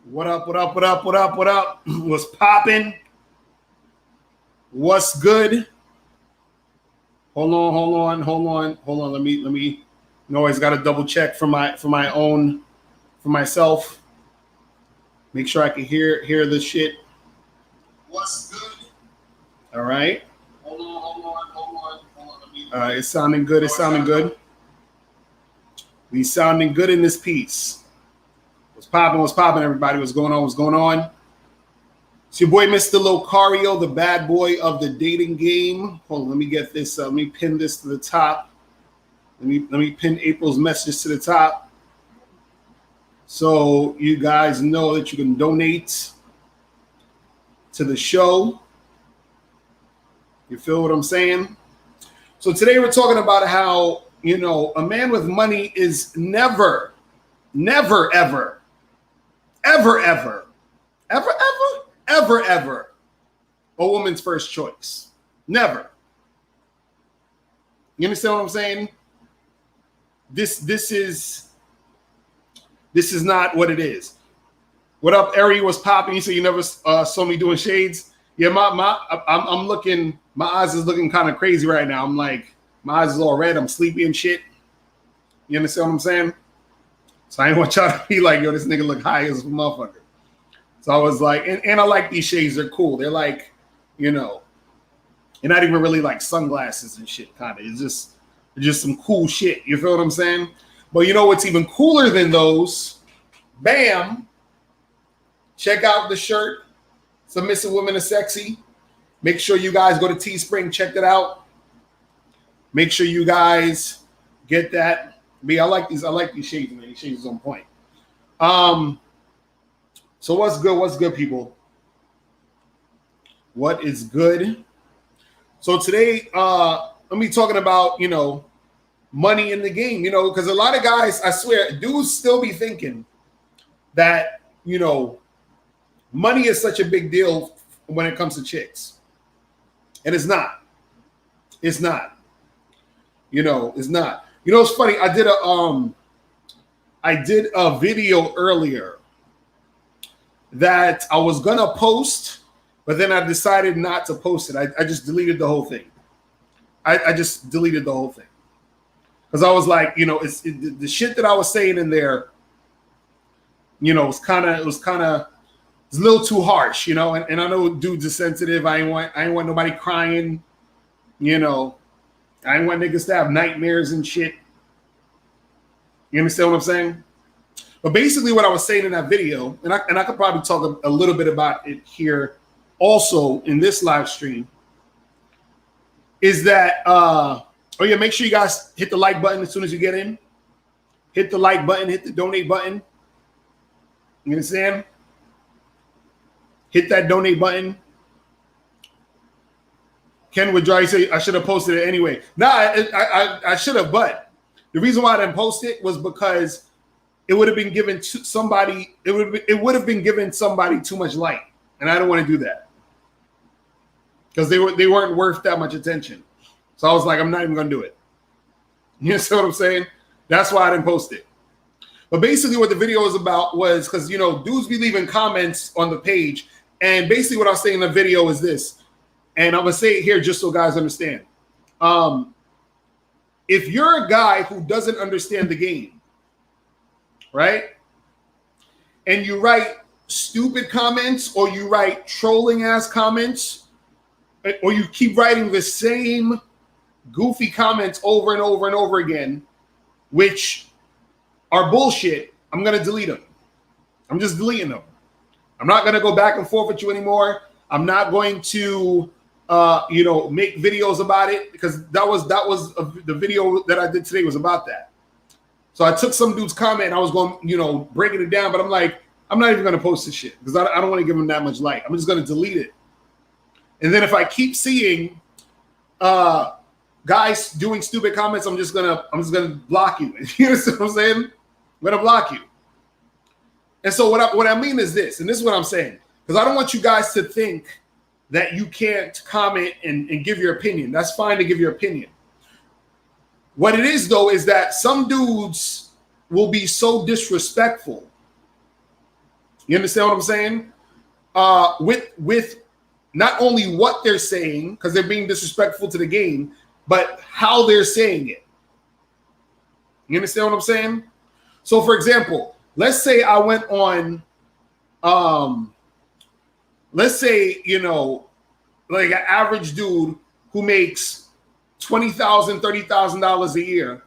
What up, what up, what up, what up, what up? What's popping? What's good? Hold on. Let me always got to double check for myself. Make sure I can hear this shit. What's good? All right. Hold on. All right, it's sounding good. We sounding good in this piece. What's popping, everybody? What's going on? It's your boy, Mr. Locario, the bad boy of the dating game. Hold on, let me get this. Let me pin this to the top. Let me pin April's message to the top, so you guys know that you can donate to the show. You feel what I'm saying? So today we're talking about how, a man with money is never, ever a woman's first choice. Never. You understand what I'm saying? This is not what it is. What up, Ari? Was popping? You said you never saw me doing shades. Yeah, I'm looking. My eyes is looking kind of crazy right now. I'm like, my eyes is all red. I'm sleepy and shit. You understand what I'm saying? So I ain't want y'all to be like, yo, this nigga look high as a motherfucker. So I was like, and I like these shades. They're cool. They're like, they're not even really like sunglasses and shit, kind of. It's just some cool shit. You feel what I'm saying? But you know what's even cooler than those? Bam. Check out the shirt. Submissive Women Are Sexy. Make sure you guys go to Teespring. Check that out. Make sure you guys get that. I like these shades, man. These shades is on point. So what's good, people? What is good? So today, let me talking about, money in the game, because a lot of guys, I swear, dudes still be thinking that, money is such a big deal when it comes to chicks. And it's not. It's not. It's not. It's funny. I did a video earlier that I was gonna post, but then I decided not to post it. I just deleted the whole thing. I just deleted the whole thing because I was like, the shit that I was saying in there, it was a little too harsh, and I know dudes are sensitive. I ain't want nobody crying, I ain't want niggas to have nightmares and shit. You understand what I'm saying? But basically what I was saying in that video, and I could probably talk a little bit about it here also in this live stream, is that, make sure you guys hit the like button as soon as you get in. Hit the like button, hit the donate button. You understand? Hit that donate button. Ken would dry say, I should have posted it anyway. Nah, I should have, but the reason why I didn't post it was because it would have been given to somebody. It would have been given somebody too much light, and I don't want to do that because they weren't worth that much attention. So I was like, I'm not even gonna do it. You see what I'm saying? That's why I didn't post it. But basically, what the video was about was because dudes be leaving comments on the page, and basically what I was saying in the video is this, and I'm gonna say it here just so guys understand. If you're a guy who doesn't understand the game, right? And you write stupid comments or you write trolling ass comments or you keep writing the same goofy comments over and over and over again, which are bullshit, I'm going to delete them. I'm just deleting them. I'm not going to go back and forth with you anymore. I'm not going to make videos about it because that was the video that I did today was about that. So I took some dude's comment and I was going, breaking it down, but I'm like, I'm not even going to post this shit because I don't want to give him that much light. I'm just going to delete it. And then if I keep seeing guys doing stupid comments, I'm just gonna block you. You understand what I'm saying? I'm gonna block you. And so what I mean is this, and this is what I'm saying, because I don't want you guys to think that you can't comment and give your opinion. That's fine to give your opinion. What it is, though, is that some dudes will be so disrespectful You understand what I'm saying? With not only what they're saying, because they're being disrespectful to the game, but how they're saying it. You understand what I'm saying? So, for example, let's say I went on, let's say, you know, like an average dude who makes $20,000, $30,000 a year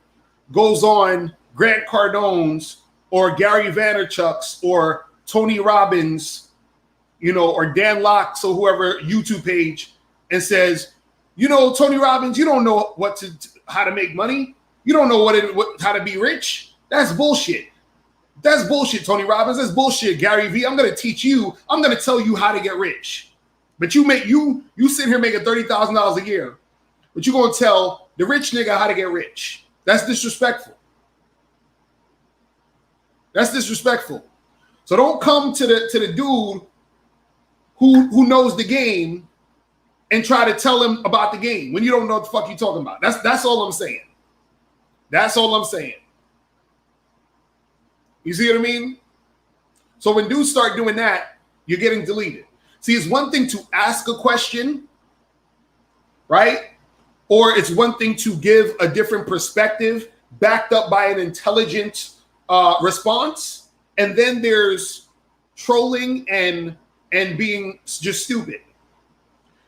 goes on Grant Cardone's or Gary Vaynerchuk's or Tony Robbins, you know, or Dan Locke's or whoever YouTube page and says, you know, Tony Robbins, you don't know how to make money. You don't know how to be rich. That's bullshit. That's bullshit, Tony Robbins. That's bullshit, Gary V. I'm going to teach you. I'm going to tell you how to get rich. But you sit here making $30,000 a year, but you're going to tell the rich nigga how to get rich. That's disrespectful. That's disrespectful. So don't come to the dude who knows the game and try to tell him about the game when you don't know what the fuck you're talking about. That's all I'm saying. That's all I'm saying. You see what I mean? So when dudes start doing that, you're getting deleted. See, it's one thing to ask a question, right? Or it's one thing to give a different perspective backed up by an intelligent response. And then there's trolling and being just stupid.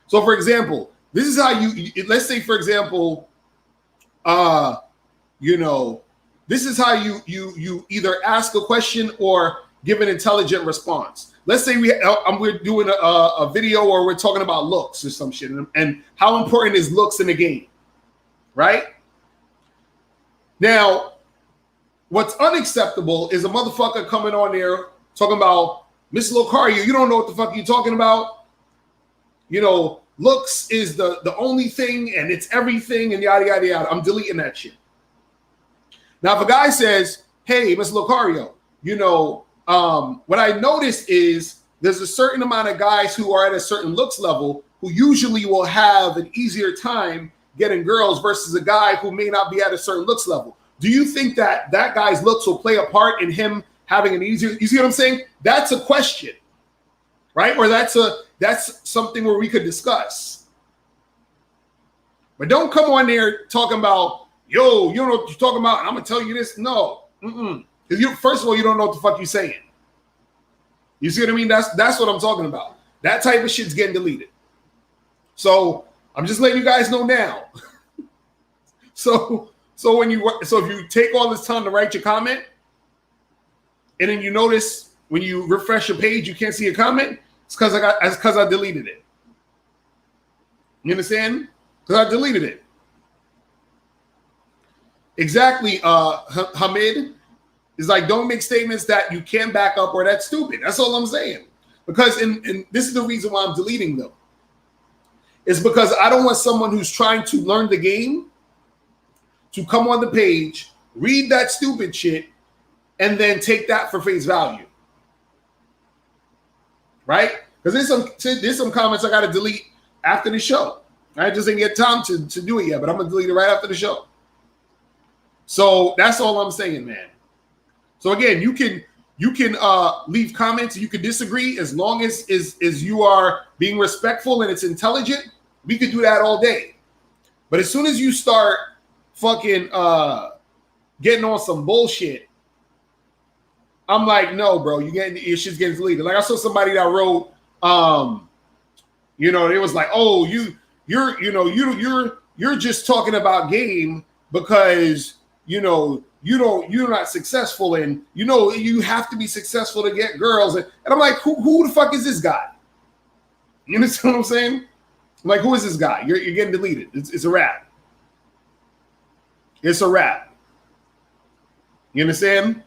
So, for example, this is how let's say, for example, you know, this is how you either ask a question or give an intelligent response. Let's say we're doing a video or we're talking about looks or some shit and how important is looks in the game, right? Now, what's unacceptable is a motherfucker coming on there talking about Miss Locario. You don't know what the fuck you're talking about. You know, looks is the only thing and it's everything and yada, yada, yada. I'm deleting that shit. Now, if a guy says, hey, Miss Locario, you know, what I noticed is there's a certain amount of guys who are at a certain looks level who usually will have an easier time getting girls versus a guy who may not be at a certain looks level. Do you think that guy's looks will play a part in him having an easier? You see what I'm saying? That's a question, right? Or that's something where we could discuss. But don't come on there talking about, yo, you don't know what you're talking about, and I'm gonna tell you this. No, because first of all, you don't know what the fuck you're saying. You see what I mean? That's what I'm talking about. That type of shit's getting deleted. So I'm just letting you guys know now. So if you take all this time to write your comment, and then you notice when you refresh your page you can't see a comment, it's because I deleted it. You understand? Because I deleted it. Exactly, Hamid. Is like, don't make statements that you can't back up or that's stupid. That's all I'm saying. Because and this is the reason why I'm deleting them. It's because I don't want someone who's trying to learn the game to come on the page, read that stupid shit, and then take that for face value. Right? Because there's some comments I got to delete after the show. I just didn't get time to do it yet, but I'm going to delete it right after the show. So that's all I'm saying, man. So again, you can leave comments. You can disagree as long as you are being respectful and it's intelligent. We could do that all day. But as soon as you start fucking getting on some bullshit, I'm like, no, bro, your shit's getting deleted. Like I saw somebody that wrote, you know, it was like, oh, you're just talking about game because you're not successful, and you have to be successful to get girls. And I'm like, who the fuck is this guy? You understand what I'm saying? I'm like, who is this guy? You're getting deleted. It's a wrap. It's a wrap. You understand?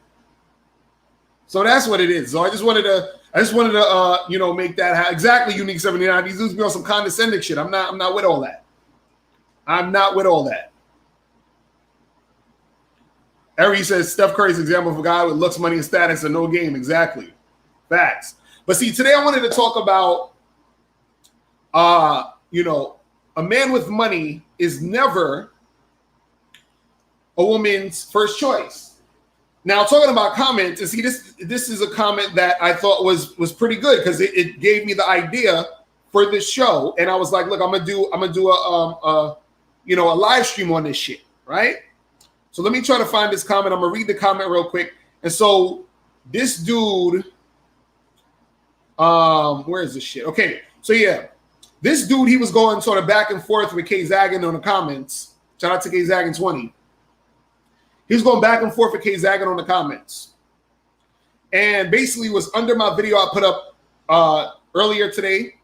So that's what it is. So I just wanted to make that happen. Exactly, Unique 79. These dudes be on some condescending shit. I'm not with all that. I'm not with all that. Ari says Steph Curry's example of a guy with looks, money, and status and no game. Exactly. Facts. But see, today I wanted to talk about, a man with money is never a woman's first choice. Now, talking about comments, and see, this is a comment that I thought was pretty good because it gave me the idea for this show, and I was like, look, I'm gonna do a live stream on this shit, right? So let me try to find this comment. I'm gonna read the comment real quick. And so this dude, where is this shit? Okay, so yeah, this dude, he was going sort of back and forth with K Zaggin on the comments. Shout out to K Zaggin 20. He was going back and forth with K Zaggin on the comments. And basically was under my video I put up earlier today,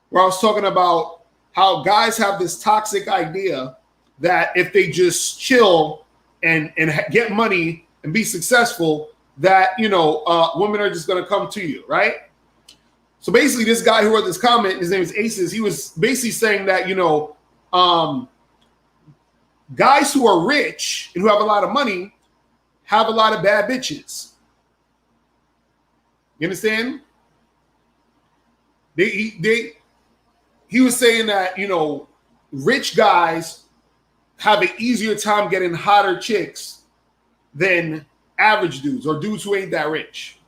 where I was talking about how guys have this toxic idea that if they just chill and get money and be successful, that, women are just going to come to you, right? So basically this guy who wrote this comment, his name is Aces, he was basically saying that, guys who are rich and who have a lot of money have a lot of bad bitches. You understand? He was saying that, rich guys have an easier time getting hotter chicks than average dudes or dudes who ain't that rich.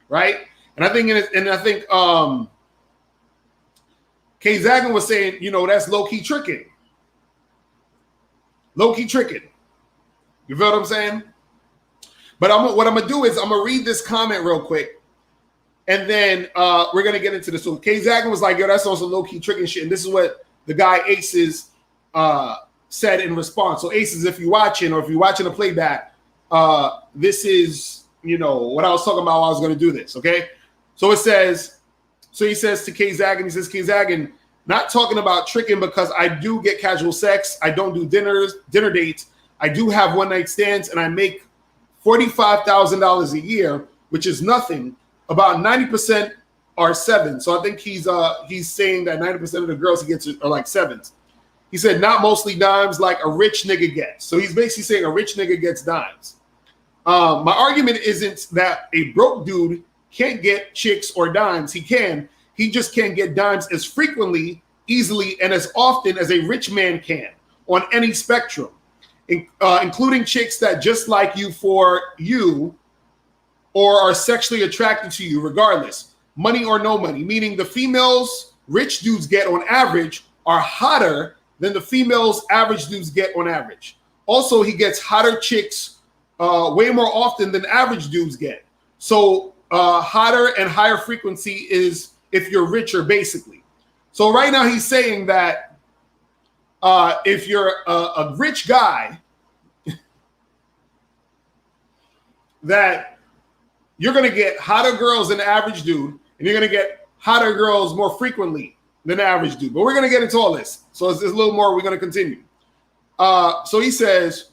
Right? And I think K Zaggin was saying, that's low-key tricking. Low-key tricking. You feel what I'm saying? But what I'm going to do is I'm going to read this comment real quick. And then we're going to get into this. So K Zaggin was like, yo, that's on some low-key tricking shit. And this is what the guy Aces said in response. So Aces, if you're watching the playback, this is, what I was talking about while I was going to do this, okay? So he says to K Zaggin, K Zaggin, not talking about tricking because I do get casual sex. I don't do dinner dates. I do have one-night stands, and I make $45,000 a year, which is nothing. About 90% are sevens. So I think he's saying that 90% of the girls he gets are like sevens. He said not mostly dimes like a rich nigga gets. So he's basically saying a rich nigga gets dimes. My argument isn't that a broke dude can't get chicks or dimes. He can. He just can't get dimes as frequently, easily, and as often as a rich man can on any spectrum, including chicks that just like you for you or are sexually attracted to you regardless, money or no money, meaning the females rich dudes get on average are hotter than the females average dudes get on average. Also, he gets hotter chicks way more often than average dudes get. So hotter and higher frequency is if you're richer, basically. So right now he's saying that if you're a rich guy, that you're going to get hotter girls than the average dude, and you're going to get hotter girls more frequently than the average dude. But we're going to get into all this. So it's a little more. We're going to continue. So he says,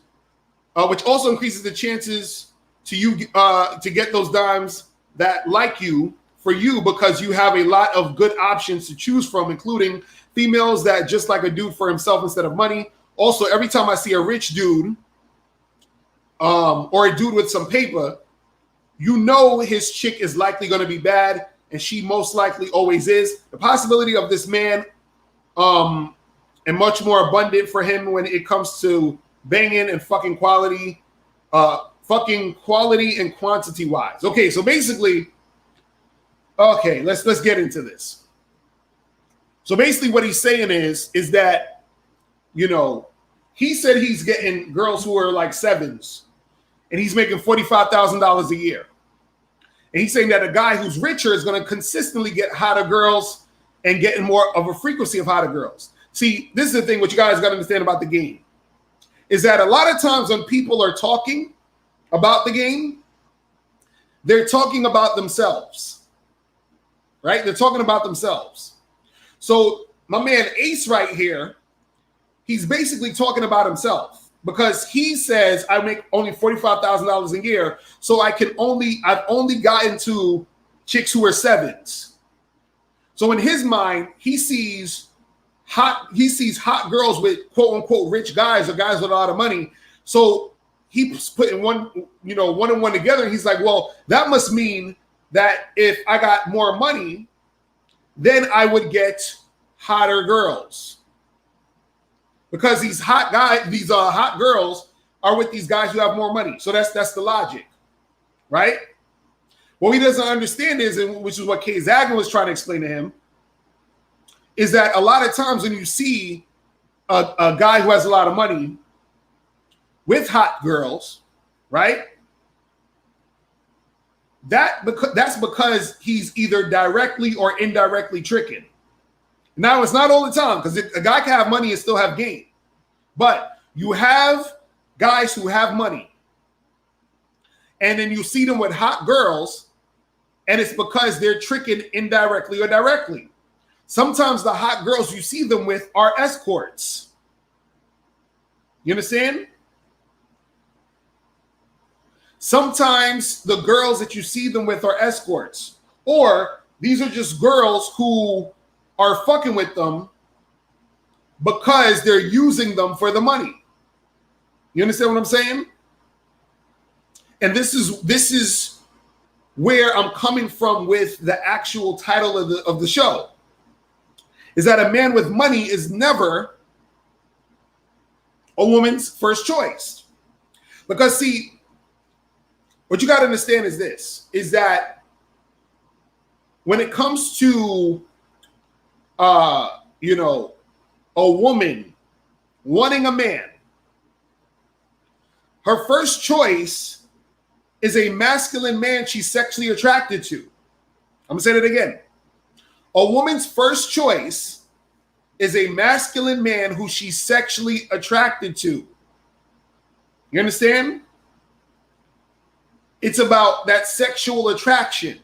which also increases the chances to you to get those dimes that like you for you because you have a lot of good options to choose from, including females that just like a dude for himself instead of money. Also, every time I see a rich dude or a dude with some paper, his chick is likely going to be bad, and she most likely always is. The possibility of this man and much more abundant for him when it comes to banging and fucking quality and quantity wise. Okay, so basically, okay, let's get into this. So basically what he's saying is that, he said he's getting girls who are like sevens and he's making $45,000 a year. And he's saying that a guy who's richer is going to consistently get hotter girls and getting more of a frequency of hotter girls. See, this is the thing, what you guys got to understand about the game, is that a lot of times when people are talking about the game, they're talking about themselves, right? They're talking about themselves. So my man Ace right here, he's basically talking about himself because he says, I make only $45,000 a year, so I've only gotten to chicks who are sevens. So in his mind, he sees hot girls with quote unquote rich guys or guys with a lot of money. So he's putting one and one together. And he's like, well, that must mean that if I got more money, then I would get hotter girls. Because these hot girls are with these guys who have more money. So that's the logic, right? What he doesn't understand is, and which is what Kay Zagman was trying to explain to him, is that a lot of times when you see a guy who has a lot of money with hot girls, right? That's because he's either directly or indirectly tricking. Now, it's not all the time, because a guy can have money and still have game. But you have guys who have money, and then you see them with hot girls, and it's because they're tricking indirectly or directly. Sometimes the hot girls you see them with are escorts. You understand? Sometimes the girls that you see them with are escorts, or these are just girls who are fucking with them because they're using them for the money. You understand what I'm saying? And this is where I'm coming from with the actual title of the show, is that a man with money is never a woman's first choice. Because see, what you got to understand is this, is that when it comes to, a woman wanting a man, her first choice is a masculine man she's sexually attracted to. I'm going to say that again. A woman's first choice is a masculine man who she's sexually attracted to. You understand? It's about that sexual attraction.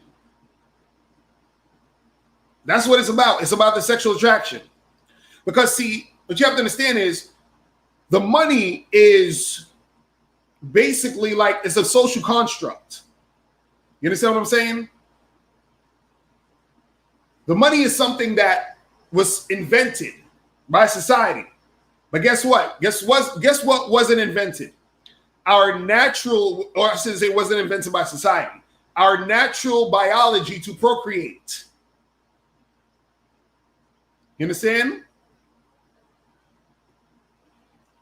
That's what it's about. It's about the sexual attraction. Because, see, what you have to understand is the money is basically like it's a social construct. You understand what I'm saying? The money is something that was invented by society. But guess what? Guess what wasn't invented? Our natural, or since it wasn't invented by society, our natural biology to procreate. You understand?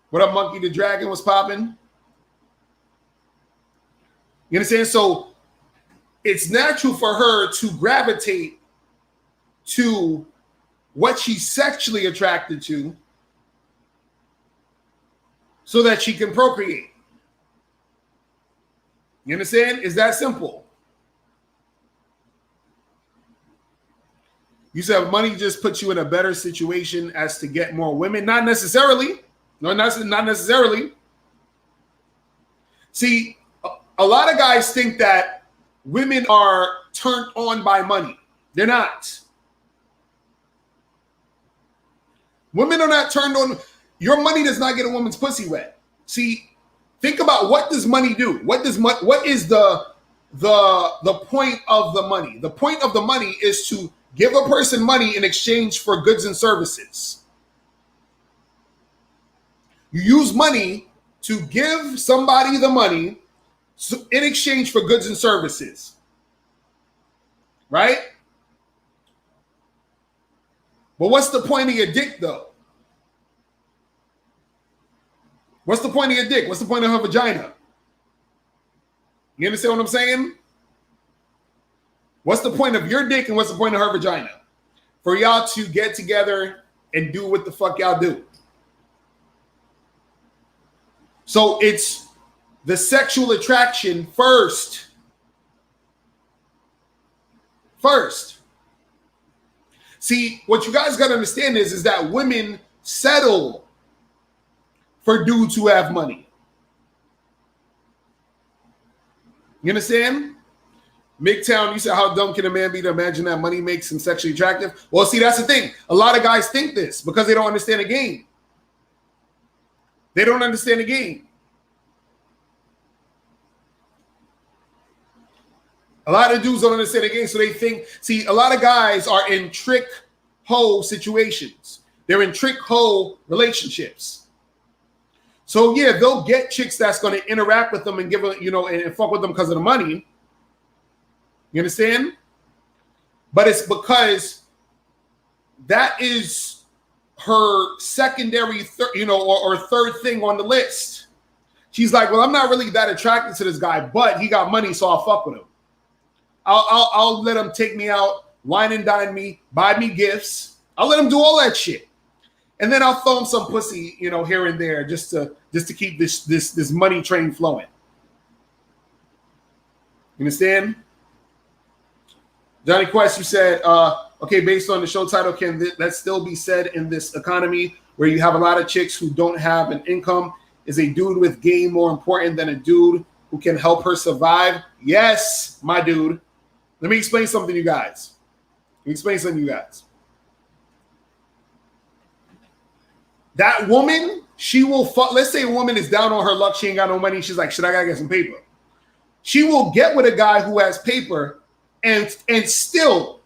What up, Monkey the Dragon was popping? You understand? So it's natural for her to gravitate to what she's sexually attracted to so that she can procreate. You understand? It's that simple. You said money just puts you in a better situation as to get more women. Not necessarily. No, not necessarily. See, a lot of guys think that women are turned on by money. They're not. Women are not turned on. Your money does not get a woman's pussy wet. See, think about, what does money do? What is the point of the money? The point of the money is to give a person money in exchange for goods and services. You use money to give somebody the money in exchange for goods and services. Right? But what's the point of your dick, though? What's the point of your dick? What's the point of her vagina? You understand what I'm saying? What's the point of your dick and what's the point of her vagina? For y'all to get together and do what the fuck y'all do. So it's the sexual attraction first. First. See, what you guys got to understand is that women settle for dudes who have money. You understand? MGTOWN, you said, how dumb can a man be to imagine that money makes him sexually attractive? Well, see, that's the thing. A lot of guys think this because they don't understand the game. They don't understand the game. A lot of dudes don't understand the game, so they think, see, a lot of guys are in trick hoe situations. They're in trick hoe relationships. So yeah, they'll get chicks that's going to interact with them and give them, and fuck with them because of the money. You understand? But it's because that is her secondary, or third thing on the list. She's like, well, I'm not really that attracted to this guy, but he got money, so I'll fuck with him. I'll let him take me out, wine and dine me, buy me gifts. I'll let him do all that shit. And then I'll throw him some pussy, you know, here and there just to keep this money train flowing. You understand? Johnny Quest, you said, okay, based on the show title, can that still be said in this economy where you have a lot of chicks who don't have an income? Is a dude with game more important than a dude who can help her survive? Yes, my dude. Let me explain something to you guys. That woman, she will fuck. Let's say a woman is down on her luck. She ain't got no money. She's like, shit, I gotta get some paper. She will get with a guy who has paper and still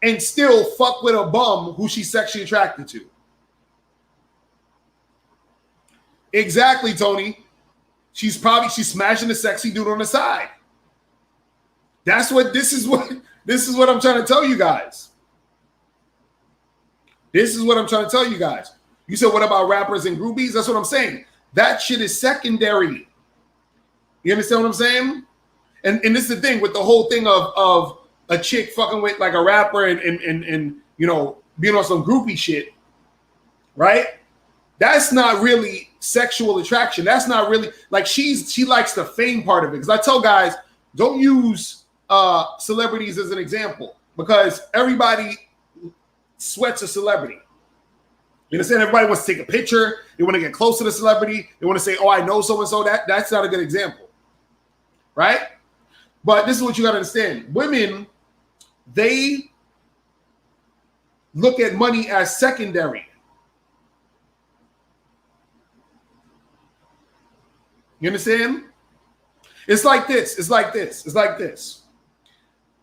fuck with a bum who she's sexually attracted to. Exactly, Tony. She's smashing a sexy dude on the side. This is what I'm trying to tell you guys. You said, what about rappers and groupies? That's what I'm saying. That shit is secondary. You understand what I'm saying? And this is the thing with the whole thing of a chick fucking with like a rapper and you know, being on some groupie shit, right? That's not really sexual attraction. That's not really like she likes the fame part of it. Because I tell guys, don't use celebrities as an example because everybody sweats a celebrity. You understand? Everybody wants to take a picture. They want to get close to the celebrity. They want to say, oh, I know so-and-so. That's not a good example. Right? But this is what you got to understand. Women, they look at money as secondary. You understand? It's like this.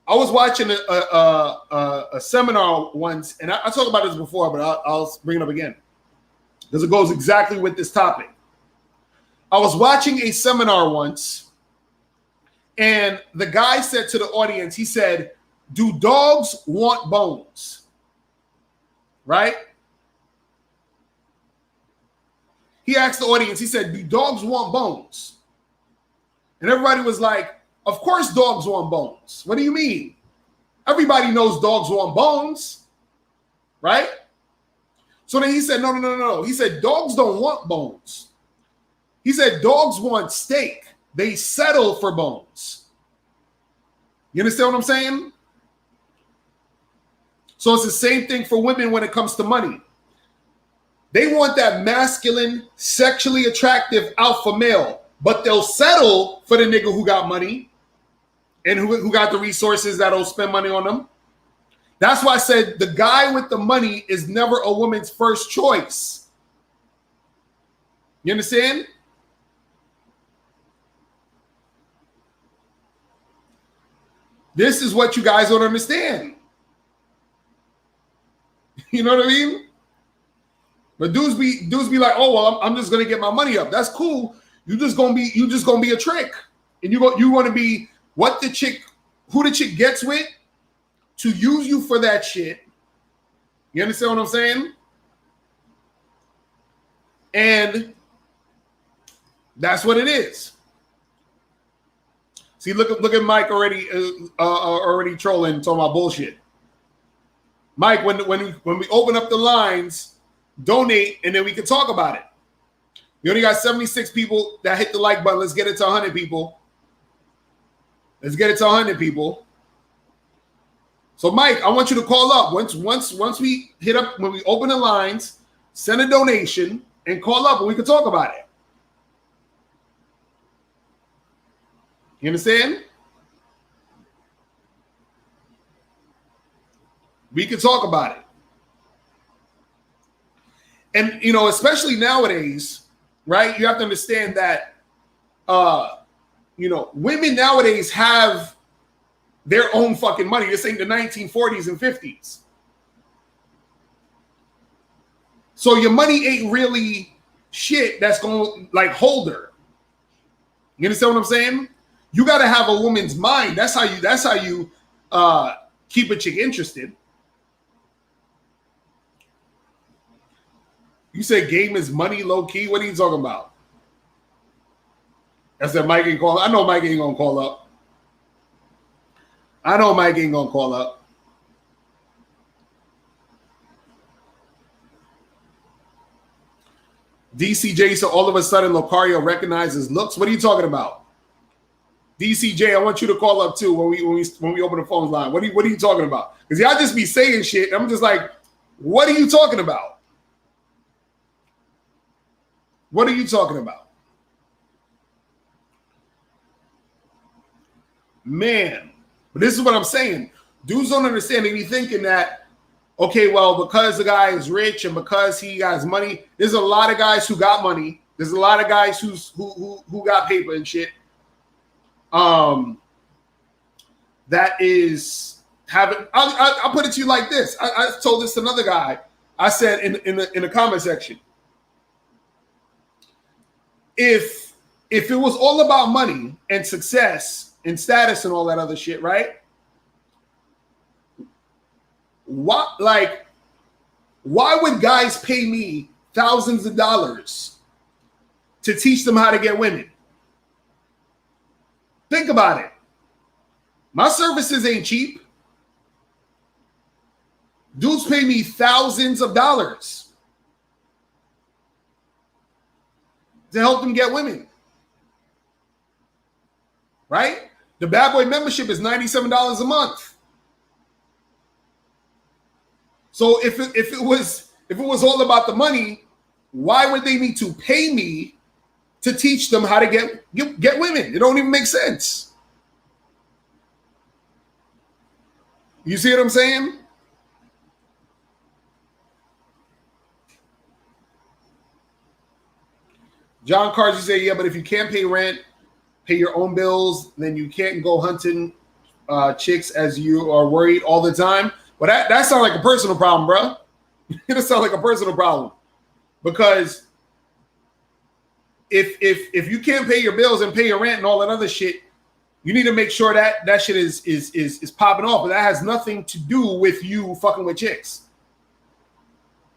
I was watching a seminar once, and I talked about this before, but I'll bring it up again because it goes exactly with this topic. I was watching a seminar once, and the guy said to the audience, he said, do dogs want bones? Right? He asked the audience, he said, do dogs want bones? And everybody was like, of course dogs want bones. What do you mean? Everybody knows dogs want bones, right? So then he said, no. He said, dogs don't want bones. He said, dogs want steak. They settle for bones. You understand what I'm saying? So it's the same thing for women when it comes to money. They want that masculine, sexually attractive alpha male, but they'll settle for the nigga who got money and who got the resources that'll spend money on them. That's why I said the guy with the money is never a woman's first choice. You understand? This is what you guys don't understand. You know what I mean? But dudes be like, oh well, I'm just gonna get my money up. That's cool. You just gonna be a trick, and you want to be who the chick gets with to use you for that shit. You understand what I'm saying? And that's what it is. See, look at Mike already trolling, talking about bullshit. Mike, when we open up the lines, donate, and then we can talk about it. We only got 76 people that hit the like button. Let's get it to 100 people. So, Mike, I want you to call up. Once we hit up, when we open the lines, send a donation and call up and we can talk about it. You understand? We can talk about it. And, you know, especially nowadays, right? You have to understand that, you know, women nowadays have their own fucking money. This ain't the 1940s and 50s. So your money ain't really shit that's going to, like, hold her. You understand what I'm saying? You got to have a woman's mind. That's how you keep a chick interested. You say game is money, low key. What are you talking about? I said Mike ain't call. I know Mike ain't gonna call up. I know Mike ain't gonna call up. DCJ, so all of a sudden Locario recognizes looks. What are you talking about? DCJ, I want you to call up too when we open the phone line. What are you talking about? Because y'all just be saying shit. I'm just like, what are you talking about? What are you talking about? Man, but this is what I'm saying. Dudes don't understand. They be thinking that, okay, well, because the guy is rich and because he has money, there's a lot of guys who got money. There's a lot of guys who got paper and shit. That is having. I'll put it to you like this. I told this to another guy. I said in the comment section, if it was all about money and success and status and all that other shit, right? Why would guys pay me thousands of dollars to teach them how to get women? Think about it. My services ain't cheap. Dudes pay me thousands of dollars to help them get women. Right? The Bad Boy membership is $97 a month. So if it was all about the money, why would they need to pay me to teach them how to get women? It don't even make sense. You see what I'm saying? John Carter said, yeah, but if you can't pay rent, pay your own bills, then you can't go hunting chicks as you are worried all the time. Well, that sounds like a personal problem, bro. It sounds like a personal problem. Because if you can't pay your bills and pay your rent and all that other shit, you need to make sure that shit is popping off. But that has nothing to do with you fucking with chicks.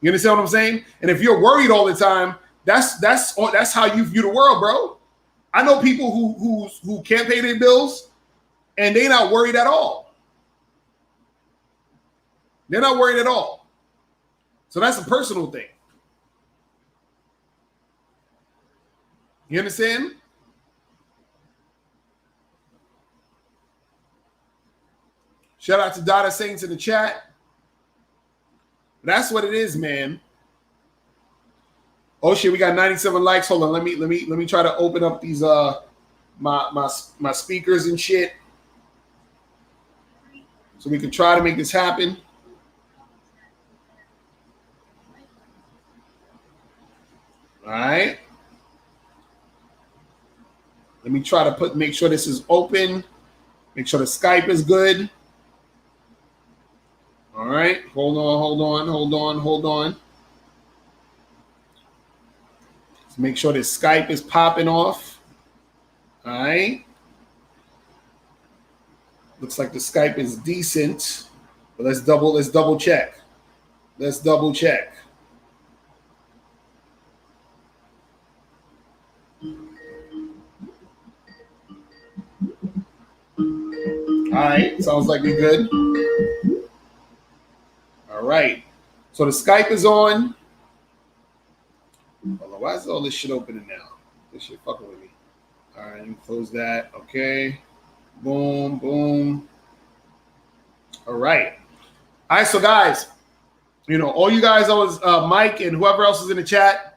You understand what I'm saying? And if you're worried all the time, that's how you view the world, bro. I know people who can't pay their bills and they're not worried at all. They're not worried at all. So that's a personal thing. You understand? Shout out to Dada Saints in the chat. That's what it is, man. Oh shit, we got 97 likes. Hold on, let me try to open up these my speakers and shit, so we can try to make this happen. All right. Let me try to make sure this is open. Make sure the Skype is good. All right. Hold on. Let's make sure this Skype is popping off. All right. Looks like the Skype is decent, but let's double check. Let's double check. All right, sounds like we're good. All right, so the Skype is on. Hold on, why is all this shit opening now? This shit fucking with me. All right, let me close that. Okay, boom, boom. All right, so guys, all you guys always, Mike and whoever else is in the chat,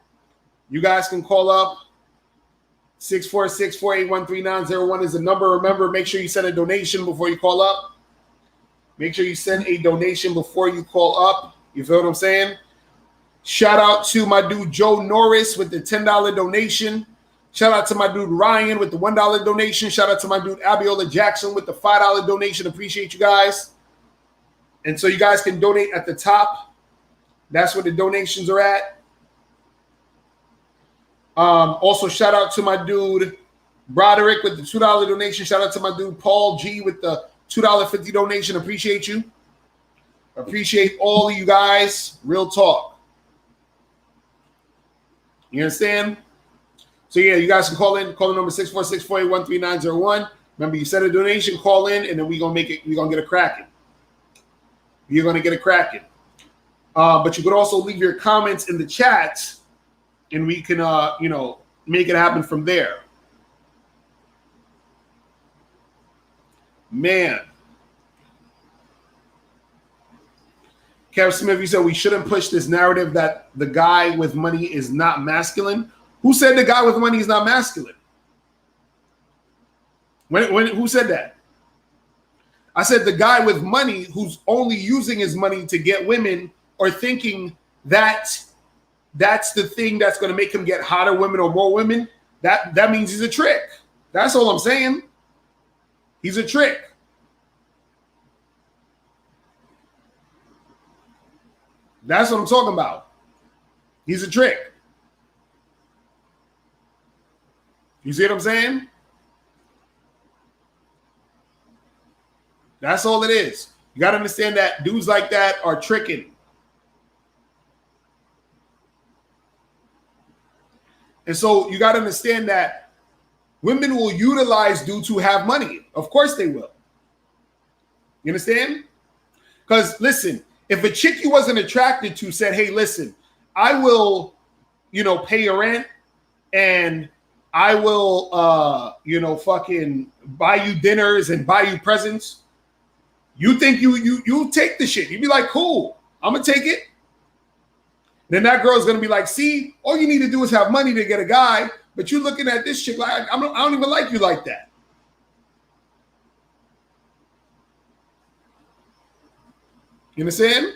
you guys can call up. 646-481-3901 is the number. Remember, make sure you send a donation before you call up. Make sure you send a donation before you call up. You feel what I'm saying? Shout out to my dude Joe Norris with the $10 donation. Shout out to my dude Ryan with the $1 donation. Shout out to my dude Abiola Jackson with the $5 donation. Appreciate you guys. And so you guys can donate at the top. That's where the donations are at. Also, shout out to my dude Broderick with the $2 donation. Shout out to my dude Paul G with the $2.50 donation. Appreciate you. Appreciate all of you guys. Real talk. You understand? So yeah, you guys can call in. Call the number 646-481-3901. Remember, you send a donation, call in, and then we're gonna get a cracking. You're gonna get a cracking. But you could also leave your comments in the chats, and we can make it happen from there. Man. Kev Smith, you said we shouldn't push this narrative that the guy with money is not masculine. Who said the guy with money is not masculine? Who said that? I said the guy with money who's only using his money to get women or thinking that that's the thing that's going to make him get hotter women or more women. That means he's a trick. That's all I'm saying. He's a trick. That's what I'm talking about. He's a trick. You see what I'm saying? That's all it is. You got to understand that dudes like that are tricking. And so you got to understand that women will utilize dudes who have money. Of course they will. You understand? Because listen, if a chick you wasn't attracted to said, hey, listen, I will, pay your rent and I will, fucking buy you dinners and buy you presents. You think you take the shit. You'd be like, cool, I'm going to take it. Then that girl's going to be like, see, all you need to do is have money to get a guy. But you're looking at this chick like, I don't even like you like that. You understand?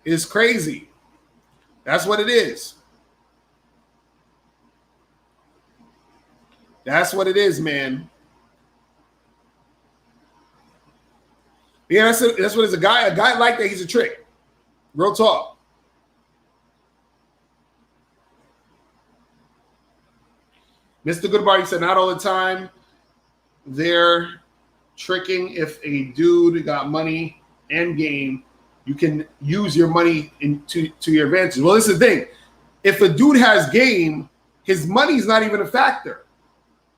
It's crazy. That's what it is. That's what it is, man. Yeah, that's what it's a guy like that. He's a trick. Real talk. Mr. Goodbody said, not all the time. They're tricking. If a dude got money and game, you can use your money to your advantage. Well, this is the thing. If a dude has game, his money's not even a factor.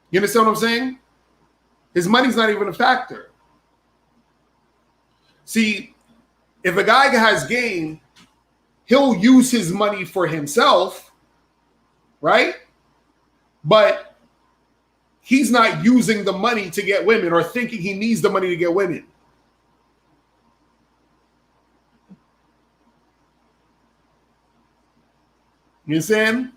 You understand what I'm saying? His money's not even a factor. See, if a guy has game, he'll use his money for himself, right? But he's not using the money to get women or thinking he needs the money to get women. You understand?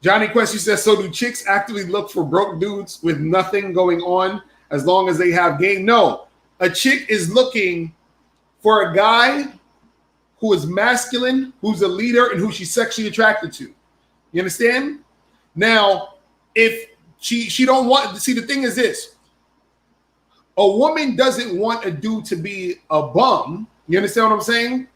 Johnny Quest, says, so do chicks actively look for broke dudes with nothing going on as long as they have game? No, a chick is looking for a guy who is masculine, who's a leader, and who she's sexually attracted to. You understand? Now, if she don't want, see, the thing is this. A woman doesn't want a dude to be a bum. You understand what I'm saying?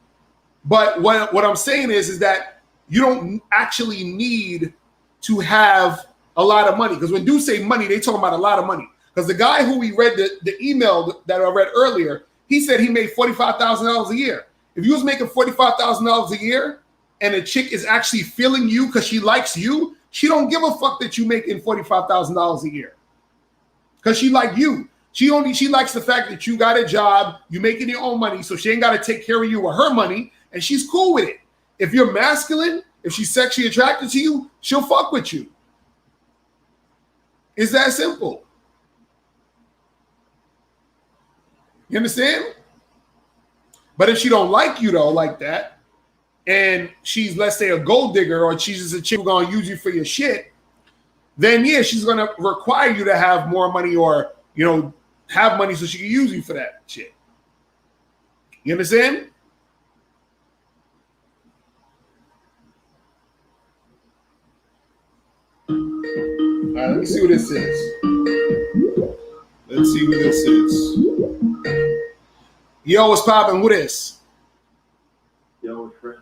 But what I'm saying is that you don't actually need to have a lot of money. Because when dudes say money, they talking about a lot of money. Because the guy who we read the email that I read earlier, he said he made $45,000 a year. If you was making $45,000 a year and a chick is actually feeling you because she likes you, she don't give a fuck that you making $45,000 a year. Because she like you. She likes the fact that you got a job, you making your own money, so she ain't got to take care of you with her money, and she's cool with it. If you're masculine, if she's sexually attracted to you, she'll fuck with you. It's that simple. You understand? But if she don't like you though, like that, and she's, let's say, a gold digger, or she's just a chick who's gonna use you for your shit, then yeah, she's gonna require you to have more money, or have money so she can use you for that shit. You understand? All right, let me see what this is. Let's see what this is. Yo, what's poppin'? What is? Yo, fresh.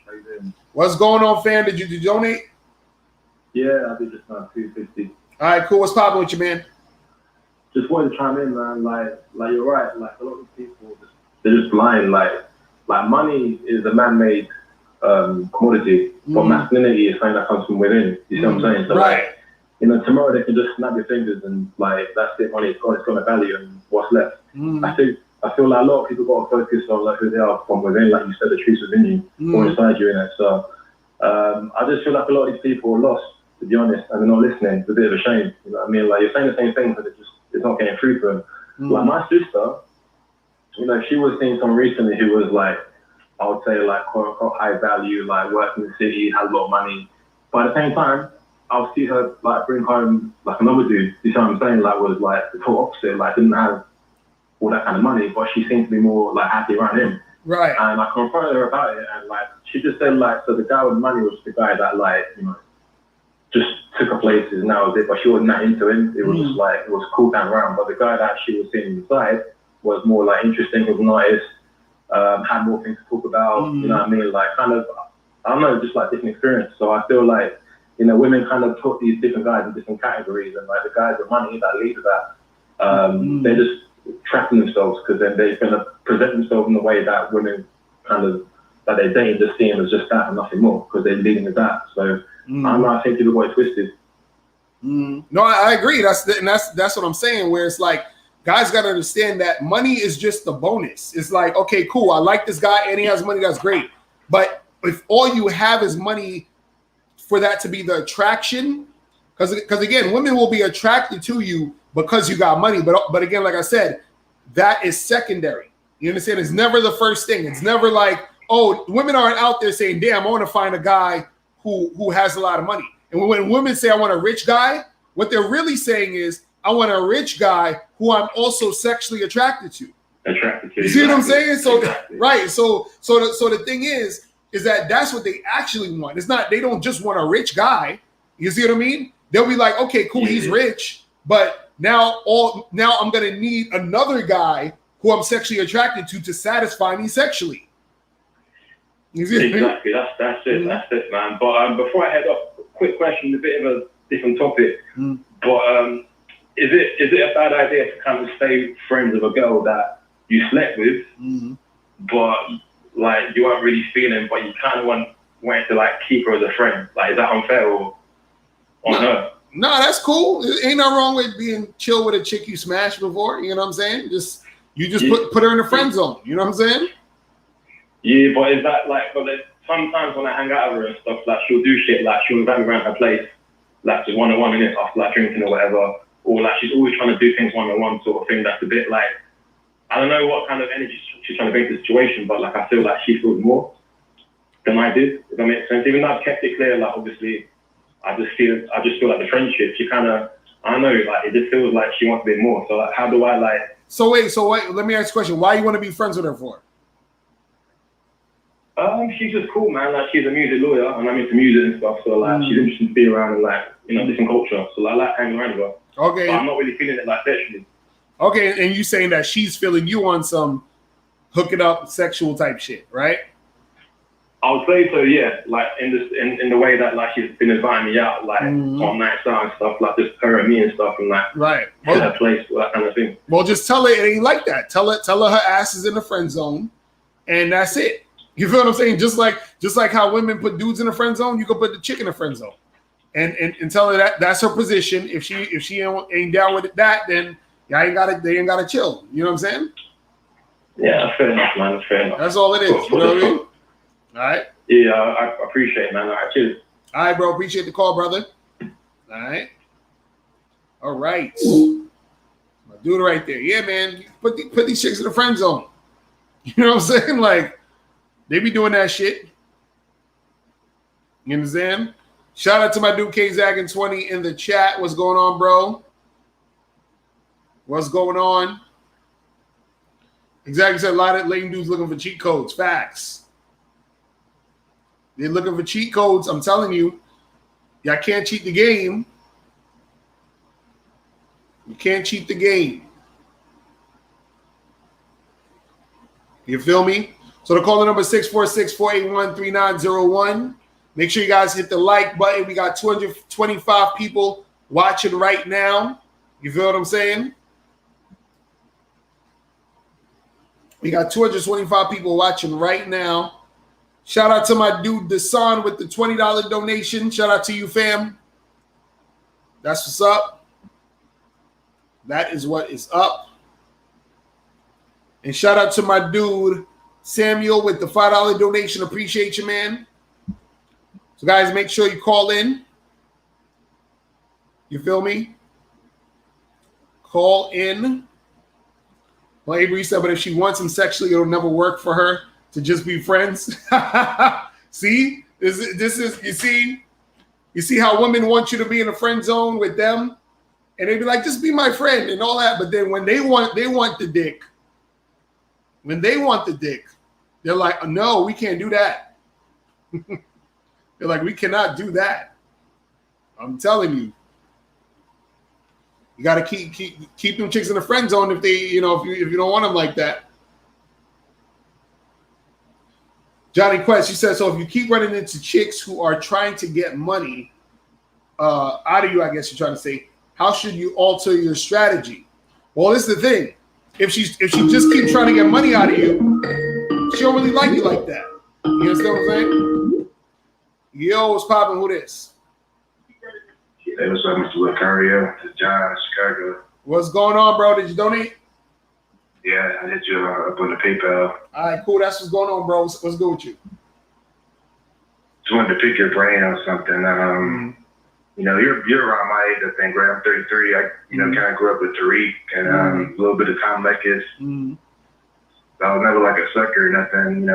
How you doing? What's going on, fam? Did you donate? Yeah, I did just now, $250. All right, cool. What's poppin' with you, man? Just wanted to chime in, man. Like you're right. Like a lot of people, they're just blind. Like like money is a man-made commodity, but masculinity is something that comes from within. You see what I'm saying? So like, you know, tomorrow they can just snap your fingers and like that's it, money is gone, it's gonna value and what's left. I feel like a lot of people got to focus on like who they are from within, like you said, the truth within you or inside you, innit? So I just feel like a lot of these people are lost, to be honest, and they're not listening. It's a bit of a shame, you know what I mean? Like you're saying the same thing, but it's not getting through to them. Like my sister, you know, she was seeing someone recently who was like, I would say like quote unquote high value, like working in the city, had a lot of money. But at the same time, I'll see her like bring home like another dude. You see what I'm saying? Like was like the total opposite. Like didn't have all that kind of money, but she seemed to be more like happy around him. Right. And I confronted her about it, and like she just said like, so the guy with money was the guy that like, you know, just took her places and that was it. But she wasn't that into him. It was just like it was cool down around. But the guy that she was seeing inside was more like interesting, was an artist, had more things to talk about. You know what I mean? Like kind of, I don't know, just like different experience. So I feel like, you know, women kind of put these different guys in different categories, and like the guys with money that lead to that, they're just trapping themselves because then they're going to present themselves in the way that women kind of that they're dating just see them as just that and nothing more because they're leading to that. So I think people got it twisted. No, I agree. That's what I'm saying. Where it's like guys got to understand that money is just the bonus. It's like, okay, cool. I like this guy and he has money. That's great. But if all you have is money for that to be the attraction, because again, women will be attracted to you because you got money. But again, like I said, that is secondary. You understand? It's never the first thing. It's never like, oh, women aren't out there saying, damn, I want to find a guy who has a lot of money. And when women say I want a rich guy, what they're really saying is I want a rich guy who I'm also sexually attracted to. You see what I'm saying? So right. So the thing is that that's what they actually want. It's not, they don't just want a rich guy. You see what I mean? They'll be like, okay, cool, he's rich, but now I'm gonna need another guy who I'm sexually attracted to satisfy me sexually. You see exactly. That's it, man. But before I head off, quick question, a bit of a different topic. But is it a bad idea to kind of stay friends with a girl that you slept with, but like you weren't really feeling, but you kind of wanted to like keep her as a friend? Like, is that unfair or on her? No, that's cool. Ain't nothing wrong with being chill with a chick you smashed before. You know what I'm saying? You just put her in the friend zone. You know what I'm saying? Yeah, but is that like? But sometimes when I hang out with her and stuff, like she'll do shit, like she'll invite me around her place, like just one-on-one in it after like drinking or whatever, or like she's always trying to do things one-on-one sort of thing. That's a bit like, I don't know what kind of energy she's trying to bring to the situation, but like I feel like she feels more than I did. If that makes sense. Even though I've kept it clear, like obviously, I just feel like the friendship. She kind of, I don't know, like it just feels like she wants a bit more. So like, how do I like? So wait. Let me ask a question. Why you want to be friends with her for? She's just cool, man. Like she's a music lawyer, and I'm into music and stuff. So like, she's interesting to be around, and like, you know, different culture. So like, I like hanging around with her. Okay. But I'm not really feeling it like sexually. Okay, and you saying that she's feeling you on some hooking up sexual type shit, right? I would say so, yeah. Like in the way that like she's been inviting me out, like on nights out and stuff, like just her and me and stuff, and like to her place, that kind of thing. Well, just tell her it ain't like that. Tell her her ass is in the friend zone, and that's it. You feel what I'm saying? Just like how women put dudes in the friend zone, you can put the chick in the friend zone, and tell her that that's her position. If she ain't down with that, then they ain't gotta chill. You know what I'm saying? Yeah, fair enough, man. Fair enough. That's all it is. You know what I mean? All right. Yeah, I appreciate it, man. All right, cheers. All right, bro. Appreciate the call, brother. All right. My dude right there. Yeah, man. Put these chicks in the friend zone. You know what I'm saying? Like, they be doing that shit. You understand? Shout out to my dude KZaggin20 in the chat. What's going on, bro? What's going on? Exactly said a lot of lame dudes looking for cheat codes. Facts. They're looking for cheat codes. I'm telling you, y'all can't cheat the game. You can't cheat the game. You feel me? So the caller number 646-481-3901. Make sure you guys hit the like button. We got 225 people watching right now. You feel what I'm saying? We got 225 people watching right now. Shout out to my dude Desan with the $20 donation. Shout out to you, fam. That's what's up. That is what is up. And shout out to my dude Samuel with the $5 donation. Appreciate you, man. So, guys, make sure you call in. You feel me? Call in. Well, Avery said, but if she wants him sexually, it'll never work for her to just be friends. See? This is you see how women want you to be in a friend zone with them? And they'd be like, just be my friend and all that. But then when they want the dick. When they want the dick, they're like, no, we can't do that. They're like, we cannot do that. I'm telling you. You got to keep them chicks in the friend zone if they, if you don't want them like that. Johnny Quest, she says, so if you keep running into chicks who are trying to get money out of you, I guess you're trying to say, how should you alter your strategy? Well, this is the thing. If she just keeps trying to get money out of you, she don't really like you like that. You understand what I'm saying? Yo, what's popping? Who this? Hey, what's up, Mr. Lucario? It's John, Chicago. What's going on, bro? Did you donate? Yeah, I hit you up on the PayPal. All right, cool. That's what's going on, bro. What's good with you? Just wanted to pick your brain on something. You're around my age, I think, right? I'm 33. I, kind of grew up with Tariq and a little bit of Tom Leckis. I was never like a sucker or nothing,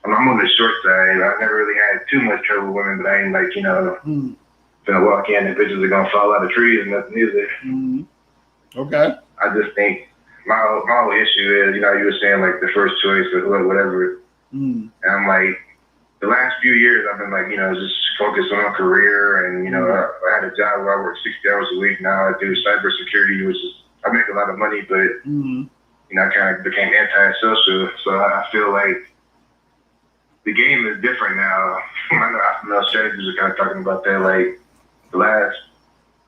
I'm on the short side. I never really had too much trouble with women, but I ain't like, gonna walk in and bitches are gonna fall out of trees and nothing either. Okay. I just think my whole issue is, you were saying like the first choice or whatever. And I'm like, the last few years I've been like, just focused on my career and, I had a job where I work 60 hours a week. Now I do cybersecurity, which is, I make a lot of money, but, I kind of became antisocial. So I feel like the game is different now. I know strategists are kind of talking about that, like the last,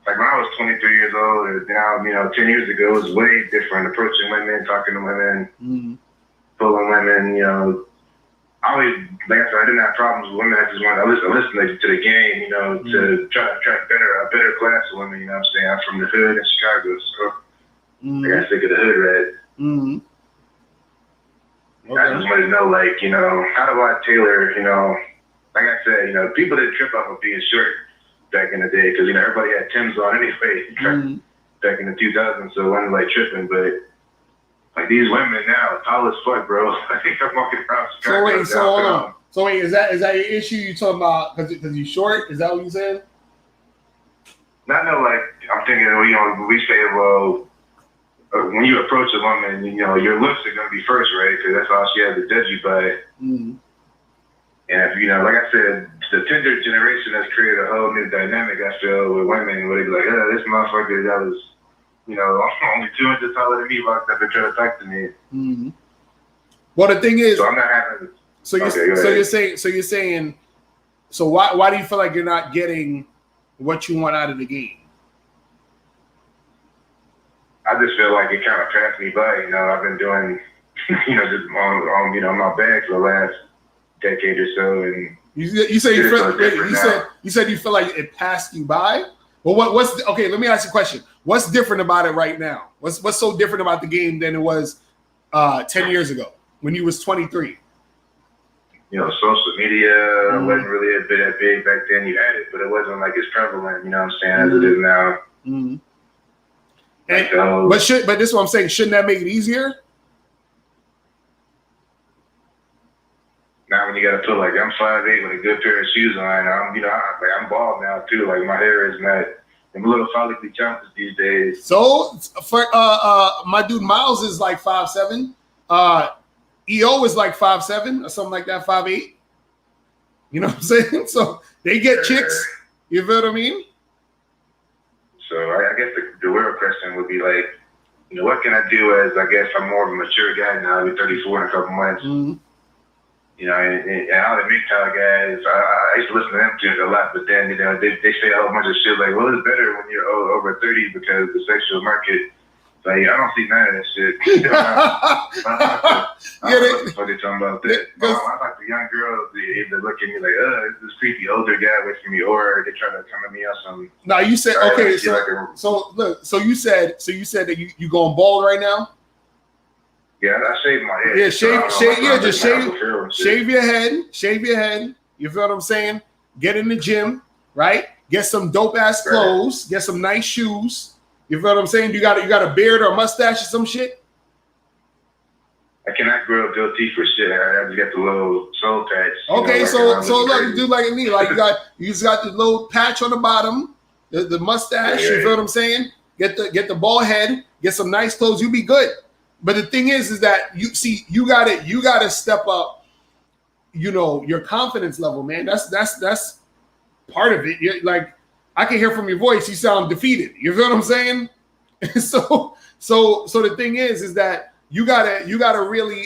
like when I was 23 years old, or now, 10 years ago, it was way different. Approaching women, talking to women, pulling women, I always, like I said, I didn't have problems with women. I just wanted to listen to the game, to try to attract a better class of women, you know what I'm saying? I'm from the hood in Chicago, so I got sick of the hood rat. Okay. I just wanted to know, like, how do I tailor, like I said, people didn't trip off of being short back in the day because, everybody had Timbs on anyway back in the 2000s, so I wasn't like tripping, but like these women now, tall as fuck, bro. I think I'm walking around Chicago. Hold on. So wait, is that your issue you talking about because you short? Is that what you said? Not no, like I'm thinking, we say, well, when you approach a woman, your looks are gonna be first, right? Because that's all she has to judge you by. And if like I said, the Tinder generation has created a whole new dynamic. I feel with women, where they be like, this motherfucker that was, only 2 inches taller than me, walked up and tried to talk to me. Well, the thing is, so I'm not having. You're saying, so why do you feel like you're not getting what you want out of the game? I just feel like it kind of passed me by. I've been doing, just on my bag for the last decade or so, and you said you feel like it passed you by. Well, what's okay? Let me ask you a question. What's different about it right now? What's so different about the game than it was 10 years ago when you was 23? Social media wasn't really a bit that big back then. You had it, but it wasn't like as prevalent. You know what I'm saying? As it is now. But this is what I'm saying. Shouldn't that make it easier? Now when you got to put like I'm 5'8" with a good pair of shoes on, I'm bald now too. Like my hair is not. I'm a little follically challenged these days. So for my dude Miles is like 5'7". EO is like 5'7" or something like that, 5'8". You know what I'm saying? So they get chicks. You feel what I mean? So I guess the real question would be like, what can I do as I guess I'm more of a mature guy now. I'll be 34 in a couple months. And all the MGTOW guys, I used to listen to them tunes a lot, but then, they say a whole bunch of shit like, well, it's better when you're over 30 because the sexual market Like, I don't see none of that shit. I don't know what the fuck they talking about that. I like the young girls, they either look at me like, it's this creepy older guy with me, or they try to come at me on some. Now you said okay, so look, so you said that you going bald right now? Yeah, I shaved my head. Yeah, shave your head. You feel what I'm saying? Get in the gym, right? Get some dope ass clothes, get some nice shoes. You feel what I'm saying? You got a beard or a mustache or some shit? I cannot grow a goatee for shit. I just got the little soul patch. Okay, so look, do like me. Like you just got the little patch on the bottom, the mustache. You feel what I'm saying? Get the bald head, get some nice clothes. You be good. But the thing is that you gotta step up. You know, your confidence level, man. That's part of it. You're, like, I can hear from your voice, you sound defeated. You feel what I'm saying? so the thing is that you gotta really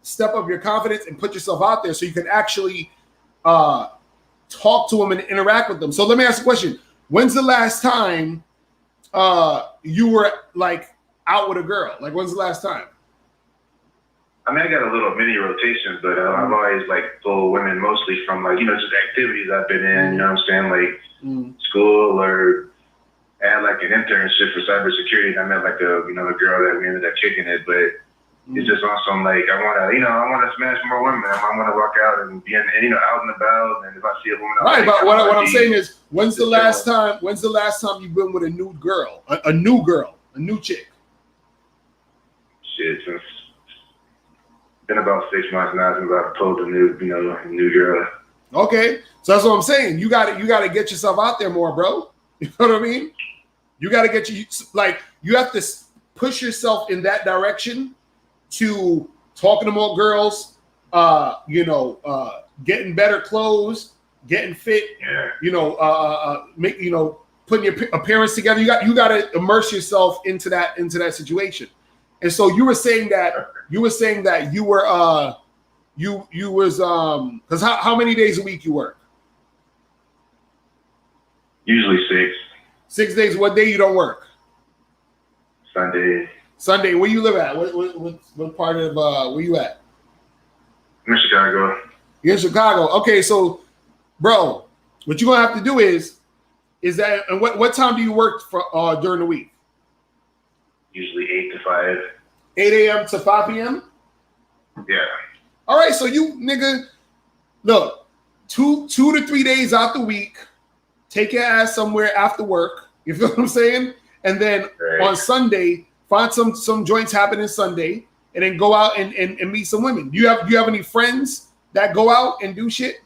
step up your confidence and put yourself out there so you can actually talk to them and interact with them. So let me ask a question. When's the last time you were like out with a girl? Like, when's the last time? I mean, I got a little mini rotation, but I've always like told women mostly from like, just activities I've been in, you know what I'm saying? Like school, or I had like an internship for cybersecurity. And I met like a girl that we ended up kicking it, but it's just awesome. Like I want to smash more women. I want to walk out and be out and about. And if I see a woman, right. But what I'm saying is, when's the last time you've been with a new girl, a new chick? Shit, since been about 6 months now since I've told the new girl. Okay, so that's what I'm saying. You got to get yourself out there more, bro. You know what I mean? You got to you have to push yourself in that direction to talking to more girls. Getting better clothes, getting fit. Yeah. Putting your appearance together. You got to immerse yourself into that situation. And so you were saying that you were you was because how many days a week you work? Usually 6. 6 days. What day you don't work? Sunday. Where you live at? What part of where you at? I'm in Chicago. You're in Chicago. Okay, so bro, what you're gonna have to do is that, and what time do you work for during the week? Usually 8 to 5. 8 a.m. to 5 p.m. Yeah. All right, so you nigga, look, 2 to 3 days out the week, take your ass somewhere after work. You feel what I'm saying? And then on Sunday, find some joints happening Sunday, and then go out and meet some women. Do you have any friends that go out and do shit?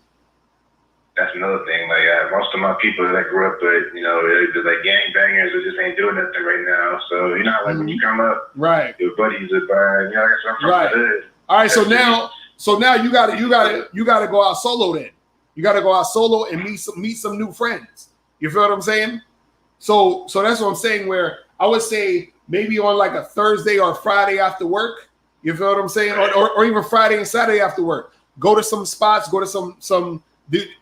That's another thing. Like most of my people that I grew up with, they're like gangbangers or just ain't doing nothing right now. So like when you come up, right, your buddies are buying. I'm from the hood. All right, so now you gotta go out solo then. You gotta go out solo and meet some new friends. You feel what I'm saying? So that's what I'm saying. Where I would say maybe on like a Thursday or Friday after work. You feel what I'm saying? Or even Friday and Saturday after work. Go to some spots. Go to some.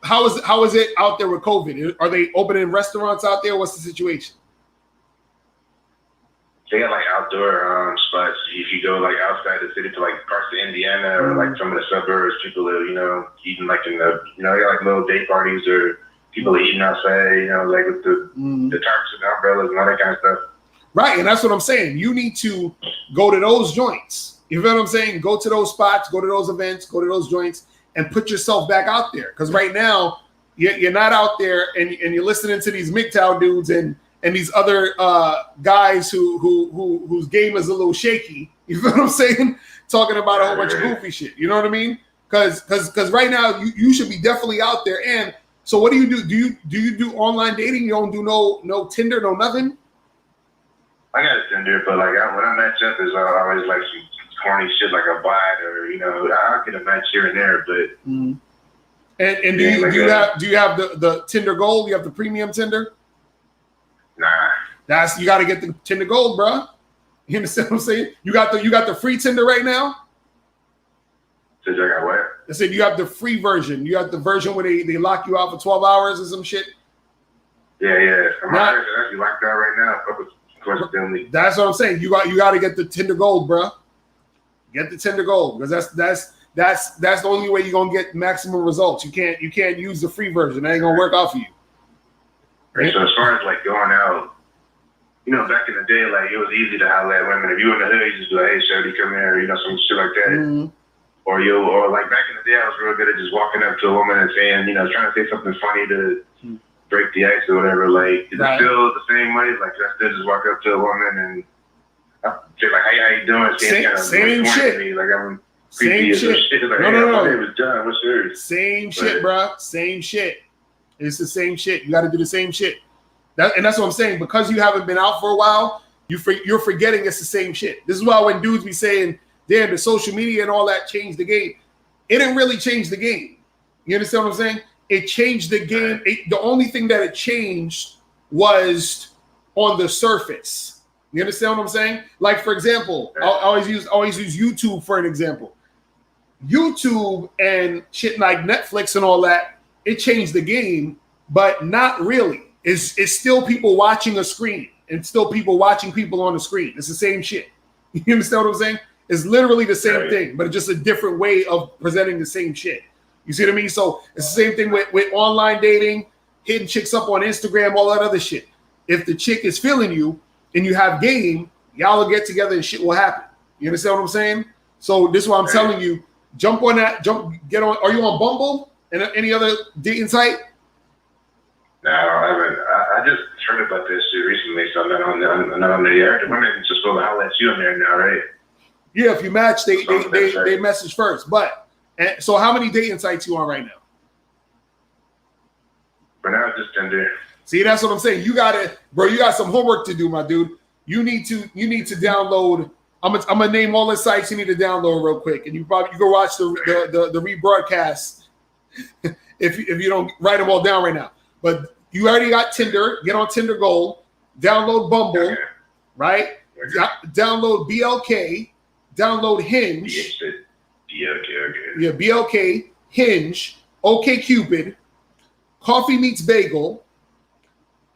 How is it out there with COVID? Are they opening restaurants out there? What's the situation? They got like outdoor spots. If you go like outside the city to like parts of Indiana or like some of the suburbs, people are eating like in the they got like little day parties or people are eating outside. Like with the tarps and the umbrellas and all that kind of stuff. Right, and that's what I'm saying. You need to go to those joints. You feel what I'm saying? Go to those spots. Go to those events. Go to those joints. And put yourself back out there, because right now you're not out there, and you're listening to these MGTOW dudes and these other guys whose game is a little shaky. You feel what I'm saying? Talking about a whole bunch of goofy shit. You know what I mean? Because right now you should be definitely out there. And so what do you do? Do you do online dating? You don't do no Tinder, no nothing? I got a Tinder, but like when I match up, is always like some corny shit like a bot, or I'll get a match here and there, but and do you have the Tinder Gold? You have the premium Tinder? Nah. You got to get the Tinder Gold, bro. You understand what I'm saying? You got the free Tinder right now. So I got what? I said you have the free version. You have the version where they lock you out for 12 hours or some shit. Yeah. I'm actually locked out right now. coincidentally. That's what I'm saying. You got to get the Tinder Gold, bro. Get the Tinder Gold because that's the only way you're gonna get maximum results. You can't use the free version. That ain't gonna work out for you. Right, so as far as like going out, you know, back in the day, like it was easy to holler at women. If you were in the hood, you just be like, "Hey, shorty, come here," you know, some shit like that. Mm-hmm. Or like back in the day, I was real good at just walking up to a woman and saying, you know, trying to say something funny to break the ice or whatever. Like, is it still the same way? Like, I still just walk up to a woman and say like, "Hey, how you doing?" Same shit. Me. Like I'm same shit. Like, no. My name is John. What's yours? Same shit, bro. Same shit. It's the same shit. You got to do the same shit. That's what I'm saying. Because you haven't been out for a while, you're forgetting it's the same shit. This is why when dudes be saying, "Damn, the social media and all that changed the game," it didn't really change the game. You understand what I'm saying? It changed the game. The only thing that it changed was on the surface. You understand what I'm saying? Like, for example, I always use YouTube for an example. YouTube and shit like Netflix and all that, it changed the game, but not really. It's still people watching a screen and still people watching people on the screen. It's the same shit. You understand what I'm saying? It's literally the same thing, but it's just a different way of presenting the same shit. You see what I mean? So it's the same thing with online dating, hitting chicks up on Instagram, all that other shit. If the chick is feeling you and you have game, y'all will get together and shit will happen. You understand what I'm saying? So this is why I'm telling you, jump on that, get on. Are you on Bumble and any other dating site? No, I haven't. I just heard about this shit recently, so I'm not on there yet. The women just go holler at you on there now, right? Yeah, if you match, they message first. But so how many dating sites you on right now? For now, just Tinder. See, that's what I'm saying. You got some homework to do, my dude. You need to download. I'm gonna name all the sites you need to download real quick, and you go watch the rebroadcast if you don't write them all down right now. But you already got Tinder. Get on Tinder Gold. Download Bumble, right? Download BLK. Download Hinge. Yeah, BLK, Hinge, OkCupid, Coffee Meets Bagel,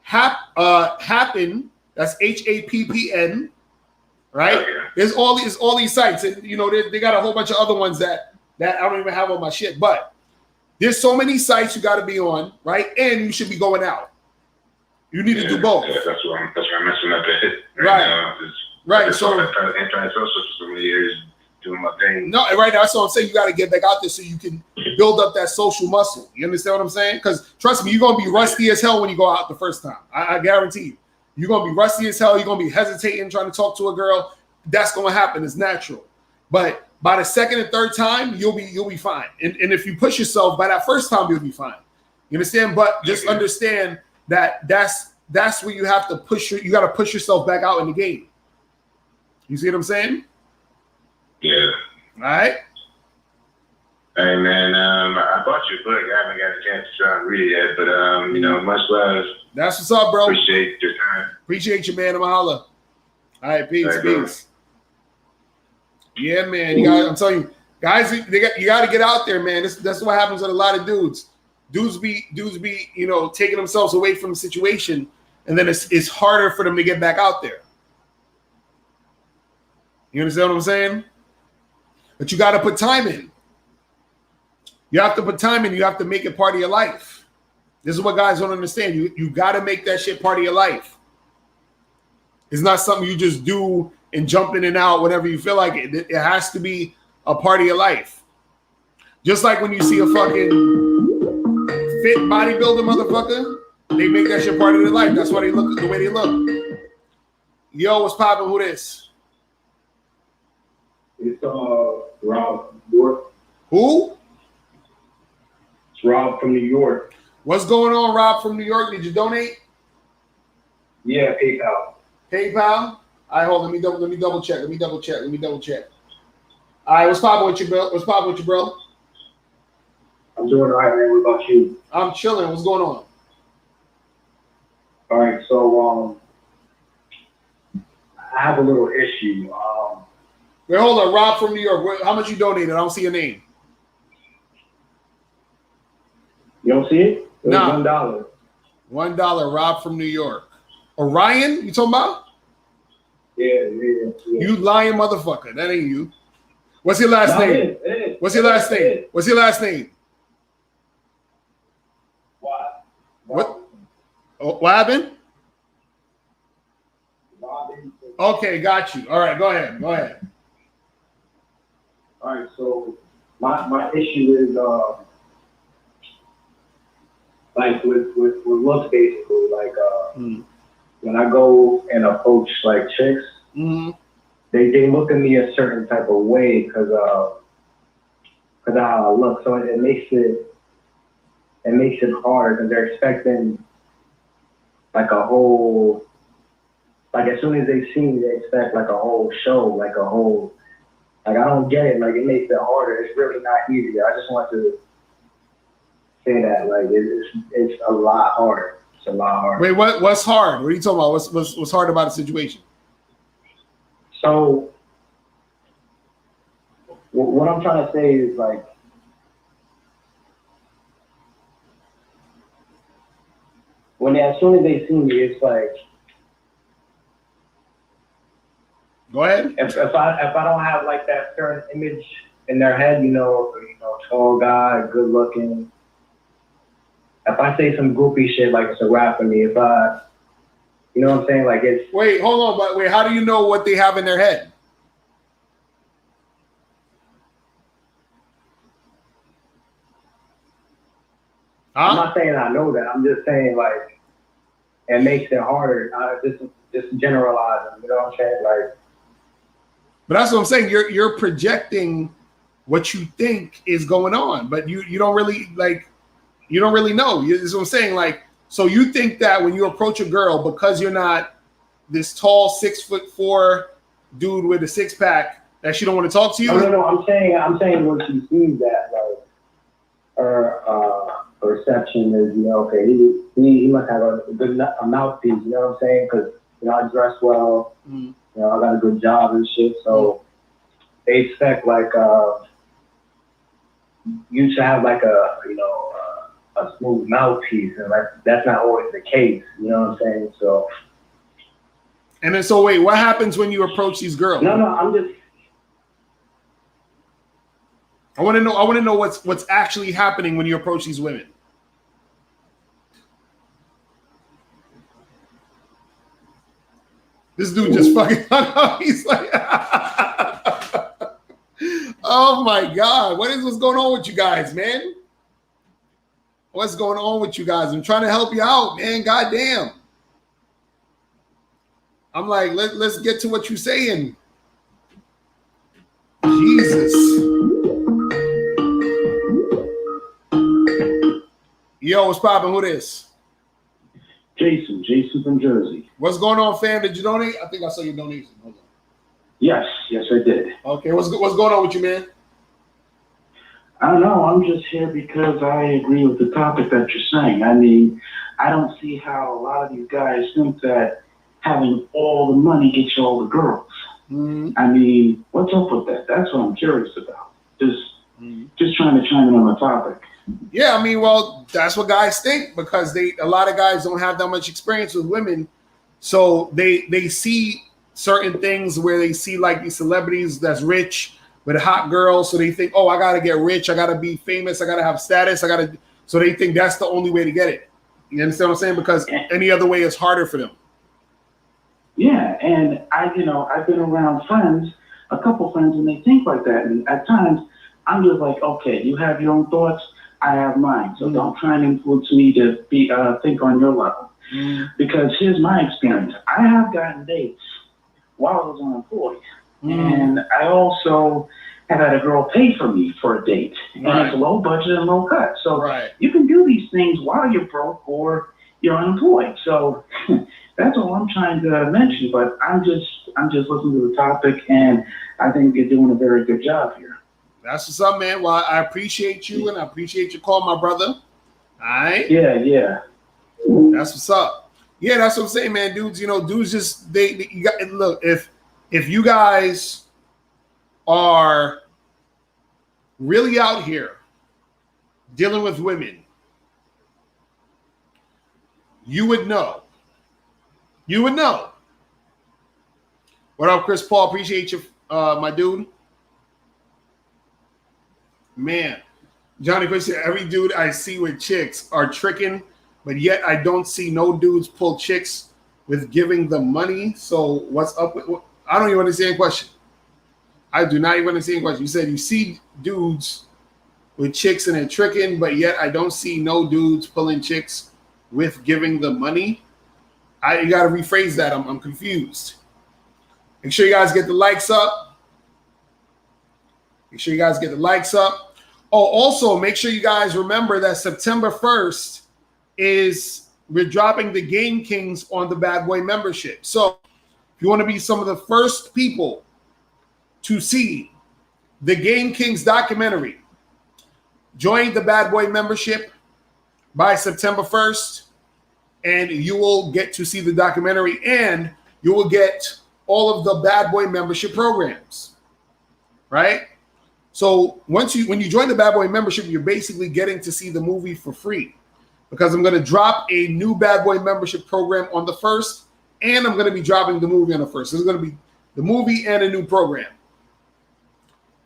Happen. That's HAPPN. Right? There's all these sites, and you know they got a whole bunch of other ones that I don't even have on my shit. But there's so many sites you got to be on, right? And you should be going out. You need to do both. Yeah, that's why I'm messing up at it right now. Right. So anti-social for so many years, doing my thing. No, right now, that's what I'm saying. You got to get back out there so you can build up that social muscle. You understand what I'm saying? Because trust me, you're gonna be rusty as hell when you go out the first time. I guarantee you. You're gonna be rusty as hell. You're gonna be hesitating, trying to talk to a girl. That's gonna happen. It's natural. But by the second and third time, you'll be fine. And if you push yourself, by that first time, you'll be fine. You understand? But just understand that that's where you have to you got to push yourself back out in the game. You see what I'm saying? Yeah. All right. Hey man, I bought your book. I haven't got a chance to try and read it yet, but you know, much love. That's what's up, bro. Appreciate your time. Appreciate you, man. I'm holla. All right, peace. Yeah, man. I'm telling you, guys, you got to get out there, man. That's what happens with a lot of dudes. Dudes be, you know, taking themselves away from the situation, and then it's harder for them to get back out there. You understand what I'm saying? But you got to put time in. You have to put time in. You have to make it part of your life. This is what guys don't understand. You got to make that shit part of your life. It's not something you just do and jump in and out whenever you feel like it. It has to be a part of your life. Just like when you see a fucking fit bodybuilder motherfucker, they make that shit part of their life. That's why they look the way they look. Yo, what's poppin'? Who this? It's Rob from New York. Who? It's Rob from New York. What's going on, Rob from New York? Did you donate? Yeah, PayPal. PayPal? All right, hold on. Let me double check. All right, what's poppin' with you, bro? I'm doing all right, man. What about you? I'm chilling. What's going on? All right, so I have a little issue. Wait, hold on. Rob from New York. How much you donated? I don't see your name. You don't see it? No. $1. $1. Rob from New York. Orion? You talking about? Yeah. You lying motherfucker. That ain't you. What's your last name? It is. What's your last name? What's your last name? What? Oh, what happened? Okay, got you. All right, go ahead. All right, so my issue is like with looks basically like when I go and approach like chicks, they look at me a certain type of way because of how I look. So it makes it hard because they're expecting like a whole, like as soon as they see me, they expect like a whole show, like a whole, like I don't get it. Like it makes it harder. It's really not easy. I just want to say that like it's a lot harder. It's a lot harder. Wait, what's hard? What are you talking about? What's hard about the situation? So what I'm trying to say is like as soon as they see me, it's like go ahead. If I don't have like that certain image in their head, tall guy, good looking. If I say some goofy shit, like it's a rap for me. If I, you know what I'm saying, like it's. Wait, hold on, but wait, how do you know what they have in their head? I'm not saying I know that. I'm just saying like it makes it harder. Just generalizing. You know what I'm saying? Like. But that's what I'm saying. You're projecting what you think is going on, but you don't really you don't really know. That's what I'm saying. Like, so you think that when you approach a girl, because you're not this tall 6'4" dude with a 6-pack, that she don't want to talk to you? No. I'm saying when she sees that, like her perception is, okay, he must have a good mouthpiece. You know what I'm saying? Because I dress well. I got a good job and shit. So they expect like you should have like a smooth mouthpiece, and like that's not always the case. You know what I'm saying? So. And then, so wait, what happens when you approach these girls? No, I'm just. I want to know what's actually happening when you approach these women. This dude just fucking hung up. He's like, oh my God, what's going on with you guys, man? What's going on with you guys? I'm trying to help you out, man. Goddamn. I'm like, let's get to what you're saying. Jesus. Yo, what's poppin'? Who this? Jason from Jersey. What's going on, fam? Did you donate? I think I saw your donation. Hold on. Yes, I did. Okay, what's going on with you, man? I don't know. I'm just here because I agree with the topic that you're saying. I mean, I don't see how a lot of these guys think that having all the money gets you all the girls. Mm-hmm. I mean, what's up with that? That's what I'm curious about. Just trying to chime in on the topic. Yeah, I mean, well, that's what guys think, because a lot of guys don't have that much experience with women, so they see certain things where they see like these celebrities that's rich with a hot girl, so they think, oh, I gotta get rich, I gotta be famous, I gotta have status, so they think that's the only way to get it. You understand what I'm saying? Because any other way is harder for them. Yeah, and I've been around a couple friends, and they think like that, and at times I'm just like, okay, you have your own thoughts, I have mine, so don't try and influence me to be think on your level. Because here's my experience: I have gotten dates while I was unemployed, and I also have had a girl pay for me for a date, and it's low budget and low cut. So you can do these things while you're broke or you're unemployed. So that's all I'm trying to mention. But I'm just listening to the topic, and I think you're doing a very good job here. That's what's up, man. Well, I appreciate you, and I appreciate your call, my brother. All right? Yeah. That's what's up. Yeah, that's what I'm saying, man. Dudes, dudes just, you got, look, if you guys are really out here dealing with women, you would know What up, Chris Paul? Appreciate you, my dude. Man, Johnny Chris said, every dude I see with chicks are tricking, but yet I don't see no dudes pull chicks with giving them money. So what's up with? I don't even understand the question. I do not even understand the question. You said you see dudes with chicks and they're tricking, but yet I don't see no dudes pulling chicks with giving them money. You got to rephrase that. I'm confused. Make sure you guys get the likes up. Make sure you guys get the likes up. Oh, also, make sure you guys remember that September 1st we're dropping the Game Kings on the Bad Boy membership. So if you want to be some of the first people to see the Game Kings documentary, join the Bad Boy membership by September 1st, and you will get to see the documentary, and you will get all of the Bad Boy membership programs, right? So when you join the Bad Boy membership, you're basically getting to see the movie for free, because I'm going to drop a new Bad Boy membership program on the 1st, and I'm going to be dropping the movie on the 1st. There's going to be the movie and a new program.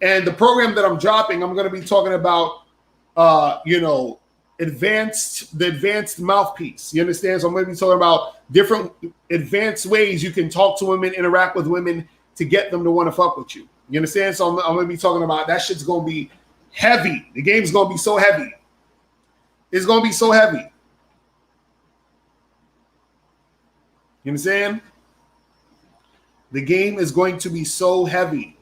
And the program that I'm dropping, I'm going to be talking about, the advanced mouthpiece. You understand? So I'm going to be talking about different advanced ways you can talk to women, interact with women to get them to want to fuck with you. You understand? So I'm going to be talking about that. Shit's going to be heavy. The game's going to be so heavy. It's going to be so heavy. You understand? The game is going to be so heavy.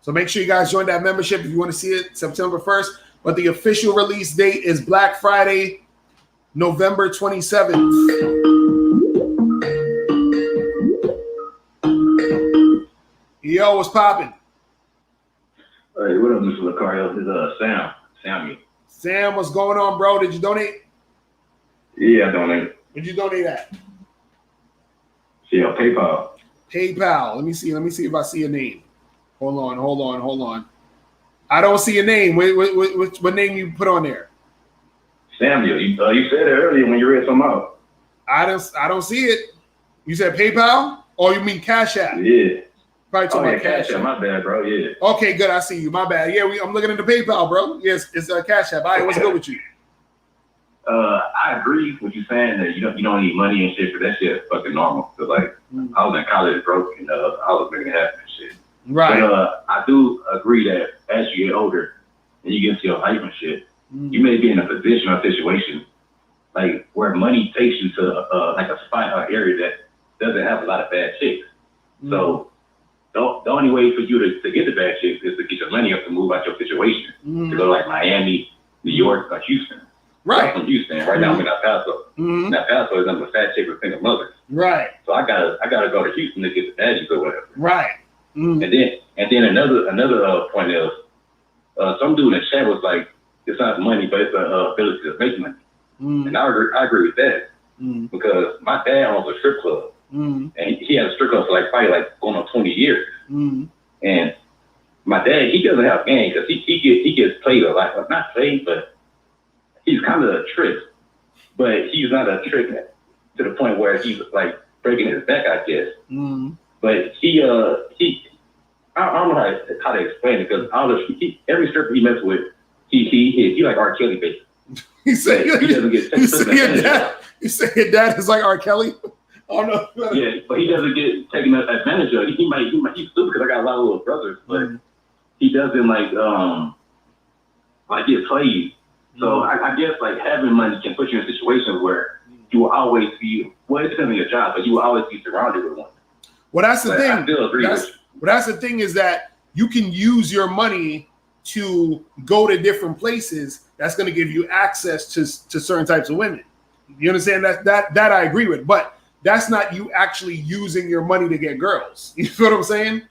So make sure you guys join that membership if you want to see it September 1st. But the official release date is Black Friday, November 27th. Yo, what's popping? Hey, what up, Mr. Lucario? This is Samuel. Sam, what's going on, bro? Did you donate? Yeah, I donated. Where'd you donate at? See, PayPal. PayPal. Let me see if I see a name. Hold on. I don't see a name. What name you put on there? Samuel. You said it earlier when you read something out. I don't see it. You said PayPal? Or you mean Cash App? Yeah. Probably talking about Cash App. My bad, bro. Yeah. Okay, good. I see you. My bad. Yeah, I'm looking into PayPal, bro. Yes, it's a Cash App. All right, what's good with you? I agree with you saying that you don't need money and shit, but that shit is fucking normal. Cause I was in college broke and I was making it happen and shit. Right. But I do agree that as you get older and you get into your life and shit, you may be in a position or situation like where money takes you to like a spot or area that doesn't have a lot of bad chicks. So the only way for you to get the bad chicks is to get your money up to move out your situation. To go like Miami, New York, or Houston. Right. I'm from Houston. Right now I'm in El Paso. El Paso is a fat chick with single mothers. Right. So I gotta go to Houston to get the bad chicks or whatever. Right. And then another point is some dude in the chat was like, it's not money, but it's the ability to make money. And I agree with that. Because my dad owns a strip club. And he has a strip club for probably going on 20 years. And my dad, he doesn't have game because he gets played a lot. Well, not played, but he's kind of a trick. But he's not a trick to the point where he's like breaking his back, I guess. But he I don't know how to explain it because every stripper he messes with, he like R. Kelly basically. He doesn't get taken. You say your dad is like R. Kelly? Oh no. Yeah, but he doesn't get taken advantage of. He's stupid because I got a lot of little brothers, but he doesn't get played. So I guess having money can put you in situations where you will always be, well, it depends on your job, but you will always be surrounded with one. Well, that's the thing. I still agree that's the thing is that you can use your money to go to different places. That's going to give you access to certain types of women. You understand that I agree with, but that's not you actually using your money to get girls. You feel what I'm saying?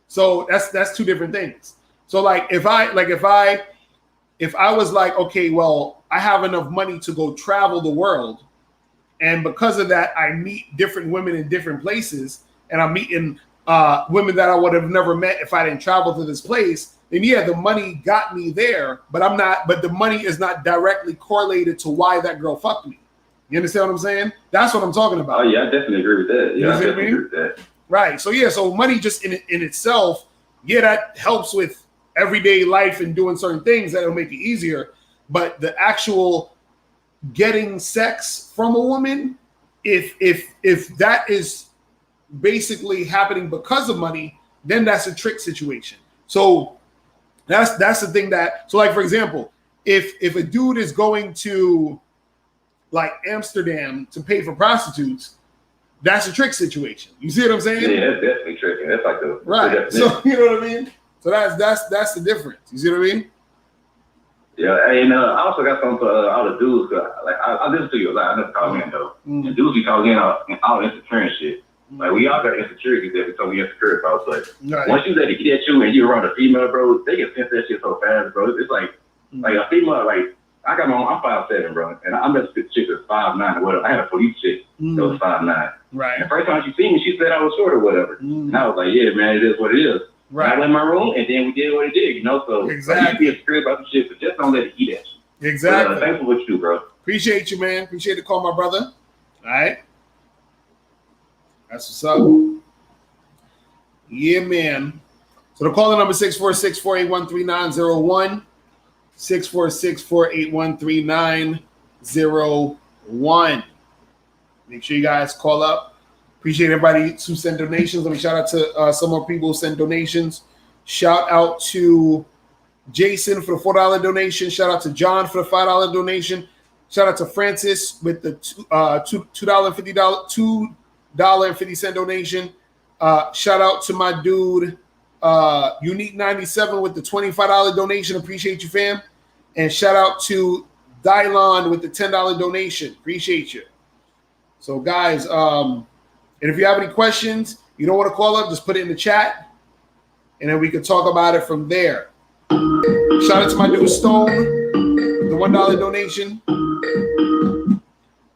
So that's two different things. So if I was like, okay, well, I have enough money to go travel the world, and because of that, I meet different women in different places, and I'm meeting women that I would have never met if I didn't travel to this place, then yeah, the money got me there, but the money is not directly correlated to why that girl fucked me. You understand what I'm saying? That's what I'm talking about. Oh yeah, I definitely agree with that. Yeah, I definitely agree with that. Right. So yeah. So money just in itself, yeah, that helps with everyday life and doing certain things that'll make it easier. But the actual getting sex from a woman, if that is basically happening because of money, then that's a trick situation. So that's the thing that. So like for example, if a dude is going to like Amsterdam to pay for prostitutes, that's a trick situation. You see what I'm saying? Yeah, that's definitely tricky. That's like the right. So you know what I mean? So that's the difference. You see what I mean? Yeah, and I also got something for all the dudes. Like I listen to you a lot. I never call in though. And dudes be calling in all insecure and shit. Like we all got insecurities that we totally insecure about. But once you let it get at you and you're around a female, bro, they can sense that shit so fast, bro. It's like a female. Like I got my own. I'm 5'7", bro, and I met this chick that's 5'9" or whatever. I had a police chick that was 5'9". Right. And the first time she seen me, she said I was short or whatever. And I was like, yeah, man, it is what it is. Right. I went in my room, and then we did what it did, you know? So, exactly. Like, you be insecure about the shit, but just don't let it eat at you. Exactly. Thanks for what you do, bro. Appreciate you, man. Appreciate the call, my brother. All right. That's what's up. Yeah, man. So the caller number 646-481-3901. 646-481-3901. Make sure you guys call up. Appreciate everybody who sent donations. Let me shout out to some more people who sent donations. Shout out to Jason for the $4 donation. Shout out to John for the $5 donation. Shout out to Francis with the $2.50 donation. Shout out to my dude Unique 97 with the $25 donation. Appreciate you, fam. And shout out to Dylon with the $10 donation. Appreciate you. So, guys, and if you have any questions, you don't want to call up, just put it in the chat, and then we can talk about it from there. Shout out to my dude Stone, the $1 donation.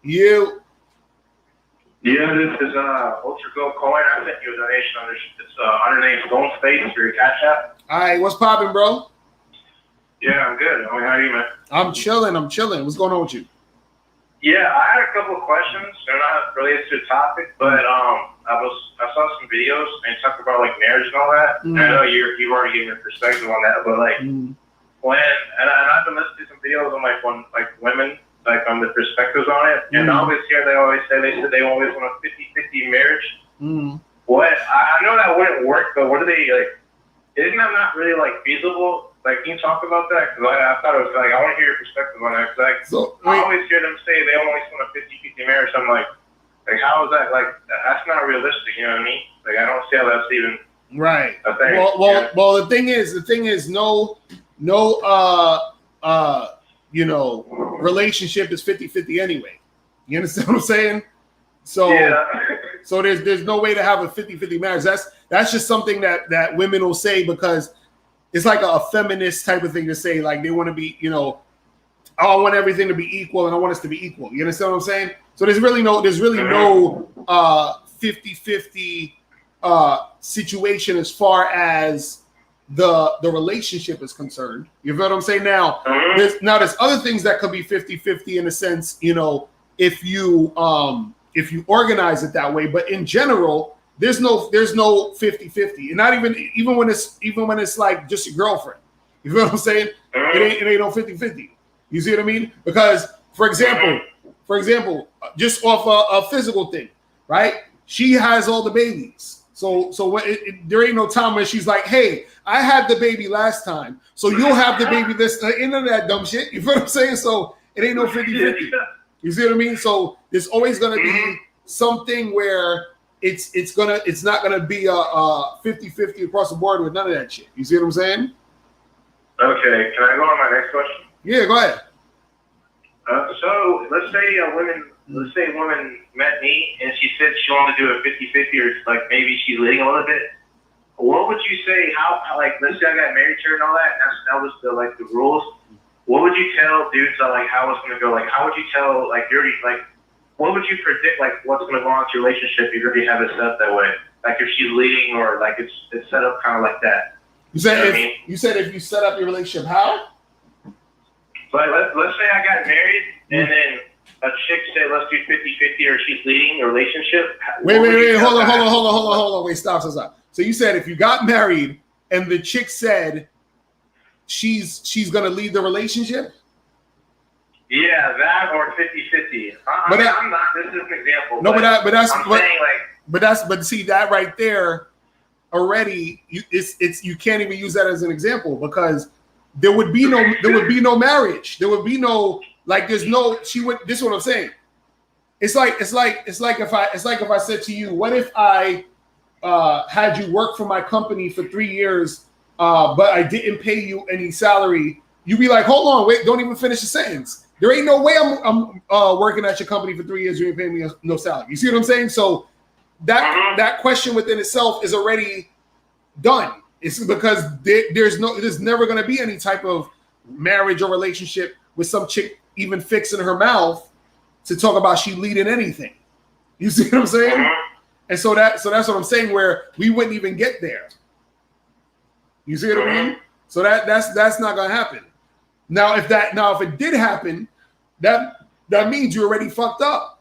You. Yeah, this is Ultra Gold Coin. I sent you a donation on this. It's underneath Golden State for your Cash App. All right, what's popping, bro? Yeah, I'm good. I mean, how are you, man? I'm chilling. What's going on with you? Yeah, I had a couple of questions. They're not related to the topic, but I saw some videos and talk about like marriage and all that. And I know you've already given your perspective on that, but like when I've been listening to some videos on like women like on the perspectives on it, and I always hear they said they always want a 50-50 marriage. What I know that wouldn't work, but what are they like? Isn't that not really like feasible? Like, can you talk about that? Because I thought it was like, I want to hear your perspective on that. Cause I always hear them say they always want a 50-50 marriage. I'm like, how is that? Like, that's not realistic. You know what I mean? Like, I don't see how that's even right. a thing. Well, the thing is, no, relationship is 50-50 anyway. You understand what I'm saying? So, so there's no way to have a 50-50 marriage. That's just something that women will say because it's like a feminist type of thing to say, like they want to be, I want everything to be equal and I want us to be equal. You understand what I'm saying? So there's really no 50-50 situation as far as the relationship is concerned. You feel what I'm saying? Now there's other things that could be 50-50 in a sense, if you organize it that way, but in general, there's no 50-50, and not even when it's like just your girlfriend. You feel what I'm saying? It ain't no 50-50. You see what I mean? Because for example, just off a physical thing, right? She has all the babies, so there ain't no time when she's like, "Hey, I had the baby last time, so you'll have the baby this." None of that dumb shit. You feel what I'm saying? So it ain't no 50-50. You see what I mean? So there's always gonna be something where it's not gonna be a 50-50 across the board with none of that shit. You see what I'm saying? Okay, can I go on my next question? Yeah, go ahead. So let's say a woman met me and she said she wanted to do a 50-50 or like maybe she's leading a little bit. What would you say? How like let's say I got married to her and all that. That was the rules. What would you tell dudes on like how it's gonna go? Like how would you tell like you're like what would you predict like what's gonna go on with your relationship if you already have it set up that way? Like if she's leading or like it's set up kind of like that. You said if you set up your relationship how? But let's say I got married and then a chick said, let's do 50-50 or she's leading the relationship. Wait, hold on. Wait, stop. So you said if you got married and the chick said she's gonna lead the relationship? Yeah, that or 50-50. I'm not, this is an example. No, but see that right there already, you can't even use that as an example because there would be no marriage. There would be no this is what I'm saying. It's like if I said to you, what if I had you work for my company for 3 years, but I didn't pay you any salary? You'd be like, hold on, wait, don't even finish the sentence. There ain't no way I'm working at your company for 3 years. You ain't paying me no salary. You see what I'm saying? So that question within itself is already done. It's because there's never going to be any type of marriage or relationship with some chick even fixing her mouth to talk about she leading anything. You see what I'm saying? And so that's what I'm saying, where we wouldn't even get there. You see what I mean? So that's not gonna happen. Now if it did happen, that means you're already fucked up.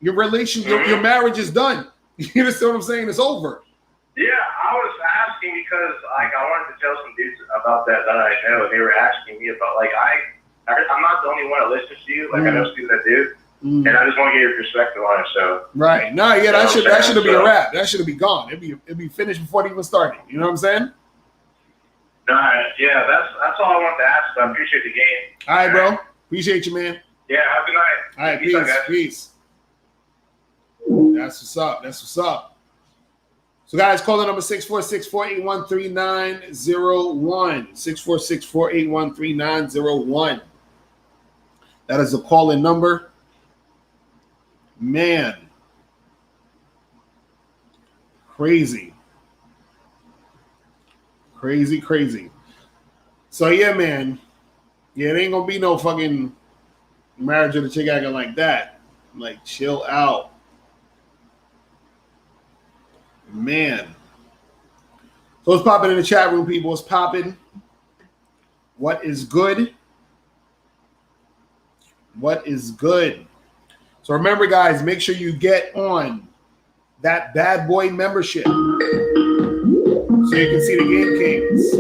Your your marriage is done. You understand what I'm saying? It's over. Yeah, I was asking because I wanted to tell some dudes about that I know, and they were asking me about I'm not the only one that listens to you. I know students that do, and I just want to get your perspective on it. So right, no, yeah, that should be a wrap. That should be gone. It'd be finished before it even started. You know what I'm saying? Yeah, that's all I want to ask. I appreciate the game. All right, bro. Appreciate you, man. Yeah, have a good night. All right, peace. That's what's up. So, guys, call the number 646-481-3901. 646-481-3901. That is the call-in number. Man. Crazy. So, yeah, man. Yeah, it ain't going to be no fucking marriage with a chick acting like that. Like, chill out. Man. So it's popping in the chat room, people. It's popping. What is good? So remember, guys, make sure you get on that bad boy membership so you can see the Game Kings.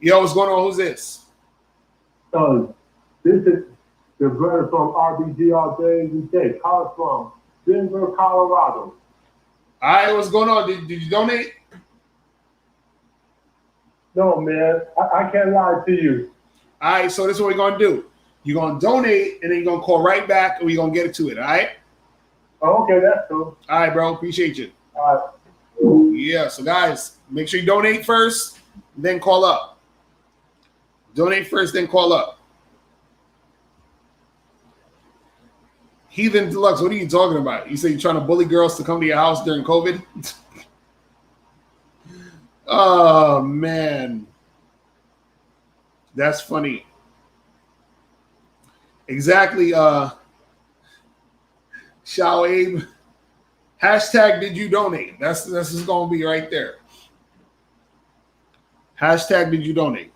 Yo, what's going on? Who's this? This is the brother from RBG all day every day. Call from Denver, Colorado. All right, what's going on? Did you donate? No, man. I can't lie to you. All right, so this is what we're going to do. You're going to donate, and then you're going to call right back, and we're going to get to it, all right? Oh, okay, that's cool. All right, bro. Appreciate you. All right. Yeah, so guys, make sure you donate first, then call up. Donate first, then call up. Heathen Deluxe, what are you talking about? You say you're trying to bully girls to come to your house during COVID? Oh, man. That's funny. Exactly. Shao Abe. Hashtag did you donate? That's just going to be right there. Hashtag did you donate?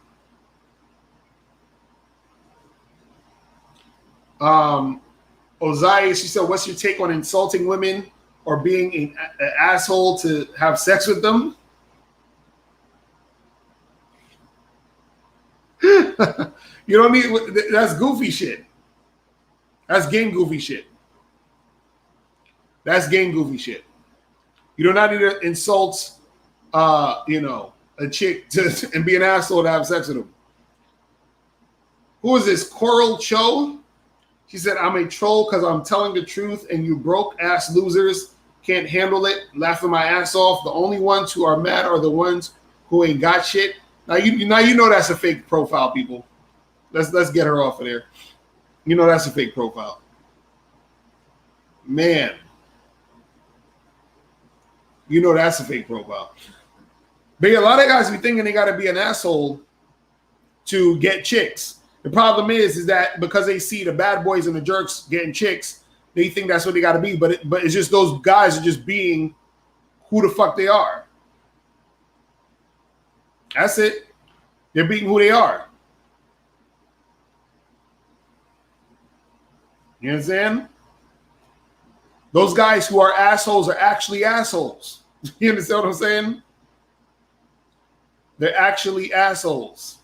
Ozai, she said, what's your take on insulting women or being an asshole to have sex with them? You don't need, that's goofy shit. That's game goofy shit. You do not need to insult, a chick and be an asshole to have sex with them. Who is this? Coral Cho? She said, I'm a troll because I'm telling the truth and you broke ass losers can't handle it, laughing my ass off. The only ones who are mad are the ones who ain't got shit. Now you know that's a fake profile, people. Let's get her off of there. You know that's a fake profile. Man. You know that's a fake profile. But yeah, a lot of guys be thinking they gotta be an asshole to get chicks. The problem is that because they see the bad boys and the jerks getting chicks, they think that's what they got to be. But it's just those guys are just being who the fuck they are. That's it. They're being who they are. You understand? Those guys who are assholes are actually assholes. You understand what I'm saying? They're actually assholes.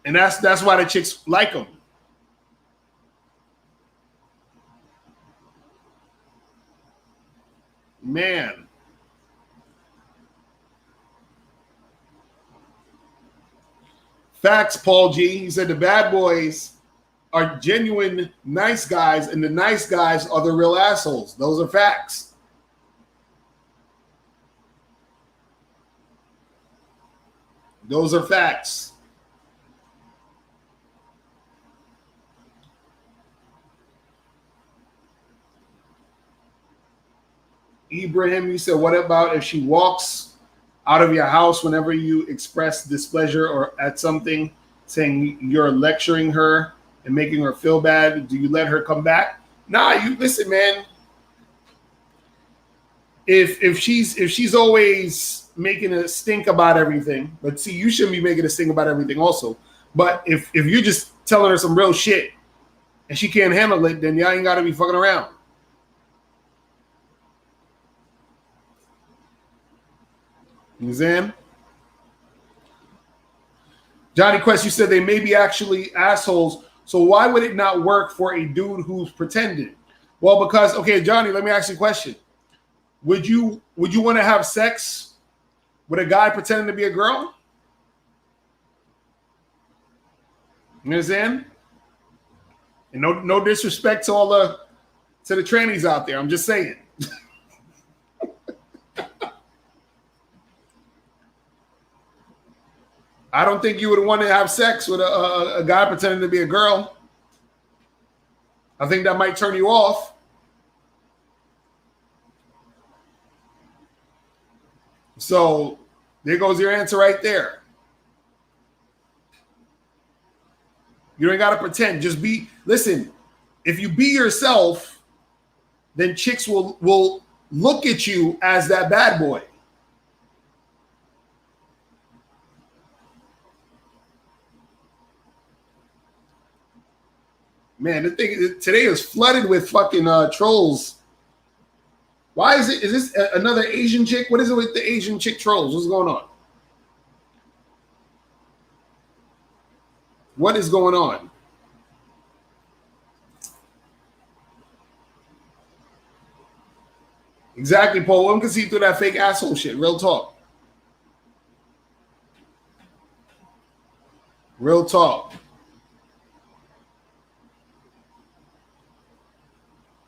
And that's why the chicks like them. Man. Facts, Paul G. He said the bad boys are genuine nice guys, and the nice guys are the real assholes. Those are facts. Those are facts. Ibrahim, you said, what about if she walks out of your house whenever you express displeasure or at something, saying you're lecturing her and making her feel bad? Do you let her come back? Nah, you listen, man. If she's always making a stink about everything, but see, you shouldn't be making a stink about everything also. But if you're just telling her some real shit and she can't handle it, then y'all ain't got to be fucking around. You understand? Johnny Quest, you said they may be actually assholes. So why would it not work for a dude who's pretending? Well, because, okay, Johnny, let me ask you a question. Would you want to have sex with a guy pretending to be a girl? You understand? And no disrespect to all the trannies out there. I'm just saying. I don't think you would want to have sex with a guy pretending to be a girl. I think that might turn you off. So there goes your answer right there. You ain't got to pretend. Just be. Listen, if you be yourself, then chicks will look at you as that bad boy. Man, the thing today is flooded with fucking trolls. Why is it? Is this another Asian chick? What is it with the Asian chick trolls? What's going on? What is going on? Exactly, Paul. One can see through that fake asshole shit. Real talk. Real talk.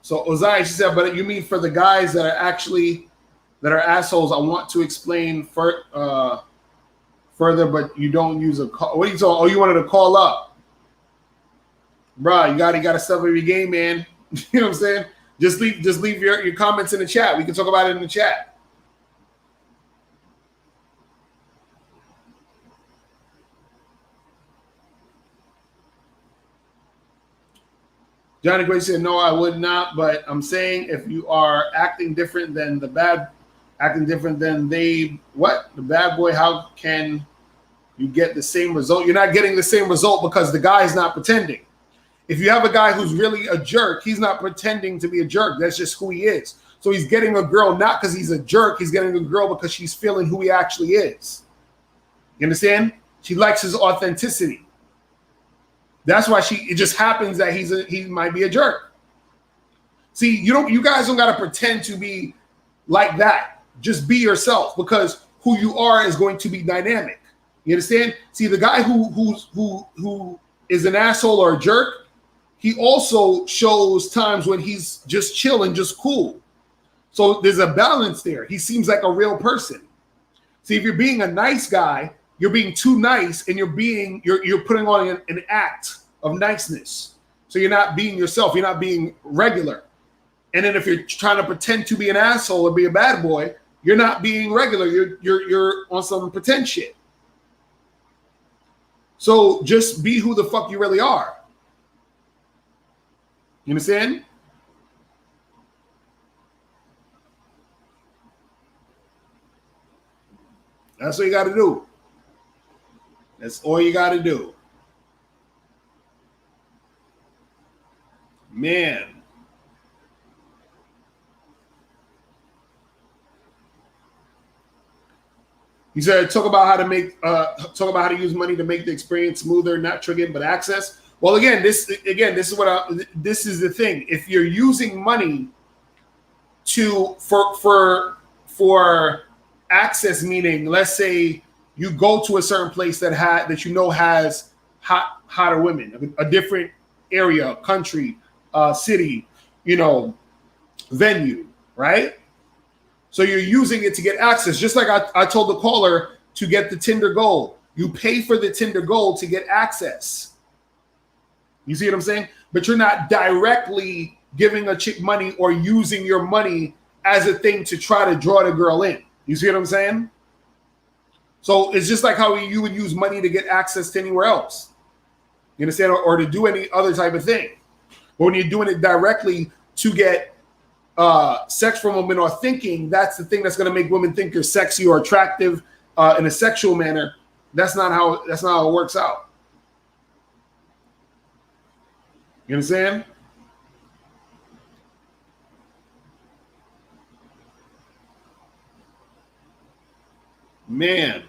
So Ozai, she said, but you mean for the guys that are assholes? I want to explain further, but you don't use a call. What are you talking? Oh, you wanted to call up, bruh. You got to step up your game, man. You know what I'm saying? Just leave your comments in the chat. We can talk about it in the chat. Johnny Gray said, no, I would not, but I'm saying if you are acting different than the bad boy, how can you get the same result? You're not getting the same result because the guy is not pretending. If you have a guy who's really a jerk, he's not pretending to be a jerk. That's just who he is. So he's getting a girl not because he's a jerk. He's getting a girl because she's feeling who he actually is. You understand? She likes his authenticity. That's why it just happens that he might be a jerk. See, you guys don't gotta pretend to be like that. Just be yourself, because who you are is going to be dynamic. You understand? See, the guy who is an asshole or a jerk, he also shows times when he's just chill and just cool. So there's a balance there. He seems like a real person. See, if you're being a nice guy, you're being too nice, and you're putting on an act of niceness. So you're not being yourself. You're not being regular. And then if you're trying to pretend to be an asshole or be a bad boy, you're not being regular. You're on some pretend shit. So just be who the fuck you really are. You understand? That's what you got to do. That's all you got to do. Man. He said, talk about how to use money to make the experience smoother, not triggering, but access. Well, this is the thing. If you're using money for access, meaning let's say you go to a certain place that has hotter women, a different area, country, city, venue, right? So you're using it to get access, just like I told the caller to get the Tinder Gold. You pay for the Tinder Gold to get access. You see what I'm saying? But you're not directly giving a chick money or using your money as a thing to try to draw the girl in. You see what I'm saying? So it's just like how you would use money to get access to anywhere else. You understand? Or to do any other type of thing. But when you're doing it directly to get sex from women or thinking, that's the thing that's going to make women think you're sexy or attractive in a sexual manner. That's not how it works out. You understand? Man.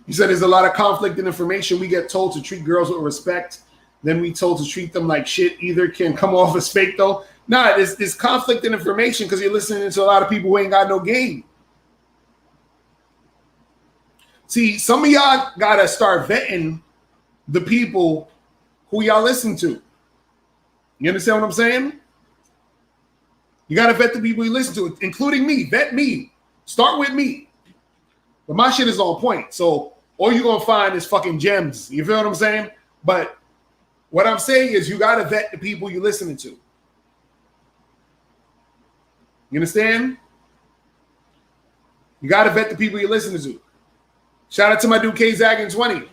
He said there's a lot of conflict in information. We get told to treat girls with respect. Then we told to treat them like shit. Either can come off as fake though. Nah, there's conflict in information because you're listening to a lot of people who ain't got no game. See, some of y'all gotta start vetting the people who y'all listen to. You understand what I'm saying? You gotta vet the people you listen to, including me. Vet me. Start with me. But my shit is on point. So all you're gonna find is fucking gems. You feel what I'm saying? But what I'm saying is you got to vet the people you're listening to. You understand? You got to vet the people you're listening to. Shout out to my dude K-Zaggin 20.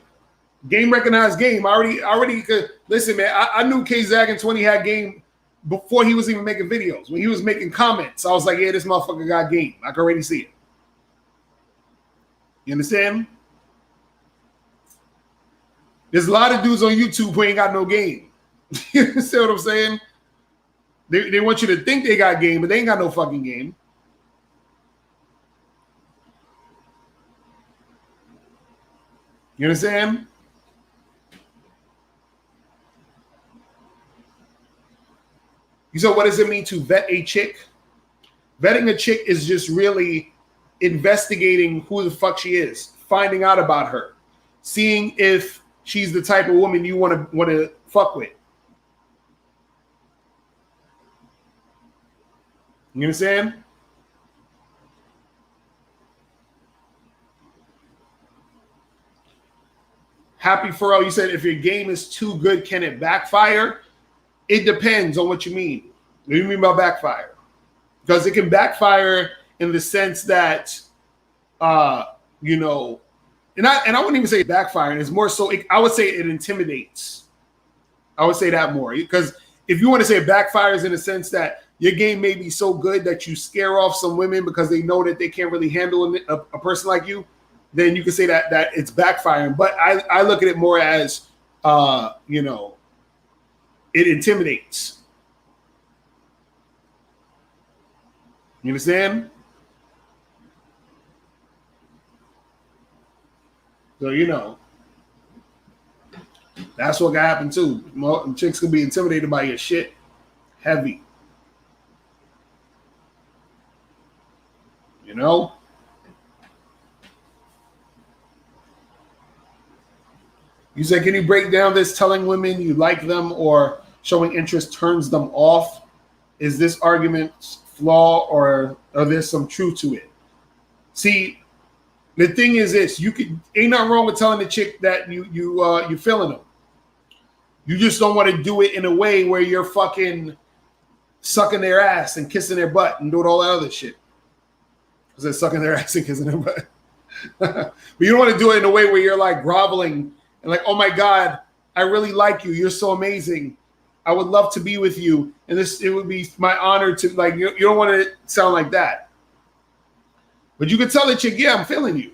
Game recognized game. I already could listen, man. I knew K-Zaggin 20 had game before he was even making videos. When he was making comments, I was like, yeah, this motherfucker got game. I can already see it. You understand? There's a lot of dudes on YouTube who ain't got no game. You see what I'm saying? They want you to think they got game, but they ain't got no fucking game. You understand? You said, what does it mean to vet a chick? Vetting a chick is just really investigating who the fuck she is, finding out about her, seeing if she's the type of woman you want to fuck with. You understand? Happy Pharrell, you said if your game is too good, can it backfire? It depends on what you mean. What do you mean by backfire? Because it can backfire in the sense that, And I wouldn't even say backfiring. It's more so, I would say it intimidates. I would say that more. Because if you want to say it backfires in the sense that your game may be so good that you scare off some women because they know that they can't really handle a person like you, then you can say that it's backfiring. But I look at it more as, it intimidates. You understand? So, that's what can happen too. Chicks can be intimidated by your shit. Heavy. You said, can you break down this? Telling women you like them or showing interest turns them off. Is this argument flaw or there's some truth to it? See, the thing is this: ain't nothing wrong with telling the chick that you feeling them. You just don't want to do it in a way where you're fucking sucking their ass and kissing their butt and doing all that other shit. I said sucking their ass and kissing their butt. But you don't want to do it in a way where you're like groveling and like, oh my God, I really like you. You're so amazing. I would love to be with you. And it would be my honor to, like, you don't want to sound like that. But you could tell the chick, yeah, I'm feeling you.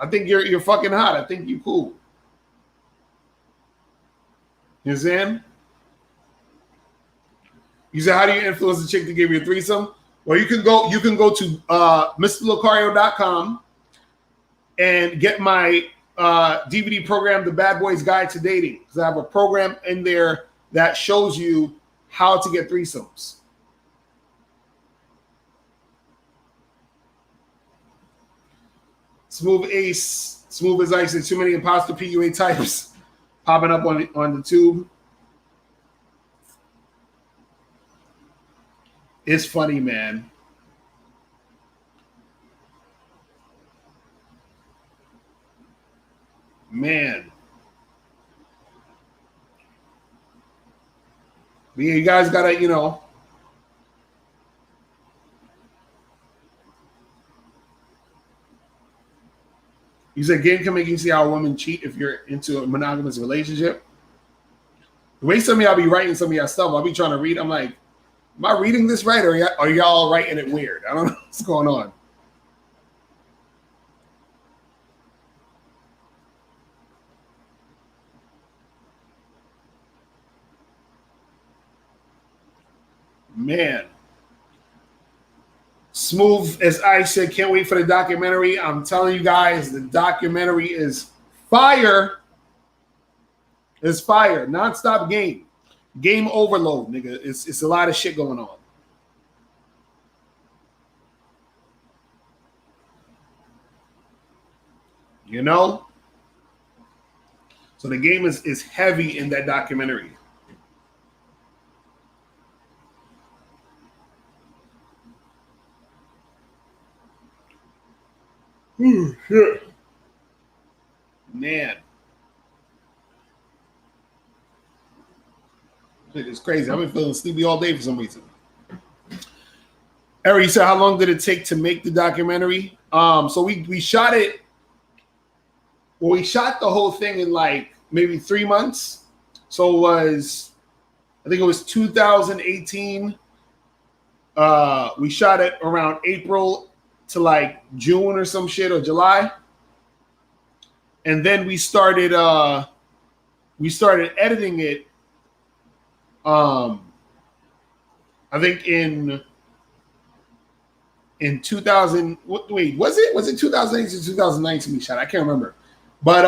I think you're fucking hot. I think you cool. You understand? You said, how do you influence the chick to give you a threesome? Well, you can go to MrLocario.com and get my DVD program, The Bad Boys Guide to Dating. Because I have a program in there that shows you how to get threesomes. Smooth Ace, smooth as ice, and too many imposter PUA types popping up on the tube. It's funny, man. Man. But yeah, you guys gotta, you know. You said game can make you see how a woman cheat if you're into a monogamous relationship. The way some of y'all be writing some of y'all stuff, I'll be trying to read. I'm like, am I reading this right, or are y'all writing it weird? I don't know what's going on. Man. Smooth as I said, can't wait for the documentary. I'm telling you guys, the documentary is fire. It's fire. Non-stop game. Game overload, nigga. It's a lot of shit going on. You know? So the game is heavy in that documentary. Ooh, shit. Man. It's crazy. I've been feeling sleepy all day for some reason. Eric, you said, how long did it take to make the documentary? So we shot it. Well, we shot the whole thing in like maybe 3 months. So it was, I think it was 2018. We shot it around April to like June or some shit, or July. And then we started editing it. I think in 2000. Wait, was it 2018 or 2019 we shot? I can't remember. But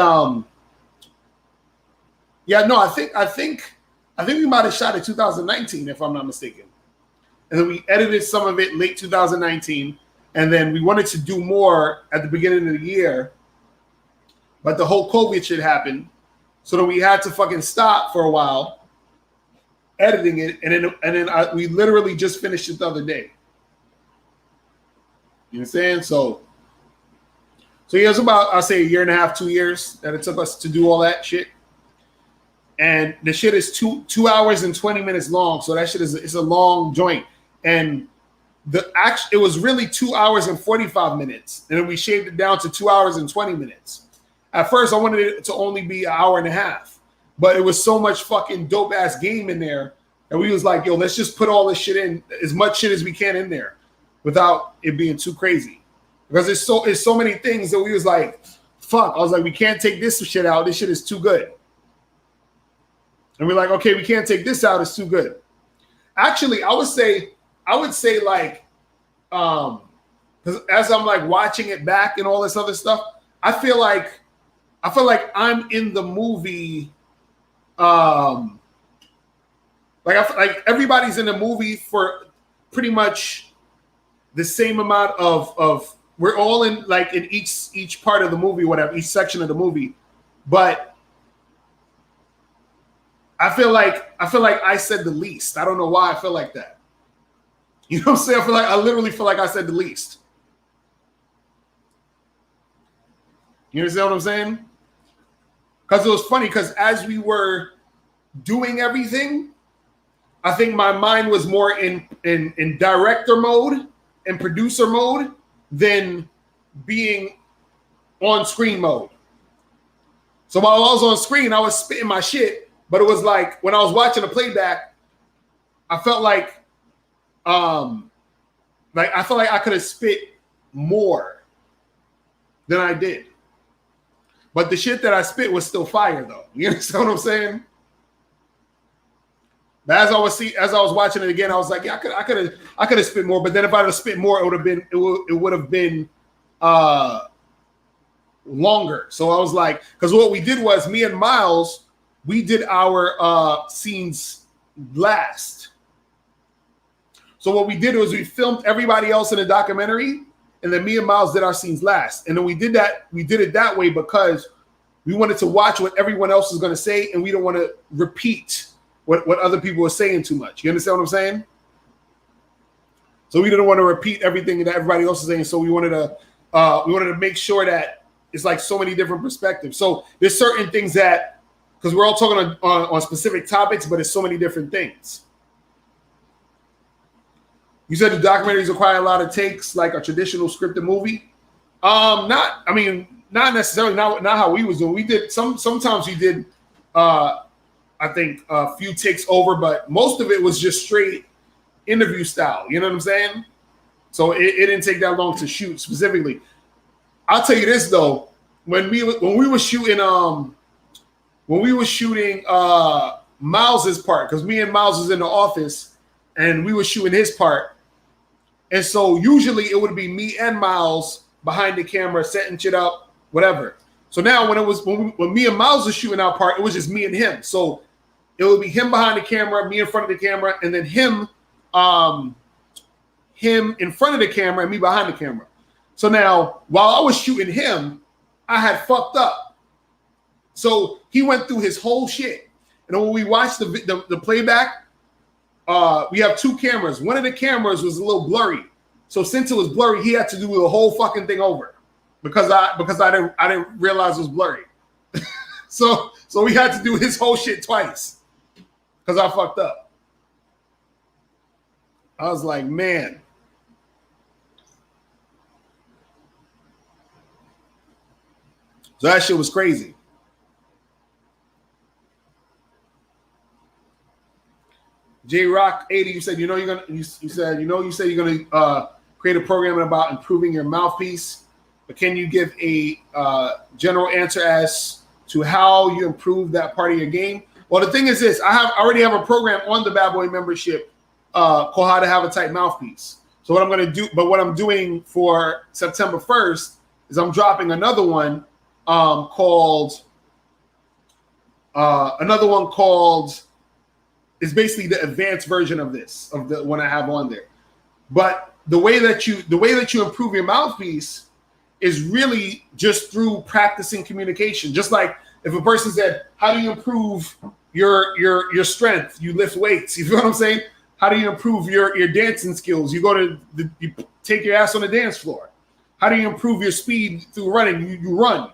yeah, no, I think we might have shot it 2019 if I'm not mistaken. And then we edited some of it late 2019, and then we wanted to do more at the beginning of the year, but the whole COVID shit happened, so then we had to fucking stop for a while editing it, and then we literally just finished it the other day. You understand? So yeah, it's about, I'll say, a year and a half, 2 years that it took us to do all that shit. And the shit is 2 hours and 20 minutes long, so that shit it's a long joint. And it was really 2 hours and 45 minutes, and then we shaved it down to 2 hours and 20 minutes. At first, I wanted it to only be an hour and a half, but it was so much fucking dope ass game in there, and we was like, yo, let's just put all this shit in, as much shit as we can in there, without it being too crazy. Because it's so many things that we was like, fuck. I was like, we can't take this shit out. This shit is too good. And we're like, okay, we can't take this out. It's too good. Actually, I would say like, because as I'm like watching it back and all this other stuff, I feel like I'm in the movie. Like everybody's in the movie for pretty much the same amount of. We're all in like in each part of the movie, whatever, each section of the movie, but I feel like I said the least. I don't know why I feel like that. You know what I'm saying? I literally feel like I said the least. You understand what I'm saying? Because it was funny, because as we were doing everything, I think my mind was more in director mode and producer mode than being on screen mode. So while I was on screen, I was spitting my shit, but it was like when I was watching the playback, I felt like I felt like I could have spit more than I did. But the shit that I spit was still fire, though. You understand what I'm saying? But as I was watching it again, I was like, yeah, I could have spit more. But then if I'd have spit more, it would have been longer. So I was like, because what we did was me and Miles, we did our scenes last. So what we did was we filmed everybody else in the documentary, and then me and Miles did our scenes last. And then we did it that way because we wanted to watch what everyone else is going to say, and we don't want to repeat what other people are saying too much. You understand what I'm saying? So we didn't want to repeat everything that everybody else is saying. So we wanted to make sure that it's like so many different perspectives. So there's certain things that, because we're all talking on specific topics, but it's so many different things. You said the documentaries require a lot of takes, like a traditional scripted movie. Not necessarily. Not how we was doing. We did sometimes we did. I think a few takes over, but most of it was just straight interview style. You know what I'm saying? So it didn't take that long to shoot specifically. I'll tell you this though, when we were shooting Miles's part, because me and Miles was in the office and we were shooting his part. And so usually it would be me and Miles behind the camera setting shit up, whatever. So now when me and Miles was shooting our part, it was just me and him. So it would be him behind the camera, me in front of the camera, and then him in front of the camera and me behind the camera. So now while I was shooting him, I had fucked up. So he went through his whole shit. And when we watched the playback, we have two cameras. One of the cameras was a little blurry. So since it was blurry, he had to do the whole fucking thing over because I didn't realize it was blurry. so we had to do his whole shit twice because I fucked up. I was like, man. So that shit was crazy. J Rock 80, you said you're gonna create a program about improving your mouthpiece, but can you give a general answer as to how you improve that part of your game? Well, the thing is this: I already have a program on the Bad Boy membership called How to Have a Tight Mouthpiece. So what I'm doing for September 1st is I'm dropping another one called it's basically the advanced version of this, of the one I have on there. But the way that you improve your mouthpiece is really just through practicing communication. Just like if a person said, how do you improve your strength? You lift weights. You feel what I'm saying? How do you improve your dancing skills? You you take your ass on the dance floor. How do you improve your speed through running? You run.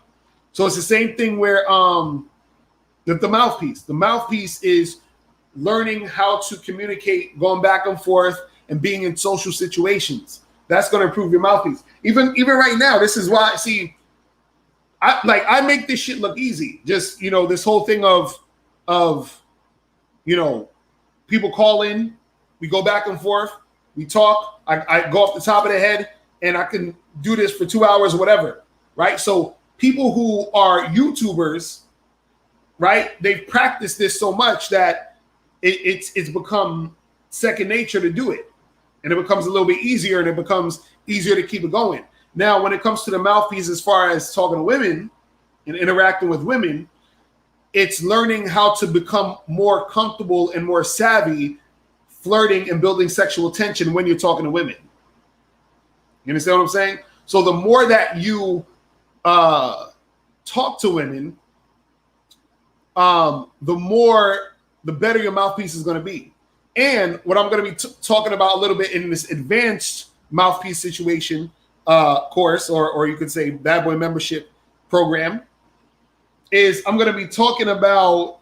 So it's the same thing where the mouthpiece. The mouthpiece is learning how to communicate, going back and forth, and being in social situations. That's going to improve your mouthpiece. Even right now, this is why. See, I make this shit look easy. Just this whole thing of people call in, we go back and forth, we talk. I go off the top of the head, and I can do this for 2 hours, whatever. Right. So people who are YouTubers, right? They've practiced this so much that it's become second nature to do it, and it becomes a little bit easier, and it becomes easier to keep it going. Now, when it comes to the mouthpiece, as far as talking to women and interacting with women, it's learning how to become more comfortable and more savvy flirting and building sexual tension when you're talking to women. You understand what I'm saying? So the more that you talk to women, the better your mouthpiece is going to be. And what I'm going to be talking about a little bit in this advanced mouthpiece situation course, or you could say Bad Boy membership program, is I'm going to be talking about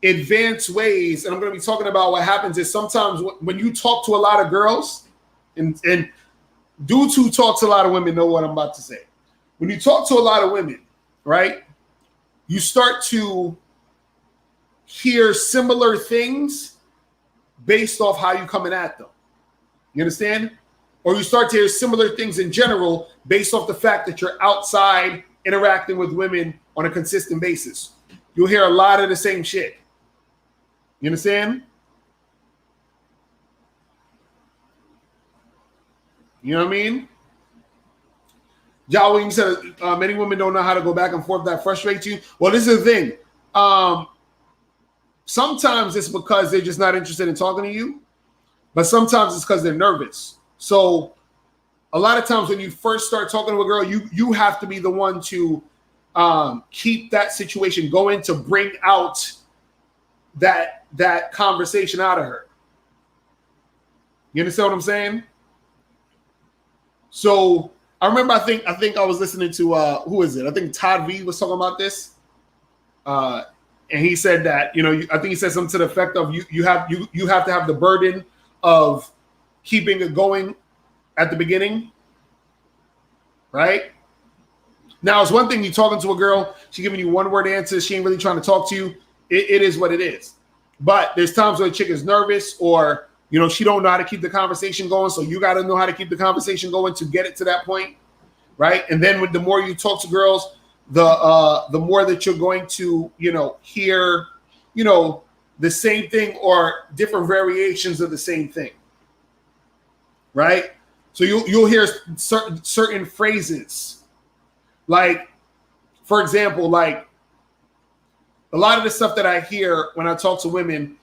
advanced ways, and I'm going to be talking about what happens is sometimes when you talk to a lot of girls, and dudes who talk to a lot of women know what I'm about to say. When you talk to a lot of women, right, you start to hear similar things based off how you're coming at them. You understand? Or you start to hear similar things in general based off the fact that you're outside interacting with women on a consistent basis. You'll hear a lot of the same shit. You understand? You know what I mean? Ja Williams said many women don't know how to go back and forth. That frustrates you. Well, this is the thing. Sometimes it's because they're just not interested in talking to you, but sometimes it's because they're nervous. So a lot of times when you first start talking to a girl, you have to be the one to keep that situation going, to bring out that conversation out of her. You understand what I'm saying? So I remember, I think I was listening to who is it? I think Todd V was talking about this, and he said that, you know, I think he said something to the effect of you have to have the burden of keeping it going at the beginning, right? Now, it's one thing you talking to a girl, she giving you one word answers, she ain't really trying to talk to you. It is what it is. But there's times when a chick is nervous, or you know, she don't know how to keep the conversation going. So you got to know how to keep the conversation going to get it to that point, right? And then with the more you talk to girls, the more that you're going to, you know, hear, you know, the same thing or different variations of the same thing, right? So you'll hear certain phrases, like, for example, like a lot of the stuff that I hear when I talk to women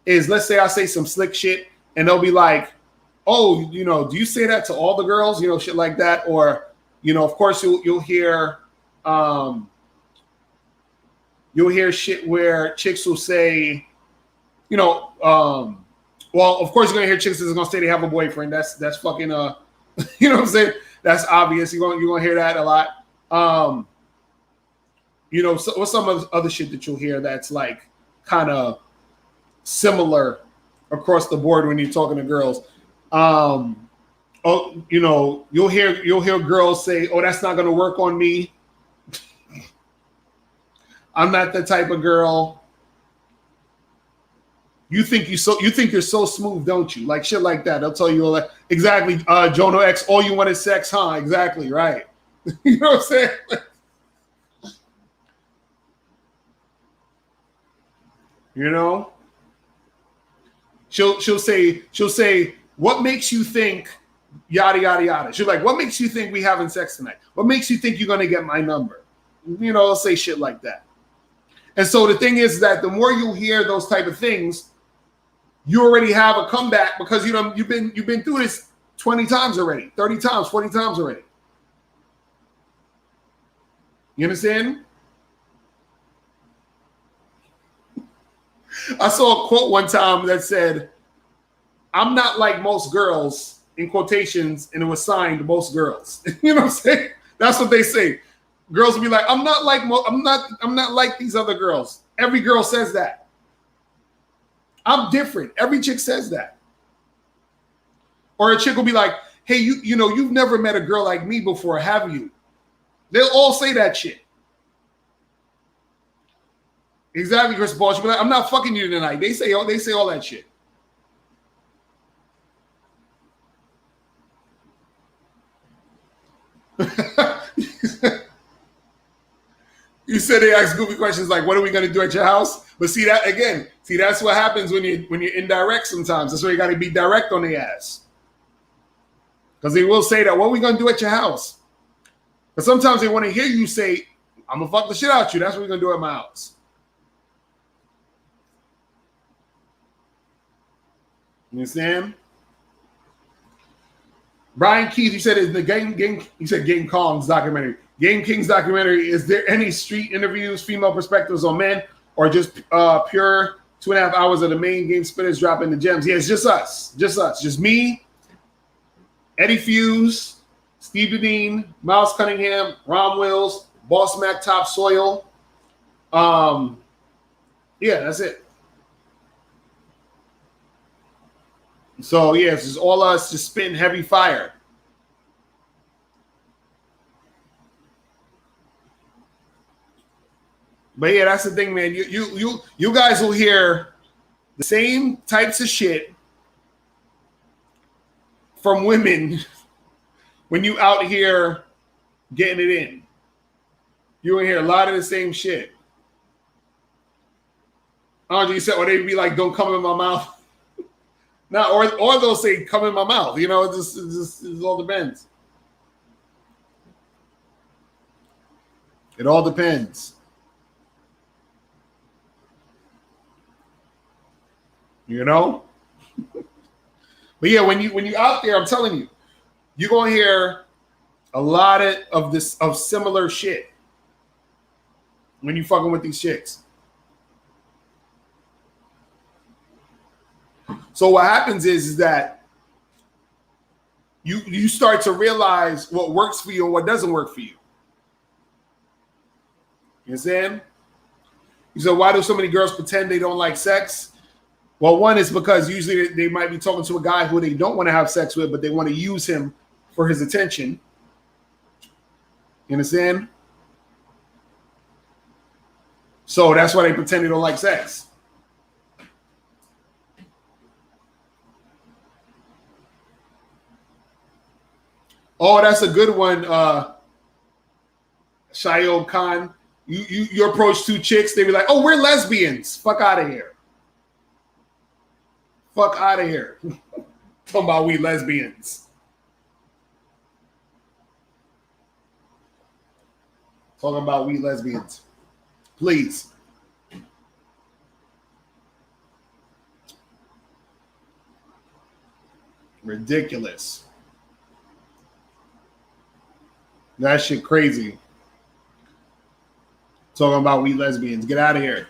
is, let's say I say some slick shit and they'll be like, oh, you know, do you say that to all the girls? You know, shit like that. Or, you know, of course you'll hear shit where chicks will say, you know, well, of course you're gonna hear chicks that's gonna say they have a boyfriend. That's fucking you know what I'm saying? That's obvious. You're gonna hear that a lot. You know, so what's some of the other shit that you'll hear that's like kind of similar across the board when you're talking to girls? Oh, you know, you'll hear girls say, "Oh, that's not gonna work on me. I'm not the type of girl. You think you're so smooth, don't you?" Like shit like that. They'll tell you all that. Exactly. Jonah X, all you want is sex, huh? Exactly, right. You know what I'm saying? You know? She'll say, what makes you think yada yada yada? She's like, what makes you think we having sex tonight? What makes you think you're gonna get my number? You know, they'll say shit like that. And so the thing is that the more you hear those type of things, you already have a comeback, because you know you've been through this 20 times already, 30 times, 40 times already. You understand? I saw a quote one time that said, "I'm not like most girls," in quotations, and it was signed "most girls." You know what I'm saying? That's what they say. Girls will be like, I'm not like these other girls. Every girl says that. I'm different. Every chick says that. Or a chick will be like, hey, you know, you've never met a girl like me before, have you? They'll all say that shit. Exactly, Chris Paul. She'll be like, I'm not fucking you tonight. They say all that shit. You said they ask goofy questions like, what are we going to do at your house? But see that again. See, that's what happens when you're indirect sometimes. That's why you got to be direct on the ass. Because they will say that, what are we going to do at your house? But sometimes they want to hear you say, I'm going to fuck the shit out you. That's what we're going to do at my house. You understand? Brian Keith, he said, is the Game Kong's documentary. Game King's documentary, is there any street interviews, female perspectives on men, or just pure 2.5 hours of the main game spitters dropping the gems? Yeah, it's just us. Just me, Eddie Fuse, Steve Dedeen, Miles Cunningham, Ron Wills, Boss Mac Topsoil. Yeah, that's it. So yeah, it's just all us just spitting heavy fire. But yeah, that's the thing, man. You guys will hear the same types of shit from women when you out here getting it in. You will hear a lot of the same shit. Andre said, or they'd be like, don't come in my mouth. Now, or they'll say, come in my mouth. You know, it all depends. It all depends. You know? But yeah, when you out there, I'm telling you, you're gonna hear a lot of similar shit when you fucking with these chicks. So what happens is that you start to realize what works for you and what doesn't work for you. You understand? You said, why do so many girls pretend they don't like sex? Well, one is because usually they might be talking to a guy who they don't want to have sex with, but they want to use him for his attention. You understand? So that's why they pretend they don't like sex. Oh, that's a good one, Shayob Khan. You approach two chicks, they be like, oh, we're lesbians. Fuck out of here. Fuck out of here. Talking about we lesbians. Talking about we lesbians. Please. Ridiculous. That shit crazy. Talking about we lesbians. Get out of here.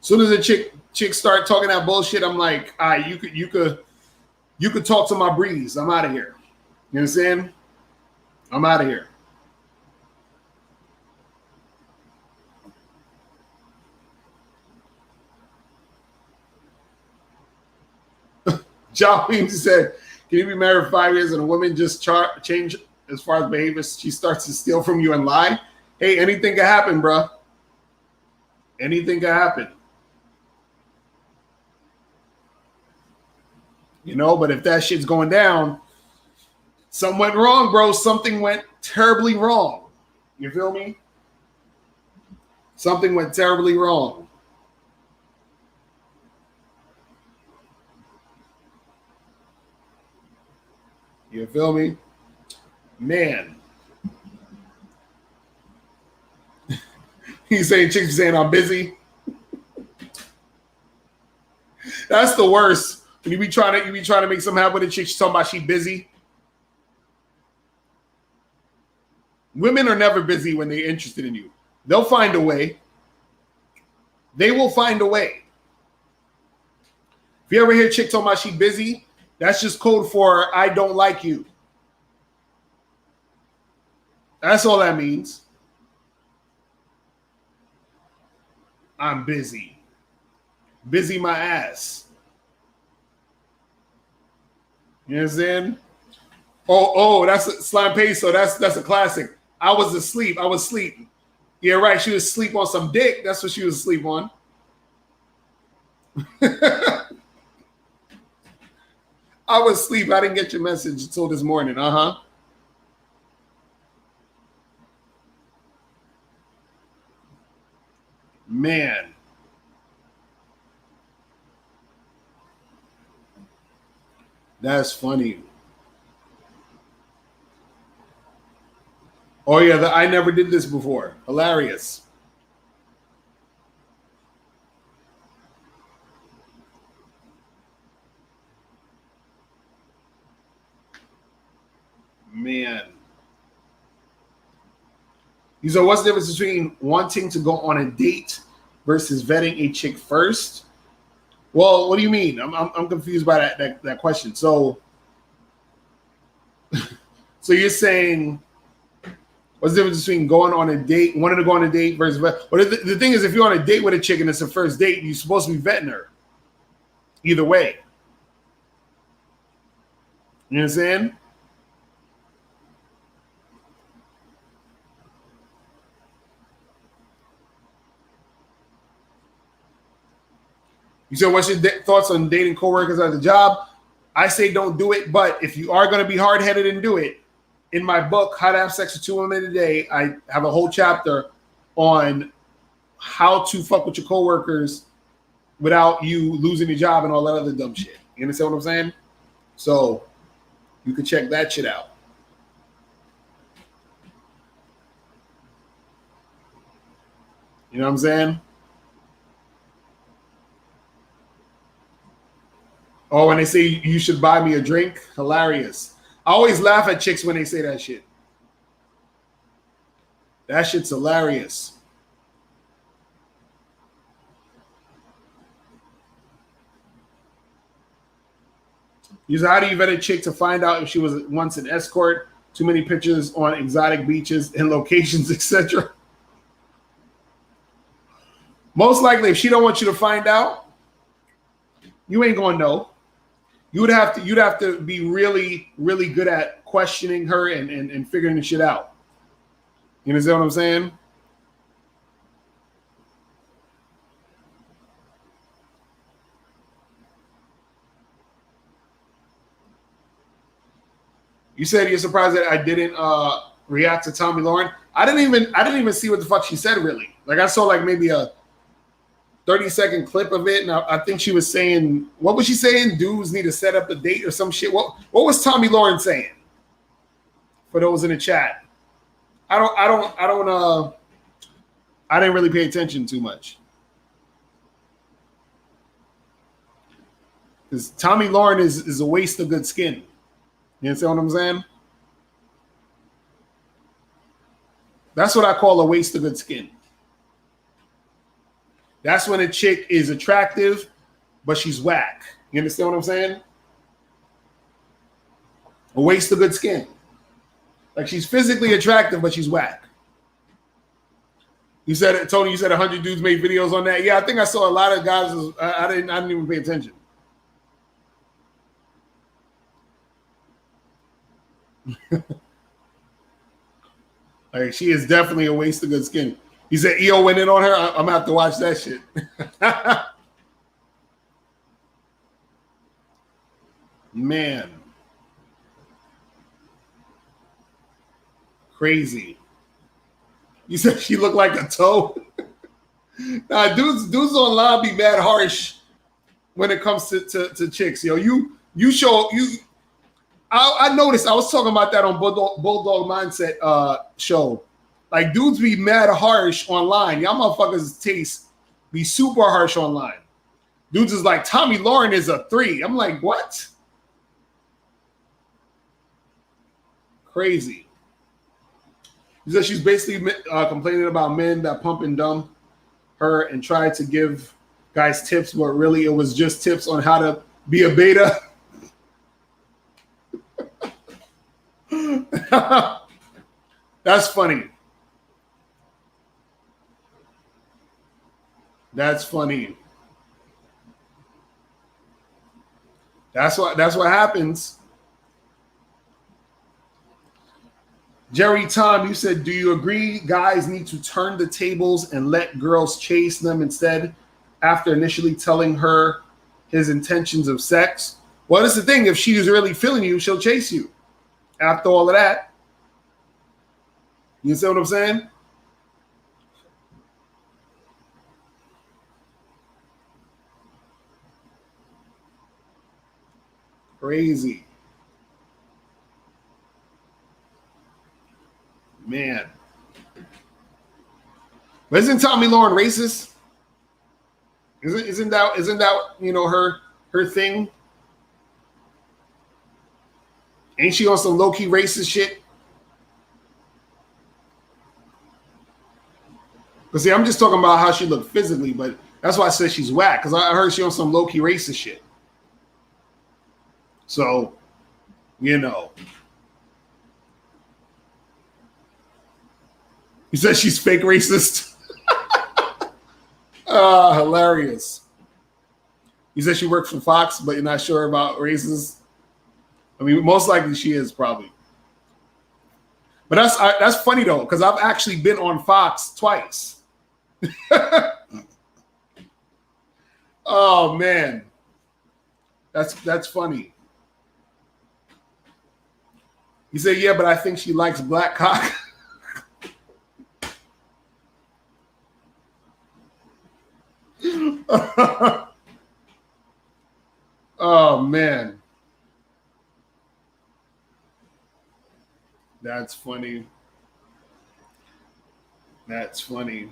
As soon as a chick start talking that bullshit, I'm like, all right, you could talk to my breeze. I'm out of here. You understand? I'm out of here. John Williams said, can you be married for 5 years and a woman just change as far as behavior? She starts to steal from you and lie. Hey, anything can happen, bro. Anything can happen. You know, but if that shit's going down, something went wrong, bro. Something went terribly wrong. You feel me? Something went terribly wrong. You feel me? Man. He's saying, chicks saying I'm busy. That's the worst. When you be trying to make something happen with a chick, she's talking about she busy. Women are never busy when they're interested in you. They'll find a way. They will find a way. If you ever hear a chick talking about she busy, that's just code for I don't like you. That's all that means. I'm busy. Busy my ass. You understand? Oh, that's a Slime Peso. That's a classic. I was asleep. I was asleep. Yeah, right. She was asleep on some dick. That's what she was asleep on. I was asleep. I didn't get your message until this morning. Uh-huh. Man. That's funny. Oh, yeah. I never did this before. Hilarious. Man. So what's the difference between wanting to go on a date versus vetting a chick first? Well, what do you mean? I'm confused by that question. So you're saying what's the difference between going on a date, wanting to go on a date versus vet? Well, the thing is, if you're on a date with a chick and it's a first date, you're supposed to be vetting her. Either way. You know what I'm saying? You said, what's your thoughts on dating coworkers at the job? I say don't do it, but if you are going to be hard-headed and do it, in my book, How to Have Sex with 2 Women a Day, I have a whole chapter on how to fuck with your coworkers without you losing your job and all that other dumb shit. You understand what I'm saying? So you can check that shit out. You know what I'm saying? Oh, and they say you should buy me a drink. Hilarious. I always laugh at chicks when they say that shit. That shit's hilarious. You said, how do you vet a chick to find out if she was once an escort? Too many pictures on exotic beaches and locations, etc. Most likely, if she don't want you to find out, you ain't gonna know. You'd have to be really, really good at questioning her and figuring the shit out. You understand what I'm saying? You said you're surprised that I didn't react to Tommy Lauren. I didn't even see what the fuck she said really. Like I saw like maybe a 30-second clip of it, and I think she was saying, what was she saying? Dudes need to set up a date or some shit. What was Tommy Lauren saying? For those in the chat, I didn't really pay attention too much. Because Tommy Lauren is a waste of good skin. You understand what I'm saying? That's what I call a waste of good skin. That's when a chick is attractive, but she's whack. You understand what I'm saying? A waste of good skin. Like she's physically attractive, but she's whack. You said, Tony, you said 100 dudes made videos on that. Yeah, I think I saw a lot of guys. I didn't even pay attention. Like she is definitely a waste of good skin. He said EO went in on her. I'm gonna have to watch that shit. Man. Crazy. You said she looked like a toe? Nah, dudes online be mad harsh when it comes to chicks. Yo, I noticed, I was talking about that on Bulldog Mindset show. Like, dudes be mad harsh online. Y'all motherfuckers' taste be super harsh online. Dudes is like, Tommy Lauren is a 3. I'm like, what? Crazy. She said she's basically complaining about men that pump and dump her and try to give guys tips, but really it was just tips on how to be a beta. That's funny. That's funny. That's what happens. Jerry Tom, you said, do you agree guys need to turn the tables and let girls chase them instead after initially telling her his intentions of sex? Well, that's the thing. If she's really feeling you, she'll chase you after all of that. You see what I'm saying? Crazy. Man. But isn't Tommy Lauren racist? Isn't that you know her thing? Ain't she on some low-key racist shit? But see, I'm just talking about how she looked physically, but that's why I said she's whack, because I heard she on some low-key racist shit. So, you know. He said she's fake racist. Hilarious. He said she works for Fox, but you're not sure about racist. I mean, most likely she is probably. But that's funny though, because I've actually been on Fox twice. Oh man, that's funny. You say, yeah, but I think she likes black cock. Oh, man. That's funny. That's funny.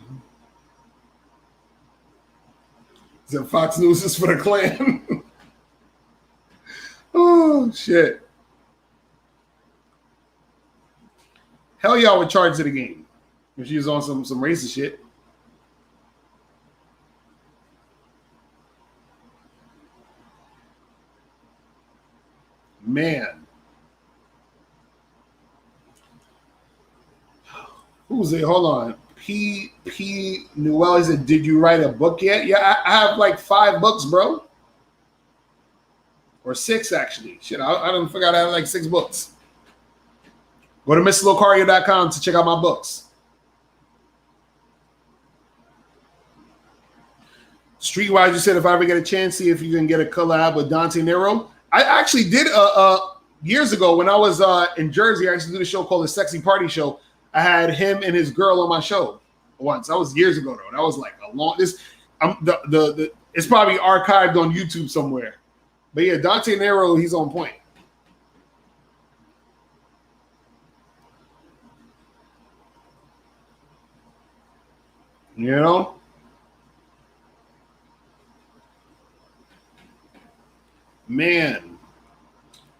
So Fox News is for the Klan. Oh, shit. Hell, y'all would charge to the game if she was on some racist shit. Man. Who's it? Hold on. P. Newell said, did you write a book yet? Yeah, I have like 5 books, bro. Or 6, actually. Shit, I don't forget I have like 6 books. Go to MrLocario.com to check out my books. Streetwise, you said if I ever get a chance, see if you can get a collab with Dante Nero. I actually did years ago when I was in Jersey. I actually did a show called The Sexy Party Show. I had him and his girl on my show once. That was years ago though. That was like a long. It's probably archived on YouTube somewhere. But yeah, Dante Nero, he's on point. You know? Man.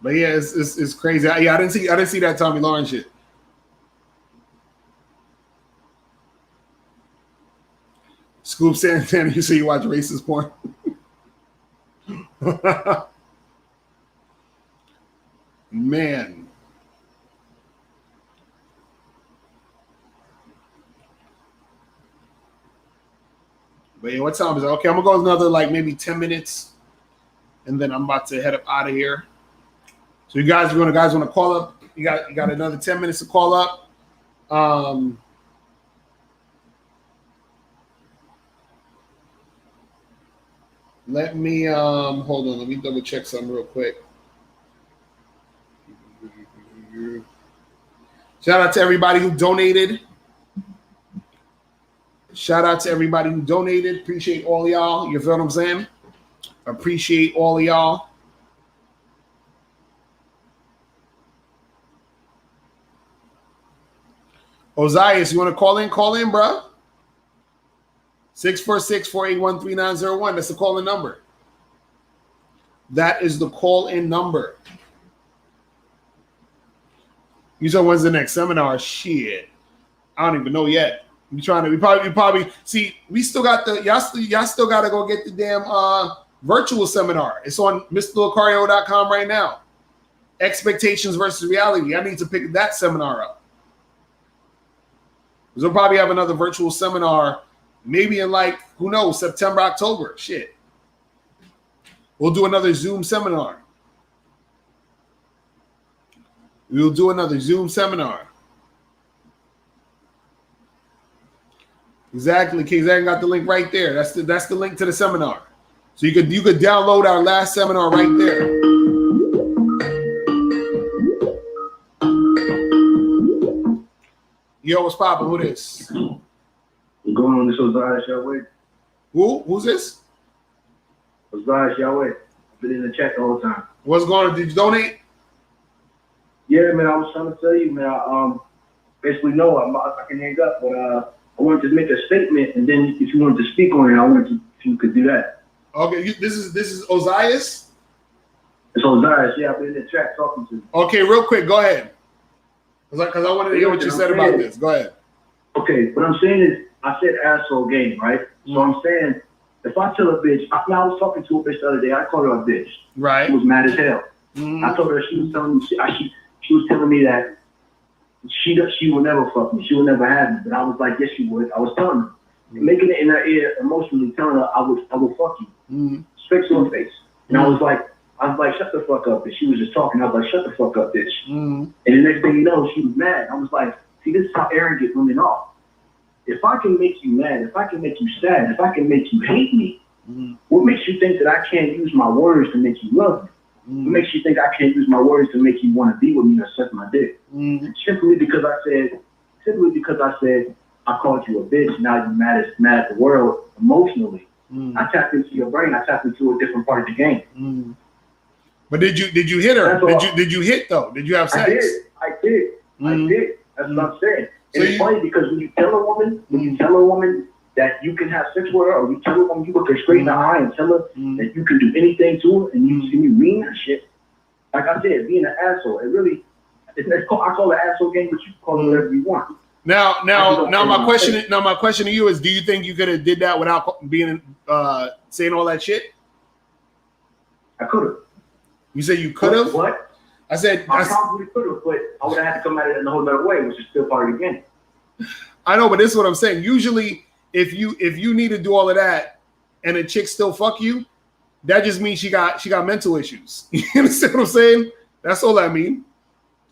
But yeah, it's crazy. Yeah, I didn't see that Tommy Lauren shit. Scoop Santana, you say you watch racist porn? Man. But yeah, what time is it? Okay, I'm gonna go another like maybe 10 minutes, and then I'm about to head up out of here. So you guys want to call up? You got another 10 minutes to call up. Let me hold on. Let me double check something real quick. Shout out to everybody who donated. Appreciate all y'all. You feel what I'm saying? Appreciate all of y'all. Ozias, you want to call in? Call in, bro. 646-481-3901. That's the call-in number. That is the call-in number. You said when's the next seminar? Shit, I don't even know yet. We probably see. We still got y'all still got to go get the damn virtual seminar. It's on MrLocario.com right now. Expectations versus reality. I need to pick that seminar up. We'll probably have another virtual seminar. Maybe in like, who knows, September, October. Shit. We'll do another Zoom seminar. We'll do another Zoom seminar. Exactly. Kizan got the link right there. That's the link to the seminar. So you could download our last seminar right there. Yo, what's poppin'? Who this? Going on this Ozias Yahweh. Who's this? Ozias Yahweh. I've been in the chat the whole time. What's going on? Did you donate? Yeah, man, I was trying to tell you, man. Basically, no, I can hang up, but I wanted to make a statement, and then if you wanted to speak on it, I wanted to, if you could do that. Okay, this is Ozias? It's Ozias, yeah, I've been in the chat talking to you. Okay, real quick, go ahead. Because I wanted to hear what you said about this. Go ahead. Okay, what I'm saying is, I said asshole game, right? So I'm saying, if I tell a bitch, I was talking to a bitch the other day, I called her a bitch. Right. She was mad as hell. I told her she was telling me, she was telling me that she would never fuck me, she would never have me. But I was like, yes, she would. I was telling her, making it in her ear, emotionally telling her I will fuck you, straight to her face. And I was like, shut the fuck up. And she was just talking. I was like, shut the fuck up, bitch. And the next thing you know, she was mad. I was like, see, this is how arrogant women are. If I can make you mad, if I can make you sad, if I can make you hate me, what makes you think that I can't use my words to make you love me? What makes you think I can't use my words to make you want to be with me or suck my dick? Simply because I said I called you a bitch. Now you're mad at the world emotionally. I tapped into your brain. I tapped into a different part of the game. But did you hit her? Did you hit though? Did you have sex? I did. That's what I'm saying. And it's funny because when you tell a woman that you can have sex with her, or you tell a woman, you look her straight in the eye and tell her that you can do anything to her, and you mean that shit. Like I said, being an asshole, I call it asshole game, but you can call it whatever you want. Now, my question to you is: do you think you could have did that without being saying all that shit? I could have. You said you could have. What? I said I probably could have, but I would have had to come at it in a whole other way, which is still part of the game. I know, but this is what I'm saying. Usually, if you need to do all of that and a chick still fuck you, that just means she got mental issues. You understand what I'm saying? That's all I mean.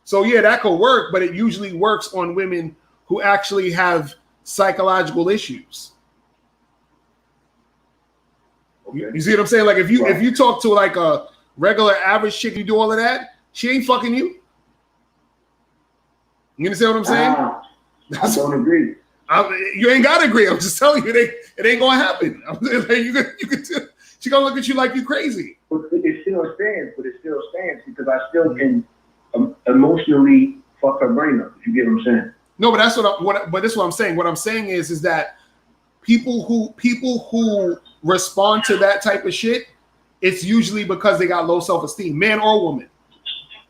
So yeah, that could work, but it usually works on women who actually have psychological issues. Okay. You see what I'm saying? Like if you talk to like a regular average chick, you do all of that, she ain't fucking you. You understand what I'm saying? I don't agree. You ain't gotta agree. I'm just telling you, it ain't gonna happen. She gonna look at you like you crazy. But it still stands because I still can emotionally fuck her brain up. If you get what I'm saying? No, but that's but this is what I'm saying. What I'm saying is that people who respond to that type of shit, it's usually because they got low self-esteem, man or woman.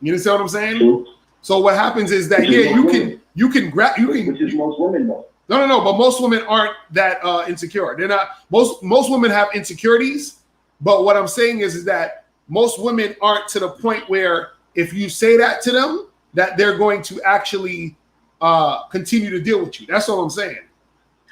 You understand what I'm saying? True. So what happens is that you can grab which is most women though. No, but most women aren't that insecure. They're not. Most women have insecurities, but what I'm saying is that most women aren't to the point where if you say that to them, that they're going to actually continue to deal with you. That's all I'm saying.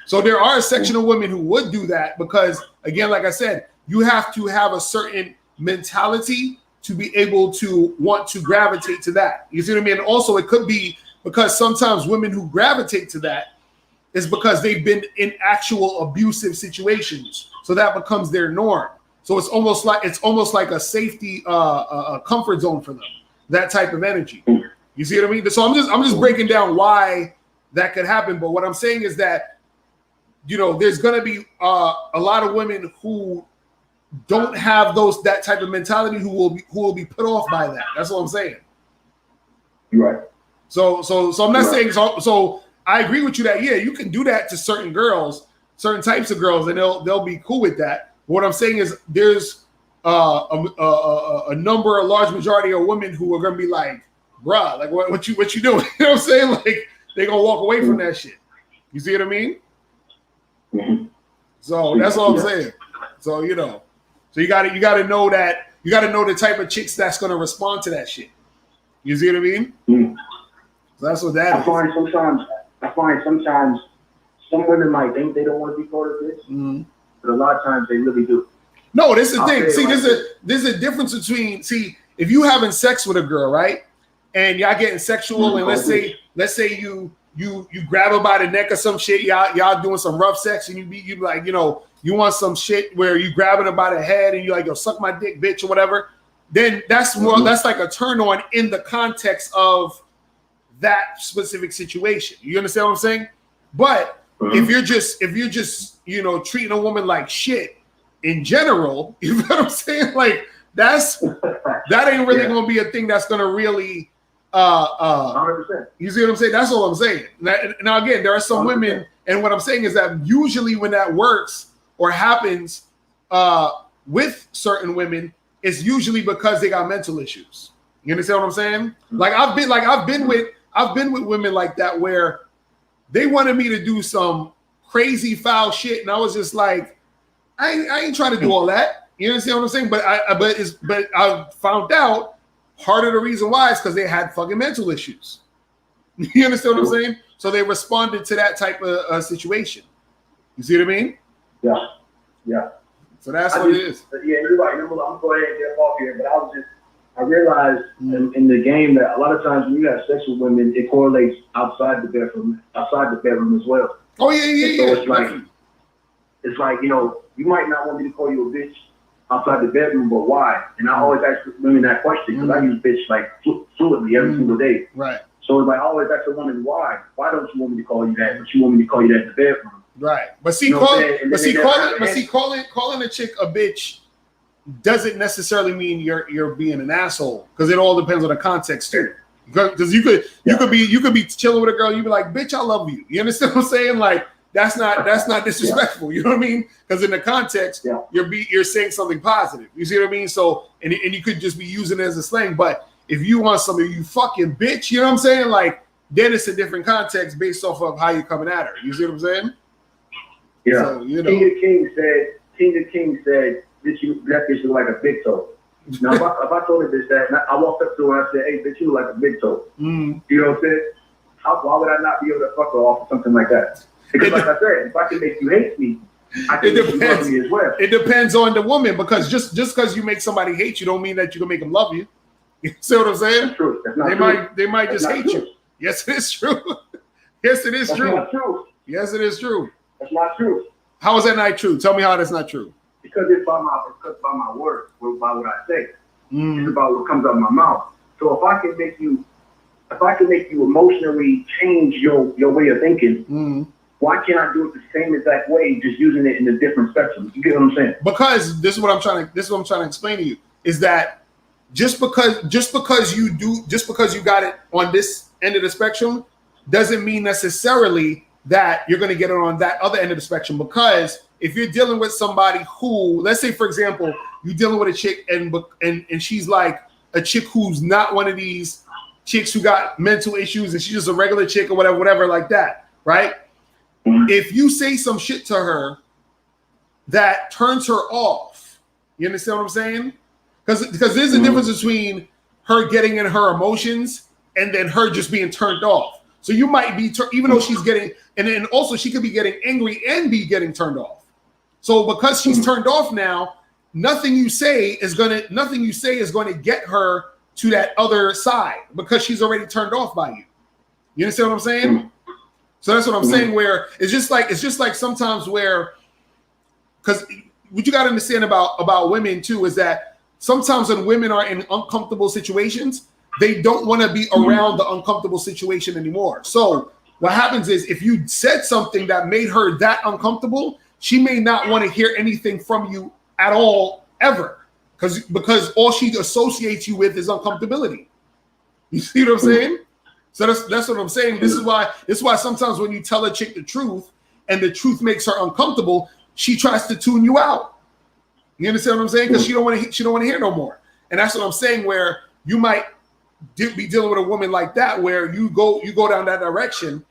So there are a section of women who would do that because, again, like I said, you have to have a certain mentality to be able to want to gravitate to that. You see what I mean? And also, it could be because sometimes women who gravitate to that is because they've been in actual abusive situations. So that becomes their norm. So it's almost like a safety, a comfort zone for them. That type of energy. You see what I mean? So I'm just breaking down why that could happen. But what I'm saying is that, you know, there's going to be a lot of women who don't have that type of mentality who will be put off by that. That's what I'm saying. You're right. So I'm not saying so. I agree with you that yeah, you can do that to certain girls, certain types of girls, and they'll be cool with that. But what I'm saying is there's a large majority of women who are gonna be like, bruh, like what you doing? You know what I'm saying? Like they gonna walk away from that shit. You see what I mean? Mm-hmm. So that's all I'm saying. So you know, so you gotta know that you gotta know the type of chicks that's gonna respond to that shit. You see what I mean? Mm-hmm. So that's what that is. I find sometimes some women might think they don't want to be part of this, but a lot of times they really do. No, this is the thing. See, there's a difference between if you having sex with a girl, right, and y'all getting sexual, and let's say you grab her by the neck or some shit, y'all doing some rough sex, and you be like, you know, you want some shit where you grabbing her by the head and you like, yo, suck my dick, bitch, or whatever. Then that's more that's like a turn on in the context of that specific situation. You understand what I'm saying? But if you're just you know treating a woman like shit in general, you know what I'm saying? Like that ain't really gonna be a thing that's gonna really 100%. You see what I'm saying? That's all I'm saying. Now again, there are some 100%. Women, and what I'm saying is that usually when that works or happens with certain women, it's usually because they got mental issues. You understand what I'm saying? Like I've been with women like that where they wanted me to do some crazy foul shit, and I was just like, I ain't trying to do all that. You understand what I'm saying? But I found out part of the reason why is because they had fucking mental issues. You understand what I'm saying? So they responded to that type of situation. You see what I mean? Yeah. So that's what it is. Yeah, you're right. I'm going to go ahead and get off here, but I realized in the game that a lot of times when you have sex with women, it correlates outside the bedroom as well. Oh yeah. So it's like, you know, you might not want me to call you a bitch, outside the bedroom, but why? And I always ask women that question because I use bitch like fluently every single day. Right. So it's like I always ask a woman why. Why don't you want me to call you that? But you want me to call you that in the bedroom. Right. But see, You know what I'm saying? calling a chick a bitch doesn't necessarily mean you're being an asshole, because it all depends on the context too. Because you could be chilling with a girl, you be like, bitch, I love you. You understand what I'm saying? Like that's not disrespectful. You know what I mean? Because in the context, you're saying something positive. You see what I mean? So and you could just be using it as a slang. But if you want something, you fucking bitch, you know what I'm saying? Like then it's a different context based off of how you're coming at her. You see what I'm saying? Yeah. So, you know. King of King said that bitch look like a big toe. Now, if I told her this, that I walked up to her and I said, hey, bitch, you look like a big toe. You know what I'm saying? Why would I not be able to fuck her off or something like that? Because like I said, if I can make you hate me, I can make you love me as well. It depends on the woman, because just because you make somebody hate you don't mean that you can make them love you. You see what I'm saying? That's true. That's not true. They might just hate you. Yes, it is true. Yes, it is That's true. not true. Yes, it is true. That's not true. How is that not true? Tell me how that's not true. Because it's by my words, by what I say. It's about what comes out of my mouth. So if I can make you emotionally change your way of thinking, why can't I do it the same exact way, just using it in a different spectrum? You get what I'm saying? Because this is what I'm trying to explain to you, is that just because you got it on this end of the spectrum doesn't mean necessarily that you're going to get it on that other end of the spectrum. Because if you're dealing with somebody who, let's say for example, you're dealing with a chick and she's like a chick who's not one of these chicks who got mental issues and she's just a regular chick or whatever like that, right? If you say some shit to her that turns her off, you understand what I'm saying? Because there's a difference between her getting in her emotions and then her just being turned off. So you might be, even though she's getting, and then also she could be getting angry and be getting turned off. So because she's turned off now, nothing you say is going to get her to that other side, because she's already turned off by you. You understand what I'm saying? So that's what I'm saying, where it's just like sometimes where, because what you got to understand about women too is that sometimes when women are in uncomfortable situations, they don't want to be around the uncomfortable situation anymore. So what happens is, if you said something that made her that uncomfortable, she may not want to hear anything from you at all ever, because all she associates you with is uncomfortability. You see what I'm saying? So that's what I'm saying. This is why sometimes when you tell a chick the truth and the truth makes her uncomfortable, she tries to tune you out. You understand what I'm saying? Because she don't want to hear no more. And that's what I'm saying, where you might be dealing with a woman like that, where you go down that direction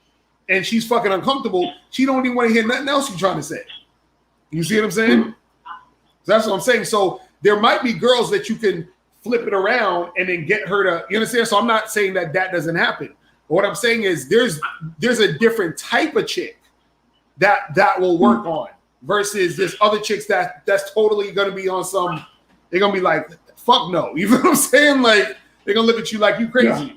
and she's fucking uncomfortable. She don't even want to hear nothing else you're trying to say. You see what I'm saying? So that's what I'm saying. So there might be girls that you can flip it around and then get her to, you understand? So I'm not saying that doesn't happen. But what I'm saying is there's a different type of chick that will work on, versus this other chicks that's totally going to be on some, they're going to be like, fuck no. You know what I'm saying? Like, they're going to look at you like you crazy. Yeah.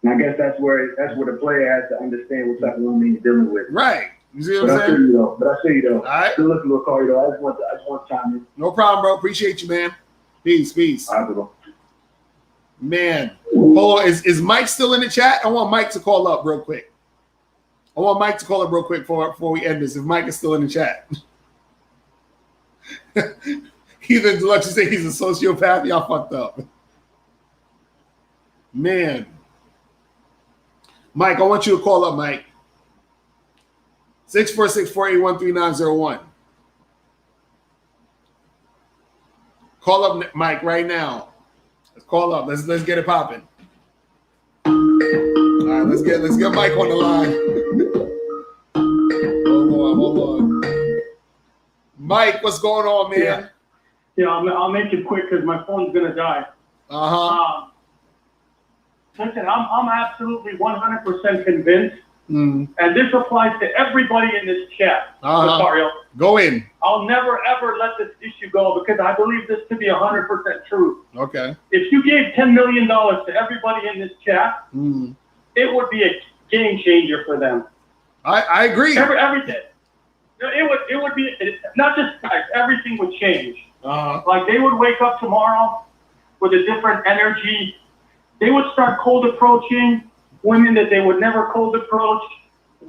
And I guess that's where the player has to understand what type of woman he's dealing with. Right. You see what I'm saying? But I see you though. All right. Good looking, little Corey, though. I just want to chime in. No problem, bro. Appreciate you, man. Peace. All right, bro. Man. Hold on. Is Mike still in the chat? I want Mike to call up real quick. Before we end this. If Mike is still in the chat. Either let you say he's a sociopath, y'all fucked up. Man. Mike, I want you to call up, Mike. 646-481-3901. Call up Mike right now. Let's call up. Let's get it popping. All right, let's get Mike on the line. Hold on. Mike, what's going on, man? Yeah, I'll make it quick because my phone's gonna die. Listen, I'm absolutely 100% convinced, and this applies to everybody in this chat. Mario, go in. I'll never ever let this issue go, because I believe this to be 100% true. Okay. If you gave $10 million to everybody in this chat, it would be a game changer for them. I agree. Everything. It would be not just price. Everything would change. Like they would wake up tomorrow with a different energy. They would start cold approaching women that they would never cold approach.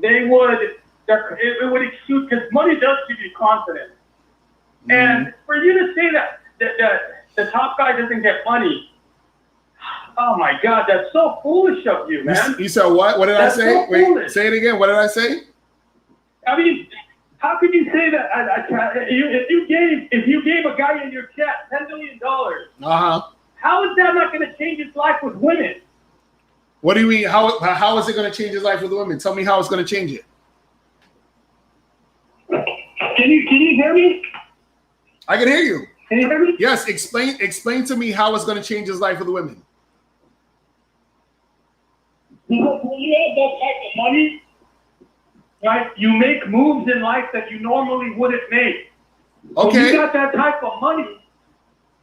It would exude, because money does give you confidence. And for you to say that the top guy doesn't get money, oh my God, that's so foolish of you, man. You said what? What did I say? So Wait, foolish. say it again. What did I say? I mean, how could you say that? If you gave a guy in your chat $10 million, how is that not going to change his life with women? What do you mean? How is it going to change his life with women? Tell me how it's going to change it. Can you hear me? I can hear you. Can you hear me? Yes, explain to me how it's going to change his life with women. When you have that type of money, right, you make moves in life that you normally wouldn't make. Okay. When you got that type of money,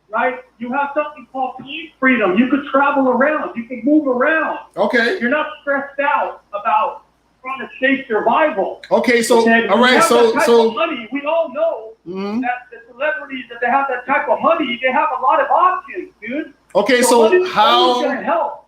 right, you have something called freedom. You could travel around. You can move around. Okay. You're not stressed out about trying to chase survival. Okay, so okay? all right, so money, we all know that the celebrities that they have that type of money, they have a lot of options, dude. Okay, so so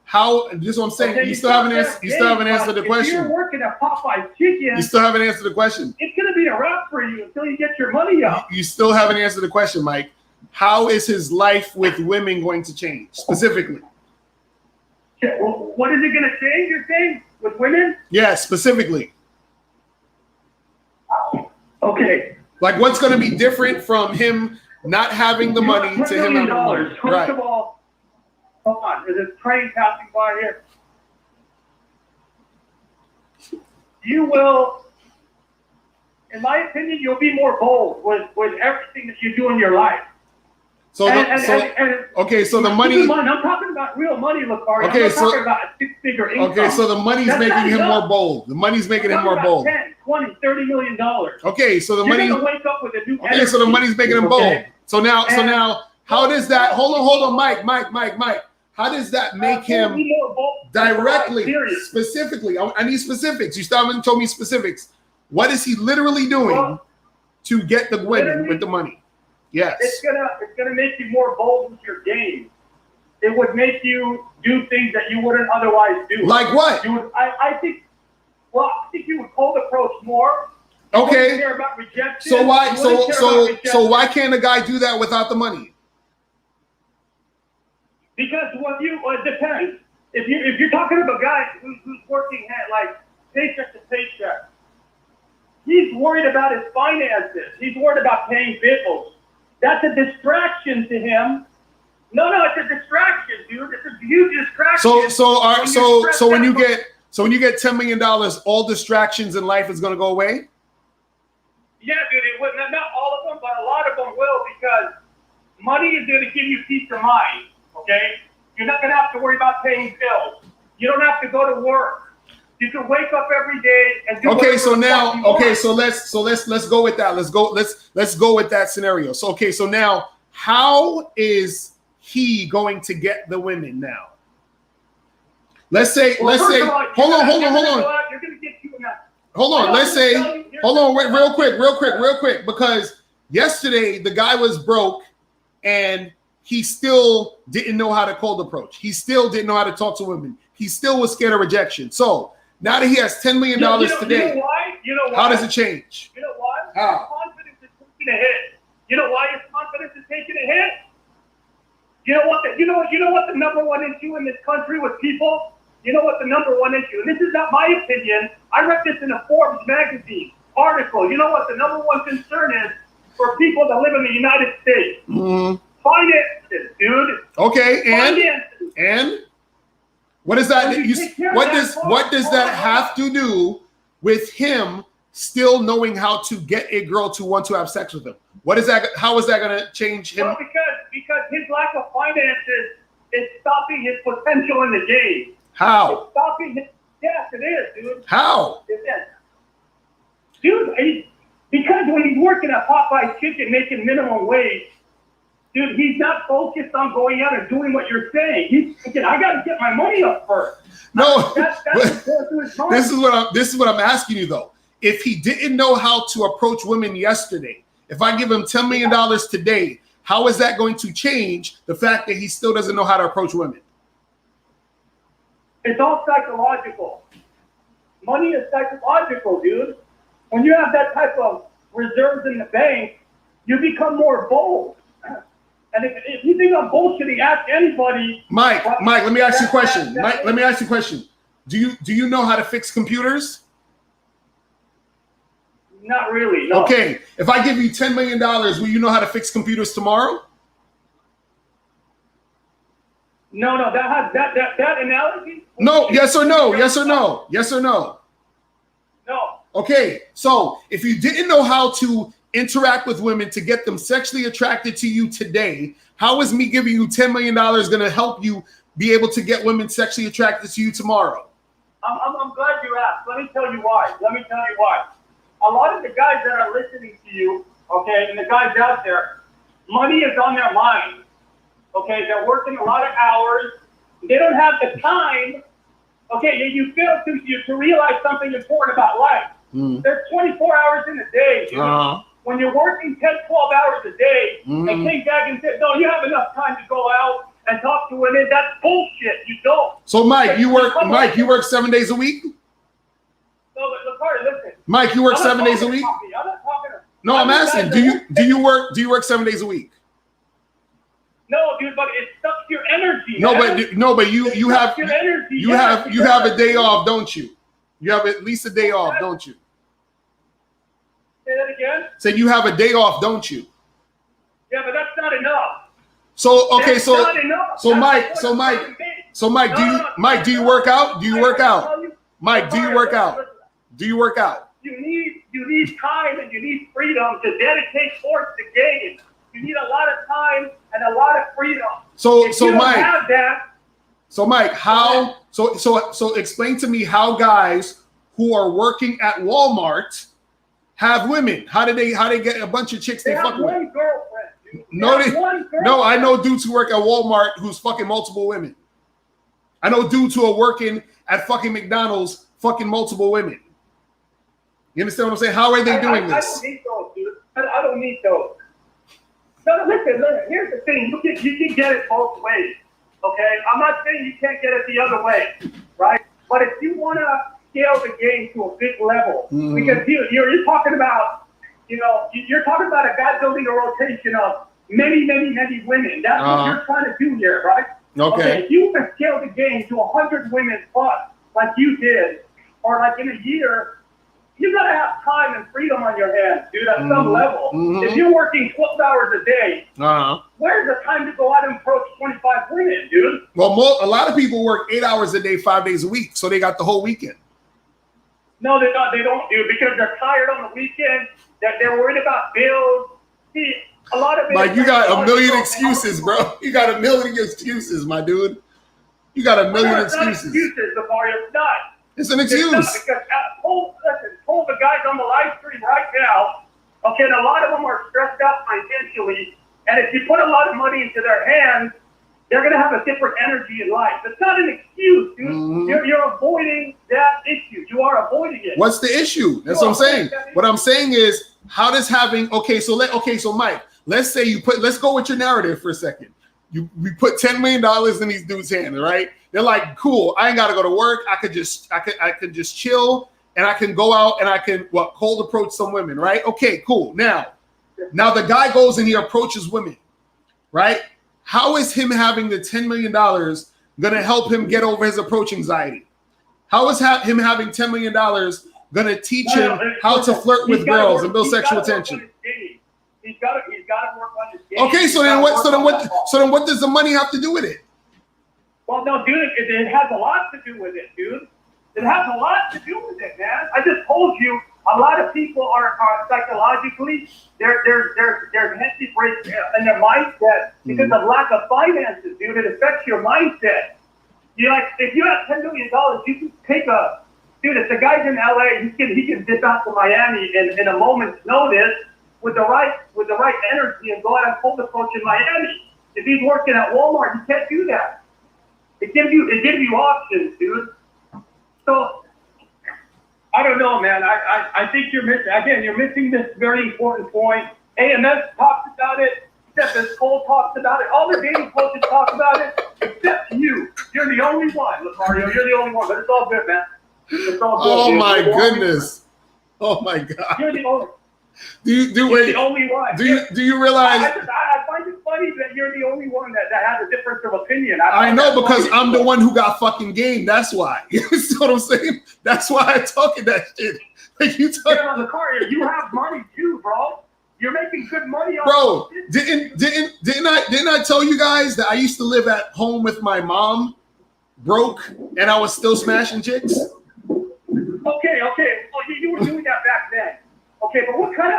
how this is what I'm saying. Okay, you still haven't answered the question. If you're working at Popeye's Chicken, you still haven't answered the question. It's gonna be a wrap for you until you get your money up. You still haven't answered the question, Mike. How is his life with women going to change specifically? Okay, well, what is it going to change, you're saying, with women? Yeah, specifically. Okay. Like, what's going to be different from him not having the money to him having the money? First of all, hold on. There's a train passing by here. You will, in my opinion, you'll be more bold with everything that you do in your life. So, okay, so the money. I'm talking about real money, Lacari. Okay, I'm not talking about a six-figure income. Okay, so the money's making him more bold. The money's making him more bold. 10, 20, $30 million. Okay, so the money. You're gonna wake up with a new energy. Okay, so the money's making him bold. So now, how does that? Hold on, Mike. How does that make him directly, specifically? I need specifics. You still haven't told me specifics. What is he literally doing to get the women with the money? Yes. It's gonna make you more bold with your game. It would make you do things that you wouldn't otherwise do. Like what? I think you would cold approach more. Okay. Care about rejection. So why can't a guy do that without the money? Because it depends. If you're talking about a guy who's working like paycheck to paycheck, he's worried about his finances. He's worried about paying bills. That's a distraction to him. No, it's a distraction, dude. It's a huge distraction. So when you get $10 million, all distractions in life is going to go away? Yeah, dude. It would not all of them, but a lot of them will, because money is going to give you peace of mind. Okay, you're not going to have to worry about paying bills. You don't have to go to work. You can wake up every day and do let's go with that. Let's go with that scenario. So now how is he going to get the women now? Let's say hold on, wait, real quick, because yesterday the guy was broke and he still didn't know how to cold approach. He still didn't know how to talk to women. He still was scared of rejection. So now that he has $10 million today, you know why? How does it change? You know why? How? His confidence is taking a hit. You know why his confidence is taking a hit? You know what the number one issue in this country with people? You know what the number one issue, and this is not my opinion. I read this in a Forbes magazine article. You know what the number one concern is for people that live in the United States? Mm-hmm. Finances, dude. Okay, finances. And what is that? What does that have to do with him still knowing how to get a girl to want to have sex with him? What is that? How is that going to change him? Well, because his lack of finances is stopping his potential in the game. How? It's stopping his. Yes, it is, dude. How? It is. Dude, because when he's working at Popeye's Chicken making minimum wage, dude, he's not focused on going out and doing what you're saying. He's thinking, I got to get my money up first. No, this is what I'm asking you though. If he didn't know how to approach women yesterday, if I give him $10 million today, how is that going to change the fact that he still doesn't know how to approach women? It's all psychological. Money is psychological, dude. When you have that type of reserves in the bank, you become more bold. And if you think I'm bullshitting, ask anybody. Mike, let me ask you a question. Mike, let me ask you a question. Do you know how to fix computers? Not really. No. Okay, if I give you $10 million, will you know how to fix computers tomorrow? No, that analogy. No, yes or no, yes or no, yes or no. No. Okay, so if you didn't know how to interact with women to get them sexually attracted to you today, how is me giving you $10 million going to help you be able to get women sexually attracted to you tomorrow? I'm glad you asked. Let me tell you why. A lot of the guys that are listening to you, okay, and the guys out there, money is on their mind. Okay, they're working a lot of hours. They don't have the time. Okay, you fail to realize something important about life. There's 24 hours in a day, dude. When you're working 10, 12 hours a day, and came back and said, no, you have enough time to go out and talk to women, that's bullshit. You don't. So Mike, you work 7 days a week? No, listen. Mike, you work 7 days a week? I'm not talking to. No, I'm asking, do you work 7 days a week? No, dude, but it sucks your energy. But you have your energy. you have a day off, don't you? You have at least a day off, don't you? Say that again? Say you have a day off, don't you? Yeah, but that's not enough. So okay, that's so not enough. Mike, do you work out? Do you work out? Mike, do you work out? Do you work out? You need time and you need freedom to dedicate towards the game. You need a lot of time and a lot of freedom. So Mike, how? So explain to me how guys who are working at Walmart have women. How they get a bunch of chicks they fuck with? One girlfriend, dude. No, I know dudes who work at Walmart who's fucking multiple women. I know dudes who are working at fucking McDonald's fucking multiple women. You understand what I'm saying? How are they doing this? I don't need those, dude. I don't need those. No, listen. Here's the thing. You can get it both ways, okay? I'm not saying you can't get it the other way, right? But if you want to scale the game to a big level, because you're talking about, you're talking about a guy building a rotation of many women. That's what you're trying to do here, right? Okay. If you want to scale the game to 100 women plus, like you did, or like in a year, you gotta have time and freedom on your hands, dude, at some level. If you're working 12 hours a day, where's the time to go out and approach 25 women, dude? Well, a lot of people work 8 hours a day, 5 days a week, so they got the whole weekend. No, they don't, dude, because they're tired on the weekend, that they're worried about bills. See, a lot of it. Like, you got a million excuses, bro. You got a million excuses, my dude. You got a million excuses. It's not excuses, Mario. It's not. It's an excuse. It's not, because pull the guys on the live stream right now. Okay, and a lot of them are stressed out financially, and if you put a lot of money into their hands, they're gonna have a different energy in life. It's not an excuse, dude. You're avoiding that issue. You are avoiding it. What's the issue? That's what I'm saying. What I'm saying is, how does having so Mike, let's go with your narrative for a second. We put $10 million in these dudes' hands, right? They're like, cool, I ain't gotta go to work. I could just chill and I can go out and I can cold approach some women, right? Okay, cool. Now the guy goes and he approaches women, right? How is him having the $10 million gonna help him get over his approach anxiety? How is him having $10 million gonna teach him how to flirt with girls and build sexual attention? He's got to work on his game. Okay, so then what does the money have to do with it? Well, no, dude, it has a lot to do with it, dude. It has a lot to do with it, man. I just told you, a lot of people are psychologically, there's healthy breaks in their mindset because of lack of finances, dude. It affects your mindset. If you have $10 million, you can take if the guy's in LA, he can dip out to Miami in a moment's notice with the right energy and go out and cold approach in Miami. If he's working at Walmart, you can't do that. It gives you options, dude. So I don't know, man. I think you're missing this very important point. AMS talks about it. Except as Cole talks about it. All the dating coaches talk about it, except you. You're the only one, Mario. You're the only one. But it's all good, man. It's all good. Oh dude. my You're the goodness. Oh my God. You're the only. You're Wait, the only one. Do you realize? I find it funny that you're the only one that has a difference of opinion. I know because I'm the one who got fucking game. That's why. You see what I'm saying? That's why I talking that shit. Like you talking. On the car, you have money too, bro. You're making good money on bro. Didn't I tell you guys that I used to live at home with my mom, broke, and I was still smashing chicks? Okay. Well, you were doing that back then. Okay, but what kind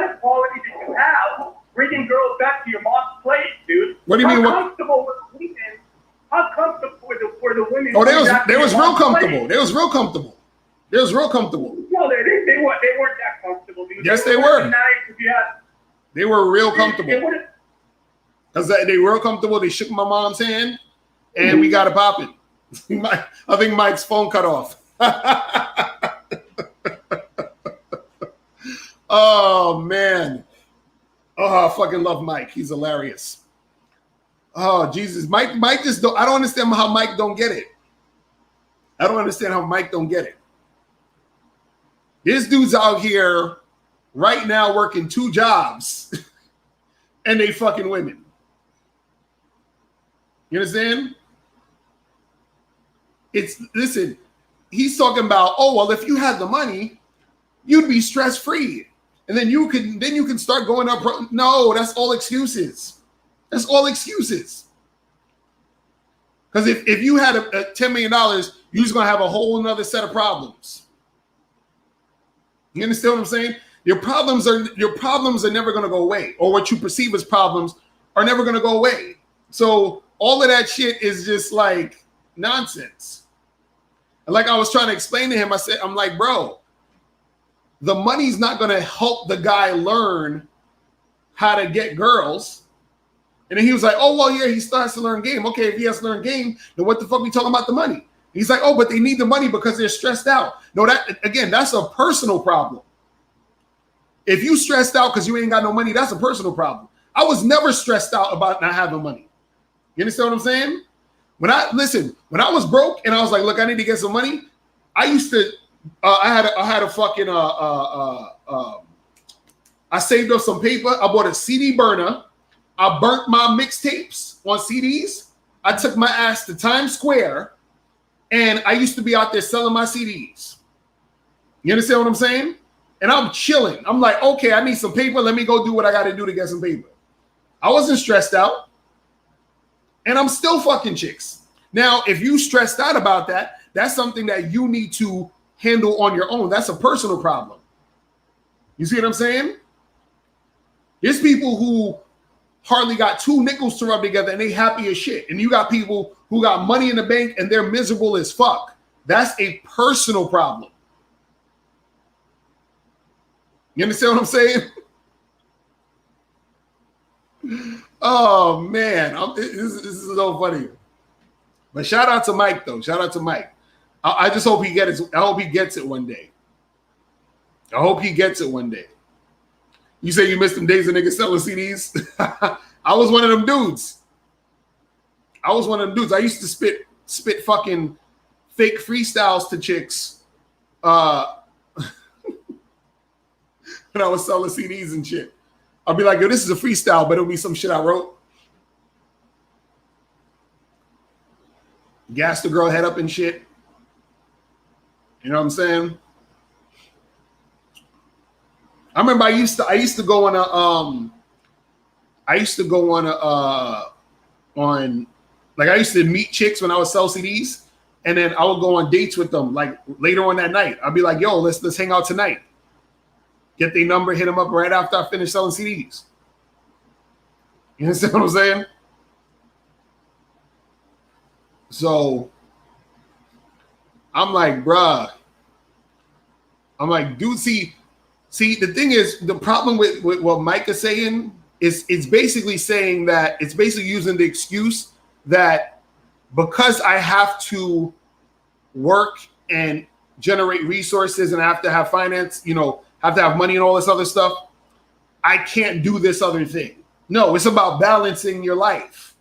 of quality did you have bringing girls back to your mom's place, dude? What do you mean? How comfortable were the women? How comfortable were the women? Oh, they was real comfortable. They was real comfortable. They was real comfortable. No, they weren't that comfortable, dude. Yes, they were. Nice if you had, they were real comfortable. Because they were real comfortable. They shook my mom's hand, and we got it popping. I think Mike's phone cut off. Oh man. Oh, I fucking love Mike. He's hilarious. Oh Jesus. Mike just don't. I don't understand how Mike don't get it. I don't understand how Mike don't get it. This dude's out here right now working 2 jobs and they fucking women. You understand? Listen, he's talking about, oh well, if you had the money, you'd be stress-free. And then you can start going up. No, that's all excuses. That's all excuses. Because if you had a $10 million, you're just gonna have a whole nother set of problems. You understand what I'm saying? Your problems are never gonna go away, or what you perceive as problems are never gonna go away. So all of that shit is just like nonsense. And like I was trying to explain to him, I'm like, bro. The money's not going to help the guy learn how to get girls. And then he was like, oh, well, yeah, he starts to learn game. Okay, if he has to learn game, then what the fuck are we talking about the money? He's like, oh, but they need the money because they're stressed out. No, that's a personal problem. If you stressed out because you ain't got no money, that's a personal problem. I was never stressed out about not having money. You understand what I'm saying? When I was broke and I was like, look, I need to get some money, I used to, I had a fucking I saved up some paper. I bought a CD burner. I burnt my mixtapes on CDs. I took my ass to Times Square, and I used to be out there selling my CDs. You understand what I'm saying? And I'm chilling. I'm like, okay, I need some paper. Let me go do what I got to do to get some paper. I wasn't stressed out, and I'm still fucking chicks. Now, if you stressed out about that, that's something that you need to handle on your own. That's a personal problem. You see what I'm saying? There's people who hardly got 2 nickels to rub together and they happy as shit. And you got people who got money in the bank and they're miserable as fuck. That's a personal problem. You understand what I'm saying? Oh man, this is so funny. But shout out to Mike though. Shout out to Mike. I just hope he gets it. I hope he gets it one day. I hope he gets it one day. You say you missed them days of niggas selling CDs? I was one of them dudes. I used to spit fucking fake freestyles to chicks when I was selling CDs and shit. I'll be like, yo, this is a freestyle, but it'll be some shit I wrote. Gas the girl head up and shit. You know what I'm saying? I remember I used to go on I used to meet chicks when I would sell CDs, and then I would go on dates with them like later on that night. I'd be like, yo, let's hang out tonight. Get their number, hit them up right after I finish selling CDs. You understand what I'm saying? So I'm like, bruh. I'm like, dude, see, the thing is, the problem with what Mike is saying is it's basically saying that it's basically using the excuse that because I have to work and generate resources and I have to have finance, have to have money and all this other stuff, I can't do this other thing. No, it's about balancing your life.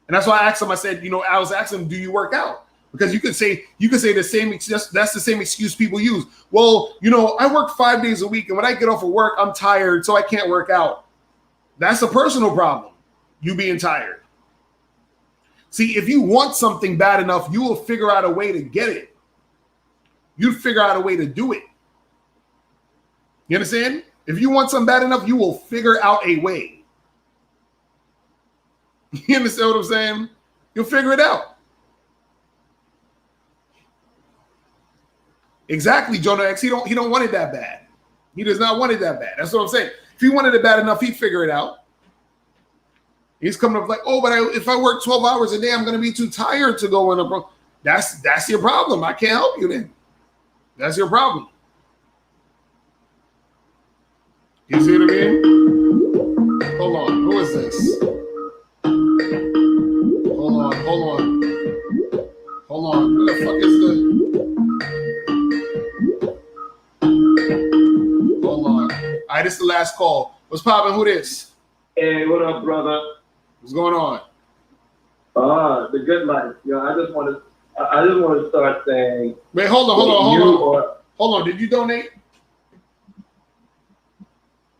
And that's why I asked him, I said, I was asking him, do you work out? Because you could say the same, that's the same excuse people use. Well, I work 5 days a week, and when I get off of work, I'm tired, so I can't work out. That's a personal problem, you being tired. See, if you want something bad enough, you will figure out a way to get it. You figure out a way to do it. You understand? If you want something bad enough, you will figure out a way. You understand what I'm saying? You'll figure it out. Exactly, Jonah X. He don't want it that bad. He does not want it that bad. That's what I'm saying. If he wanted it bad enough, he'd figure it out. He's coming up like, oh, but if I work 12 hours a day, I'm going to be too tired to go in a pro. That's your problem. I can't help you then. That's your problem. You see what I mean? Hold on. Who is this? Hold on. Who the fuck is the? Hold on. All right, this is the last call. What's poppin'? Who this? Hey, what up, brother? What's going on? The good life. I just want to start saying. Wait, hold on. Did you donate?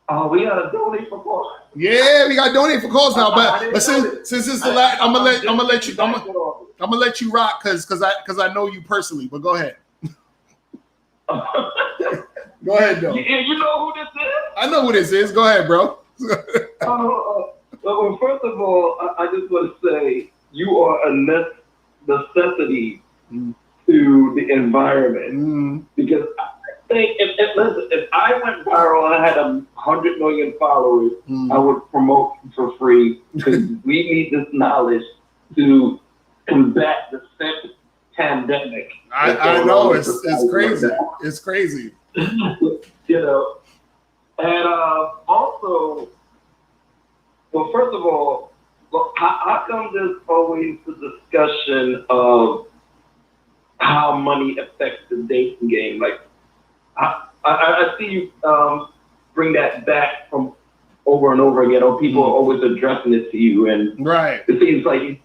Oh, we gotta donate for calls. Yeah, we gotta donate for calls now. But since this is the last, I'm gonna let you rock because I know you personally. But go ahead. Go ahead, though. You know who this is? I know who this is. Go ahead, bro. Well, first of all, I just want to say you are a necessity to the environment because I think if I went viral and I had 100 million followers, I would promote for free because we need this knowledge to combat the pandemic. I know it's crazy. It's crazy. And also. Well, first of all, how come there's always the discussion of how money affects the dating game? Like, I see you bring that back from over and over again. Or people are always addressing it to you, and right. It seems like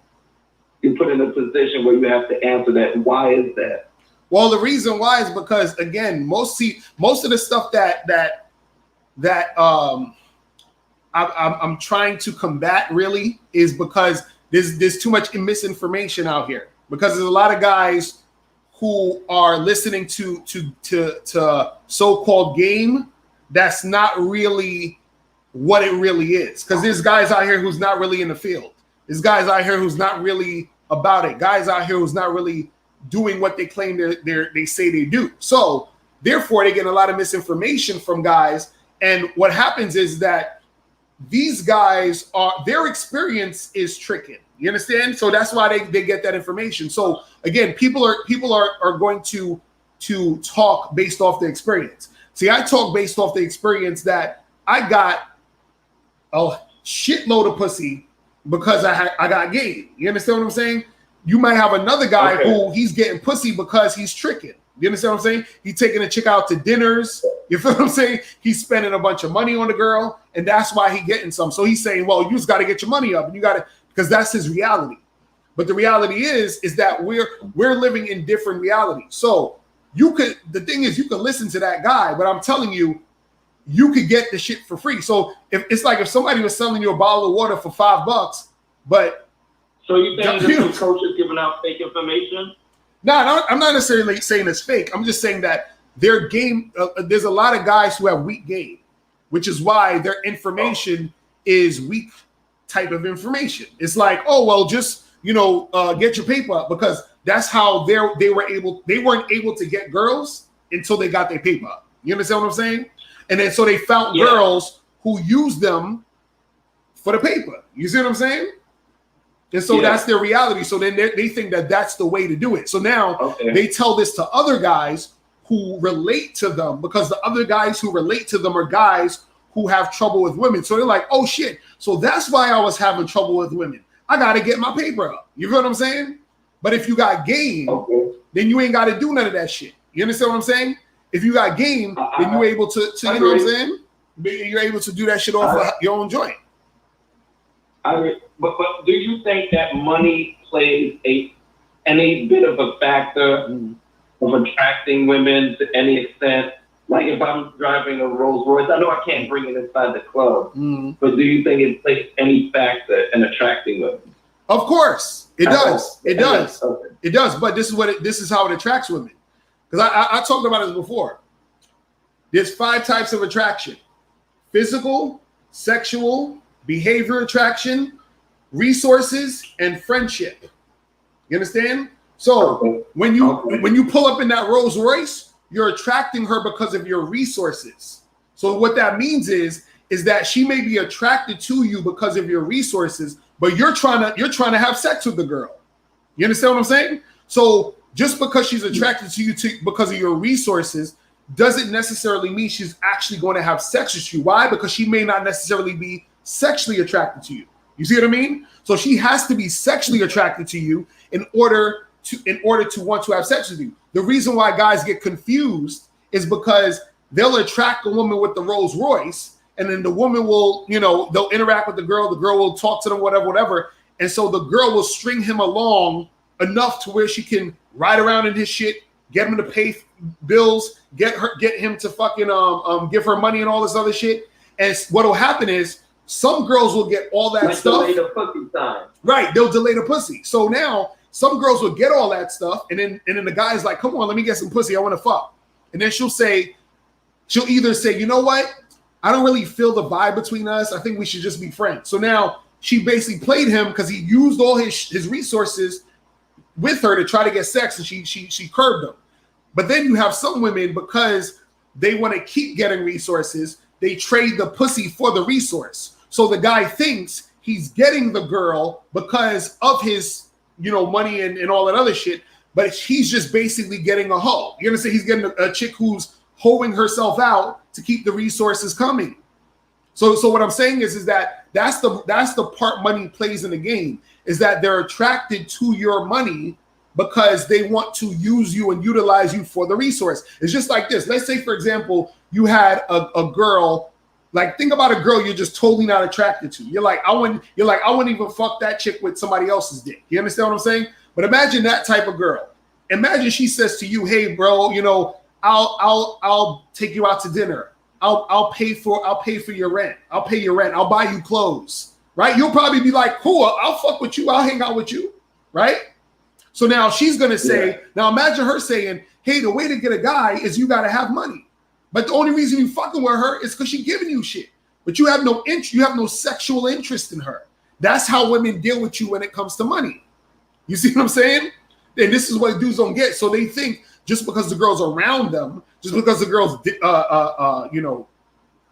you're put in a position where you have to answer that. Why is that? Well, the reason why is because again, most of the stuff that I'm trying to combat really is because there's too much misinformation out here because there's a lot of guys who are listening to so-called game that's not really what it really is because there's guys out here who's not really in the field. There's guys out here who's not really about it. Guys out here who's not really doing what they claim they say they do. So therefore they get a lot of misinformation from guys. And what happens is that these guys their experience is tricking. You understand? So that's why they get that information. So again, people are going to talk based off the experience. See, I talk based off the experience that I got a shitload of pussy because I got game. You understand what I'm saying? You might have another guy who he's getting pussy because he's tricking. You understand what I'm saying? He's taking a chick out to dinners. You feel what I'm saying? He's spending a bunch of money on the girl, and that's why he's getting some. So he's saying, well, you just got to get your money up, and you got to, because that's his reality. But the reality is that we're living in different realities. So the thing is, you can listen to that guy, but I'm telling you, you could get the shit for free. So if somebody was selling you a bottle of water for $5, but so you think there's some coaches giving out fake information? No, I'm not necessarily saying it's fake. I'm just saying that their game, there's a lot of guys who have weak game, which is why their information is weak type of information. It's like, oh, well, just, get your paper up because that's how they weren't able to get girls until they got their paper up. You understand what I'm saying? And then so they found girls who used them for the paper. You see what I'm saying? And so that's their reality. So then they think that that's the way to do it. So now they tell this to other guys who relate to them because the other guys who relate to them are guys who have trouble with women. So they're like, oh shit. So that's why I was having trouble with women. I got to get my paper up. You feel what I'm saying? But if you got game, then you ain't got to do none of that shit. You understand what I'm saying? If you got game, then you're able to you know what I'm saying? You're able to do that shit off of your own joint. But do you think that money plays any bit of a factor of attracting women to any extent? Like if I'm driving a Rolls Royce, I know I can't bring it inside the club, but do you think it plays any factor in attracting women? Of course, it does. It does. Okay. It does. But this is how it attracts women. Because I talked about this before. There's 5 types of attraction: physical, sexual, behavior attraction, resources, and friendship. You understand? So when you pull up in that Rolls Royce, you're attracting her because of your resources. So what that means is that she may be attracted to you because of your resources, but you're trying to have sex with the girl. You understand what I'm saying? So just because she's attracted to you because of your resources doesn't necessarily mean she's actually going to have sex with you. Why? Because she may not necessarily be sexually attracted to you. You see what I mean? So she has to be sexually attracted to you in order to want to have sex with you. The reason why guys get confused is because they'll attract a woman with the Rolls Royce, and then the woman will, they'll interact with the girl will talk to them, whatever. And so the girl will string him along enough to where she can ride around in his shit, get him to pay bills, get him to fucking give her money and all this other shit. And what'll happen is some girls will get all that stuff. Delay the pussy time. Right, they'll delay the pussy. So now some girls will get all that stuff, and then the guy's like, "Come on, let me get some pussy. I want to fuck." And then she'll either say, "You know what? I don't really feel the vibe between us. I think we should just be friends." So now she basically played him because he used all his resources with her to try to get sex, and she curbed him. But then you have some women, because they want to keep getting resources, they trade the pussy for the resource. So the guy thinks he's getting the girl because of his, money and all that other shit, but he's just basically getting a hoe. You understand? He's getting a chick who's hoeing herself out to keep the resources coming. So what I'm saying is that that's the part money plays in the game, is that they're attracted to your money because they want to use you and utilize you for the resource. It's just like this. Let's say, for example, you had a girl. Like, think about a girl you're just totally not attracted to. You're like, I wouldn't even fuck that chick with somebody else's dick. You understand what I'm saying? But imagine that type of girl. Imagine she says to you, "Hey, bro, I'll take you out to dinner. I'll pay for your rent. I'll pay your rent. I'll buy you clothes." Right? You'll probably be like, "Cool, I'll fuck with you. I'll hang out with you." Right? So now she's gonna say, Now imagine her saying, "Hey, the way to get a guy is you gotta have money. But the only reason you fucking with her is because she's giving you shit. But you have no interest, you have no sexual interest in her." That's how women deal with you when it comes to money. You see what I'm saying? And this is what dudes don't get. So they think just because the girl's around them, just because the girl's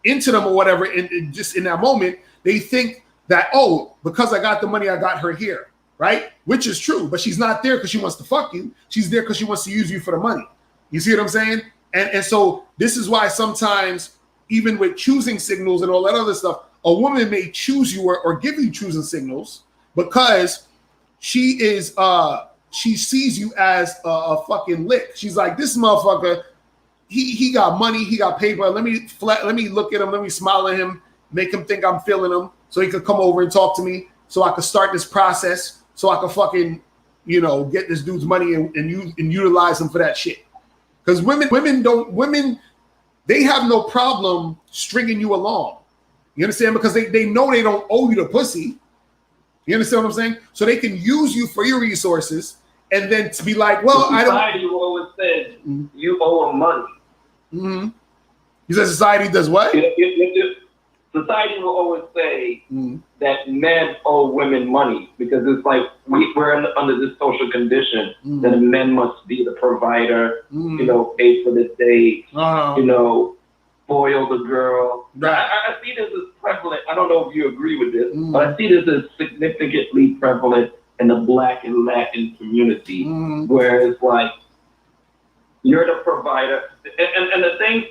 into them or whatever, and just in that moment, they think that, oh, because I got the money, I got her here, right? Which is true, but she's not there because she wants to fuck you. She's there because she wants to use you for the money. You see what I'm saying? And so this is why sometimes, even with choosing signals and all that other stuff, a woman may choose you or give you choosing signals because she sees you as a fucking lick. She's like, "This motherfucker, he got money, he got paper. Let me look at him, let me smile at him, make him think I'm feeling him, so he could come over and talk to me, so I could start this process, so I could fucking, get this dude's money and utilize him for that shit." Because women, they have no problem stringing you along. You understand? Because they know they don't owe you the pussy. You understand what I'm saying? So they can use you for your resources, and then to be like, "Well, I don't." Society always says you owe them money. Mm-hmm. You said society does what? Society will always say that men owe women money because it's like we're under this social condition that men must be the provider, pay for the date, spoil the girl. Right. I see this as prevalent. I don't know if you agree with this, but I see this as significantly prevalent in the Black and Latin community, where it's like you're the provider, and the thing,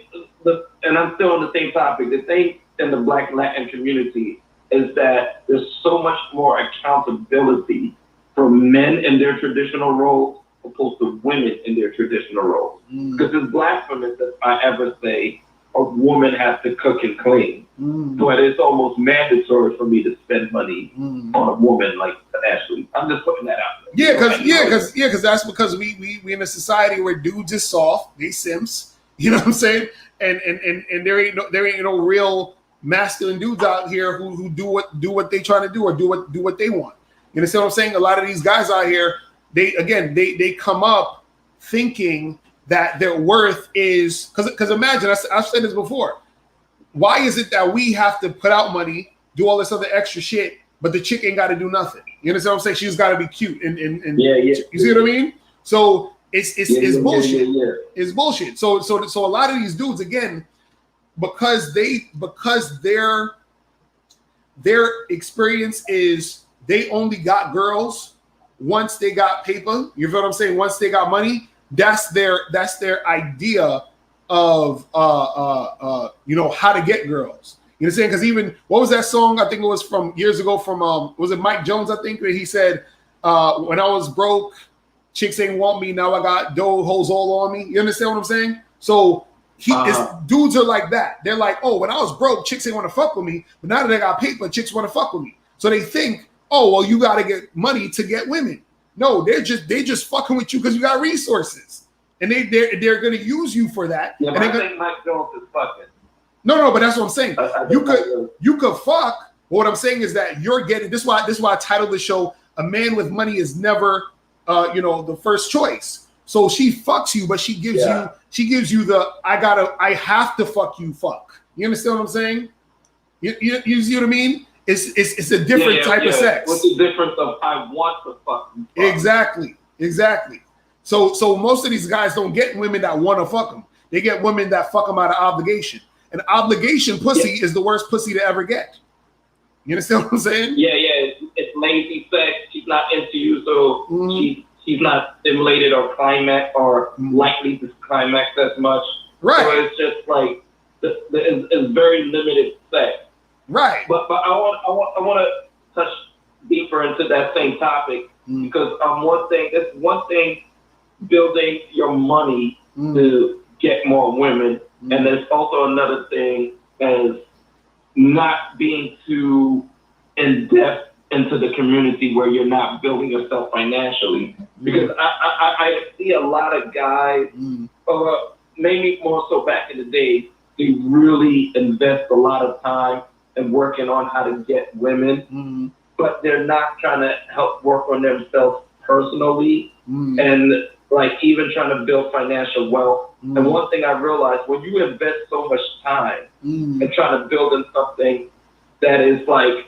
and I'm still on the same topic. The thing in the Black Latin community is that there's so much more accountability for men in their traditional roles opposed to women in their traditional roles. Because it's blasphemous if I ever say, a woman has to cook and clean. But it's almost mandatory for me to spend money on a woman like Ashley. I'm just putting that out there. Because that's because we in a society where dudes is soft, they simps. You know what I'm saying? And there ain't no real masculine dudes out here who do what they trying to do or do what they want. You understand what I'm saying? A lot of these guys out here, they come up thinking that their worth is because imagine I've said this before. Why is it that we have to put out money, do all this other extra shit, but the chick ain't got to do nothing? You understand what I'm saying? She's got to be cute and you see what I mean? So it's bullshit. It's bullshit. So a lot of these dudes, again, because their experience is they only got girls once they got paper. You feel what I'm saying? Once they got money, that's their idea of how to get girls. You know what I'm saying? Because even what was that song? I think it was from years ago from was it Mike Jones? I think where he said, "When I was broke, chicks ain't want me. Now I got dough, hoes all on me." You understand what I'm saying? So dudes are like that. They're like, "Oh, when I was broke, chicks ain't want to fuck with me, but now that I got paper, chicks want to fuck with me." So they think, "Oh, well, you got to get money to get women." No, they're just fucking with you because you got resources, and they're going to use you for that. Yeah, and but I think Mike Jones is fucking. No, but that's what I'm saying. You could fuck. But what I'm saying is that you're getting this. Why I titled the show "A Man with Money is Never, the first choice." So she fucks you, but she gives you the I have to fuck you. Fuck. You understand what I'm saying? You see what I mean? It's a different type of sex. What's the difference of I want to fuck you? Fuck? Exactly. So most of these guys don't get women that want to fuck them. They get women that fuck them out of obligation. And obligation pussy is the worst pussy to ever get. You understand what I'm saying? Yeah. It's lazy sex. She's not into you, so she's not stimulated or climax or likely to climax as much. Right. So it's just like it's very limited sex. Right. But I want to touch deeper into that same topic because it's one thing building your money to get more women, and there's also another thing as not being too in depth into the community where you're not building yourself financially. Because I see a lot of guys, maybe more so back in the day, they really invest a lot of time in working on how to get women, but they're not trying to help work on themselves personally and like even trying to build financial wealth. And one thing I realized, when you invest so much time and trying to build in something that is like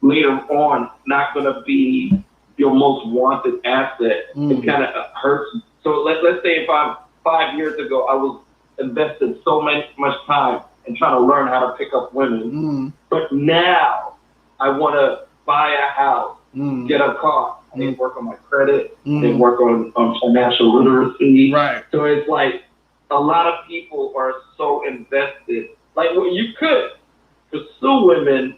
later on not going to be your most wanted asset, it kind of hurts. So let's say if 5 years ago I was invested so much time in trying to learn how to pick up women, but now I want to buy a house, get a car. I need to work on my credit, I need to work on financial literacy. Right. So it's like a lot of people are so invested. Like, well, you could pursue women,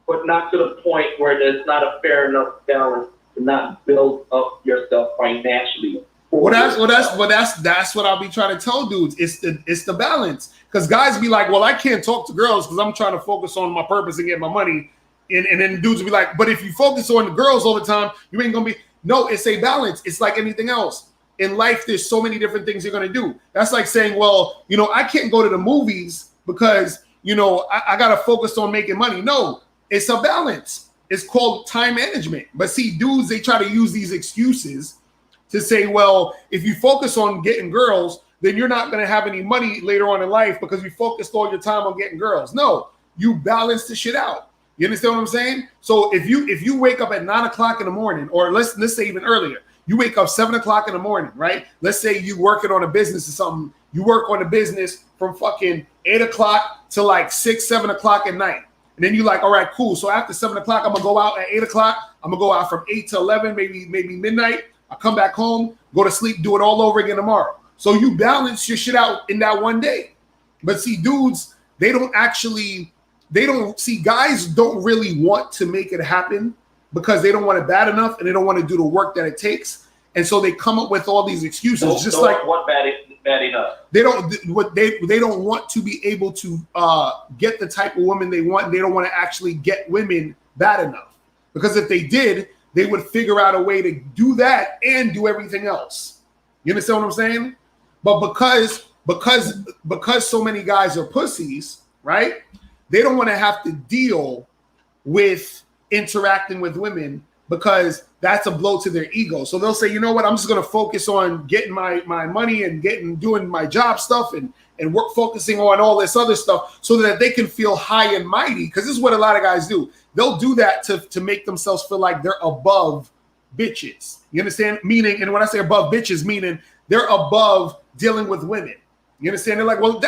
but not to the point where there's not a fair enough balance to not build up yourself financially. That's what I'll be trying to tell dudes. It's the balance. Because guys be like, well, I can't talk to girls because I'm trying to focus on my purpose and get my money. And then dudes will be like, but if you focus on the girls all the time, you ain't gonna be. No, it's a balance. It's like anything else. In life, there's so many different things you're gonna do. That's like saying, well, I can't go to the movies because I gotta focus on making money. No, it's a balance. It's called time management. But see, dudes, they try to use these excuses to say, well, if you focus on getting girls, then you're not going to have any money later on in life because you focused all your time on getting girls. No, you balance the shit out. You understand what I'm saying? So if you wake up at 9 o'clock in the morning, or let's say even earlier, you wake up 7 o'clock in the morning, right? Let's say you working on a business or something. You work on a business from fucking 8 o'clock to like 6, 7 o'clock at night. And then you like, all right, cool. So after 7 o'clock, I'm going to go out at 8 o'clock. I'm going to go out from 8 to 11, maybe midnight. I come back home, go to sleep, do it all over again tomorrow. So you balance your shit out in that one day. But see, dudes, guys don't really want to make it happen because they don't want it bad enough and they don't want to do the work that it takes. And so they come up with all these excuses. bad enough. They don't want to be able to get the type of woman they want. They don't want to actually get women bad enough, because if they did, they would figure out a way to do that and do everything else. You understand what I'm saying? But because so many guys are pussies, right? They don't want to have to deal with interacting with women, because that's a blow to their ego. So they'll say, you know what, I'm just going to focus on getting my money and doing my job stuff and focusing on all this other stuff so that they can feel high and mighty. Because this is what a lot of guys do. They'll do that to make themselves feel like they're above bitches. You understand? Meaning, and when I say above bitches, meaning they're above dealing with women. You understand? They're like, well,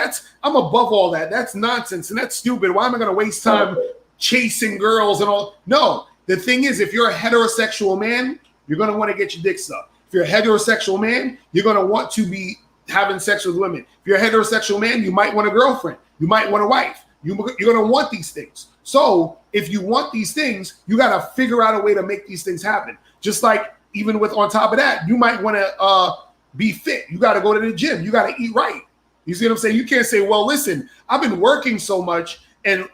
I'm above all that. That's nonsense and that's stupid. Why am I going to waste time chasing girls and all? No. The thing is, if you're a heterosexual man, you're going to want to get your dick sucked. If you're a heterosexual man, you're going to want to be having sex with women. If you're a heterosexual man, you might want a girlfriend. You might want a wife. You're going to want these things. So if you want these things, you got to figure out a way to make these things happen. Just like even with on top of that, you might want to be fit. You got to go to the gym. You got to eat right. You see what I'm saying? You can't say, well, listen, I've been working so much and,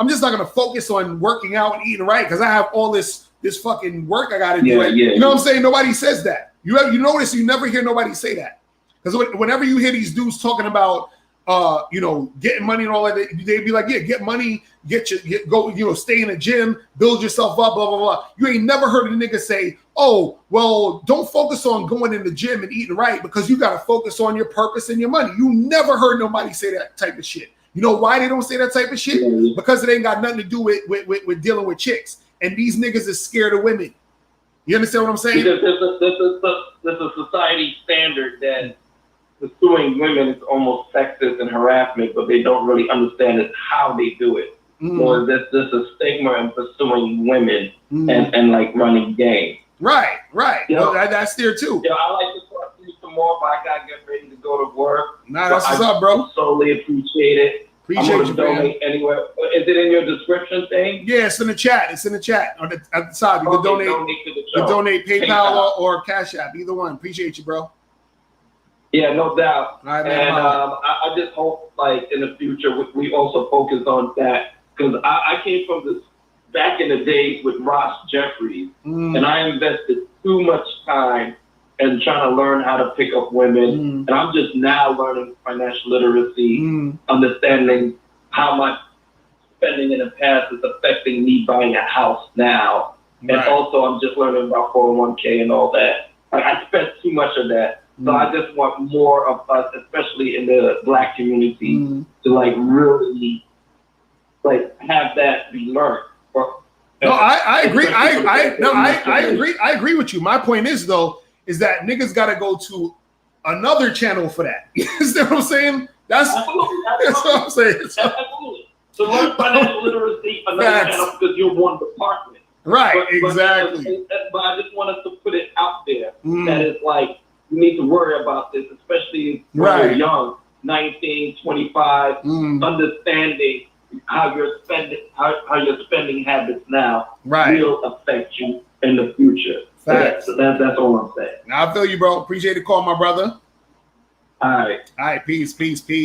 I'm just not going to focus on working out and eating right because I have all this fucking work I got to do. Yeah. You know what I'm saying? Nobody says that. You notice you never hear nobody say that. Because whenever you hear these dudes talking about, getting money and all that, they'd be like, yeah, get money, go, stay in the gym, build yourself up, blah, blah, blah. You ain't never heard a nigga say, oh, well, don't focus on going in the gym and eating right because you got to focus on your purpose and your money. You never heard nobody say that type of shit. You know why they don't say that type of shit? Because it ain't got nothing to do with dealing with chicks. And these niggas is scared of women. You understand what I'm saying? Because there's a society standard that pursuing women is almost sexist and harassment, but they don't really understand it, how they do it. So there's a stigma in pursuing women and like running game. Right. Well, that's there too. Yeah, I like to talk to you some more, but I gotta get ready to go to work. Nah, that's what's up, bro. Solely appreciate it. Appreciate you, donate anywhere. Is it in your description thing? Yeah, it's in the chat. It's in the chat at the top. You can donate to the show. You donate PayPal or Cash App, either one. Appreciate you, bro. Yeah, no doubt. All right, man, and I just hope, like, in the future, we also focus on that. Because I came from this back in the days with Ross Jeffries, and I invested too much time in trying to learn how to pick up women. And I'm just now learning financial literacy, understanding how my spending in the past is affecting me buying a house now. Right. And also, I'm just learning about 401k and all that. Like, I spent too much of that. So I just want more of us, especially in the Black community, to like really like have that be learned. No, I agree. I agree with you. My point is though, is that niggas got to go to another channel for that. You understand what I'm saying? That's what I'm saying. Absolutely. So learn financial literacy, another channel, because you're one department. Right. Exactly. But I just want us to put it out there that it's like, you need to worry about this, especially when you're young, 19, 25, understanding how your spending habits now will affect you in the future. Facts. So that's all I'm saying. Now I feel you, bro. Appreciate the call, my brother. All right. Peace. That's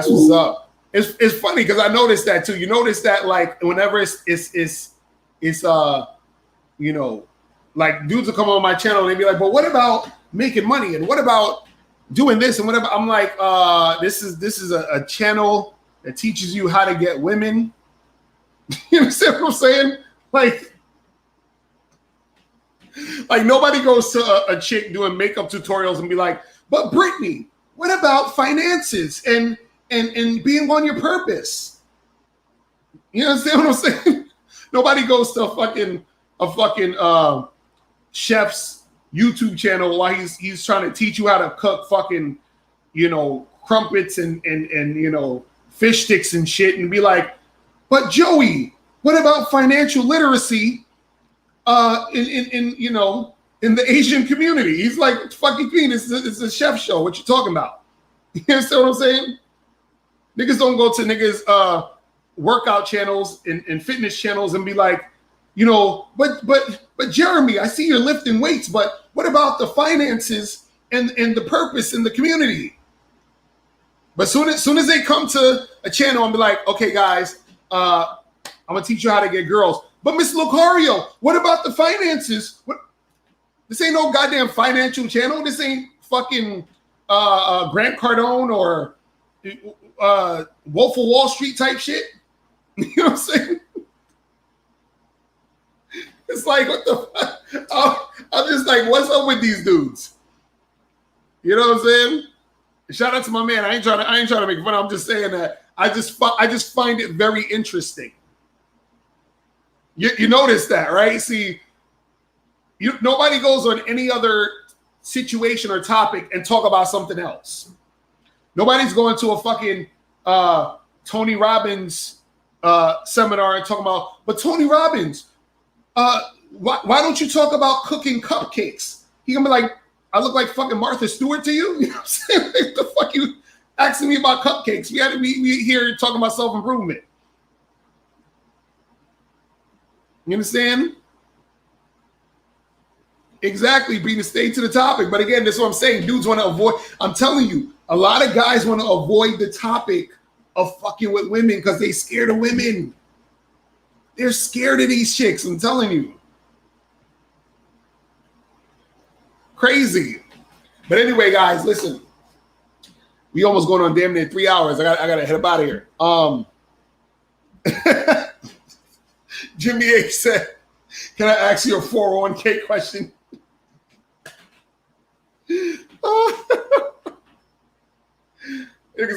what's up. It's funny because I noticed that too. You notice that like whenever it's like dudes will come on my channel and they be like, but what about making money? And what about doing this? And whatever. I'm like, this is a channel that teaches you how to get women. You understand what I'm saying? Like nobody goes to a chick doing makeup tutorials and be like, but Brittany, what about finances and being on your purpose? You understand what I'm saying? Nobody goes to a fucking chef's YouTube channel while he's trying to teach you how to cook fucking, crumpets and fish sticks and shit and be like, but Joey, what about financial literacy in the Asian community? He's like, fucking queen, it's a chef show. What you talking about? You understand what I'm saying? Niggas don't go to niggas workout channels and fitness channels and be like, but Jeremy, I see you're lifting weights, but what about the finances and the purpose in the community. But soon as they come to a channel and be like, okay, guys, I'm gonna teach you how to get girls. But Miss Lucario, what about the finances? What? This ain't no goddamn financial channel. This ain't fucking Grant Cardone or Wolf of Wall Street type shit. You know what I'm saying? It's like, what the fuck? I'm just like, what's up with these dudes? You know what I'm saying? Shout out to my man. I ain't trying to make fun. I'm just saying that I just find it very interesting. You notice that, right? See, nobody goes on any other situation or topic and talk about something else. Nobody's going to a fucking Tony Robbins seminar and talking about, but Tony Robbins, why don't you talk about cooking cupcakes? He gonna be like, I look like fucking Martha Stewart to you? You know what I'm saying? Like, the fuck you asking me about cupcakes? We had to be here talking about self-improvement. You understand? Exactly, bring the stay to the topic. But again, that's what I'm saying. Dudes want to avoid. I'm telling you, a lot of guys want to avoid the topic of fucking with women because they scared of women. They're scared of these chicks. I'm telling you. Crazy. But anyway, guys, listen. We almost going on damn near 3 hours. I gotta head up out of here. Jimmy A said, can I ask you a 401k question? Niggas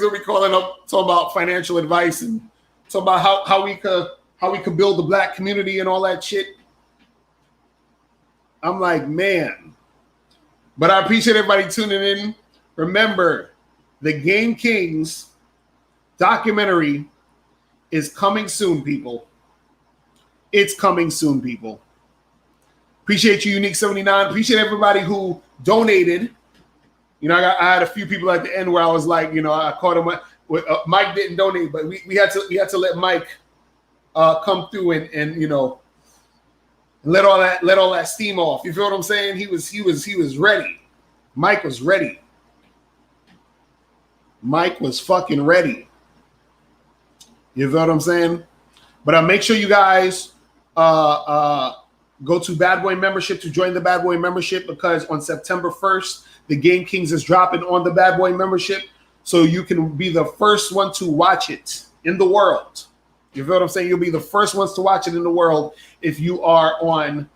will be calling up talking about financial advice and talking about how we could build the black community and all that shit. I'm like, man. But I appreciate everybody tuning in. Remember, the Game Kings documentary is coming soon, people. It's coming soon, people. Appreciate you, Unique 79. Appreciate everybody who donated. You know, I had a few people at the end where I was like, you know, I caught him. Mike didn't donate, but we had to let Mike come through and you know, let all that steam off. You feel what I'm saying? He was ready. Mike was ready. Mike was fucking ready. You feel what I'm saying? But make sure you guys go to Bad Boy Membership to join the Bad Boy Membership, because on September 1st, the Game Kings is dropping on the Bad Boy Membership, so you can be the first one to watch it in the world. You feel what I'm saying? You'll be the first ones to watch it in the world if you are on.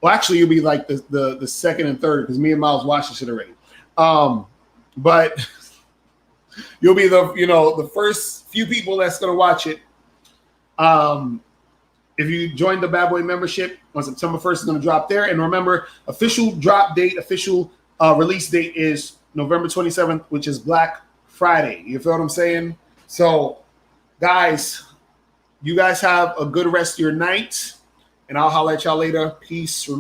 Well, actually, you'll be like the second and third, because me and Miles watched this shit already. But you'll be the first few people that's gonna watch it. If you join the Bad Boy Membership on September 1st, it's gonna drop there. And remember, official drop date, official release date is November 27th, which is Black Friday. You feel what I'm saying? So, guys, you guys have a good rest of your night, and I'll holler at y'all later. Peace.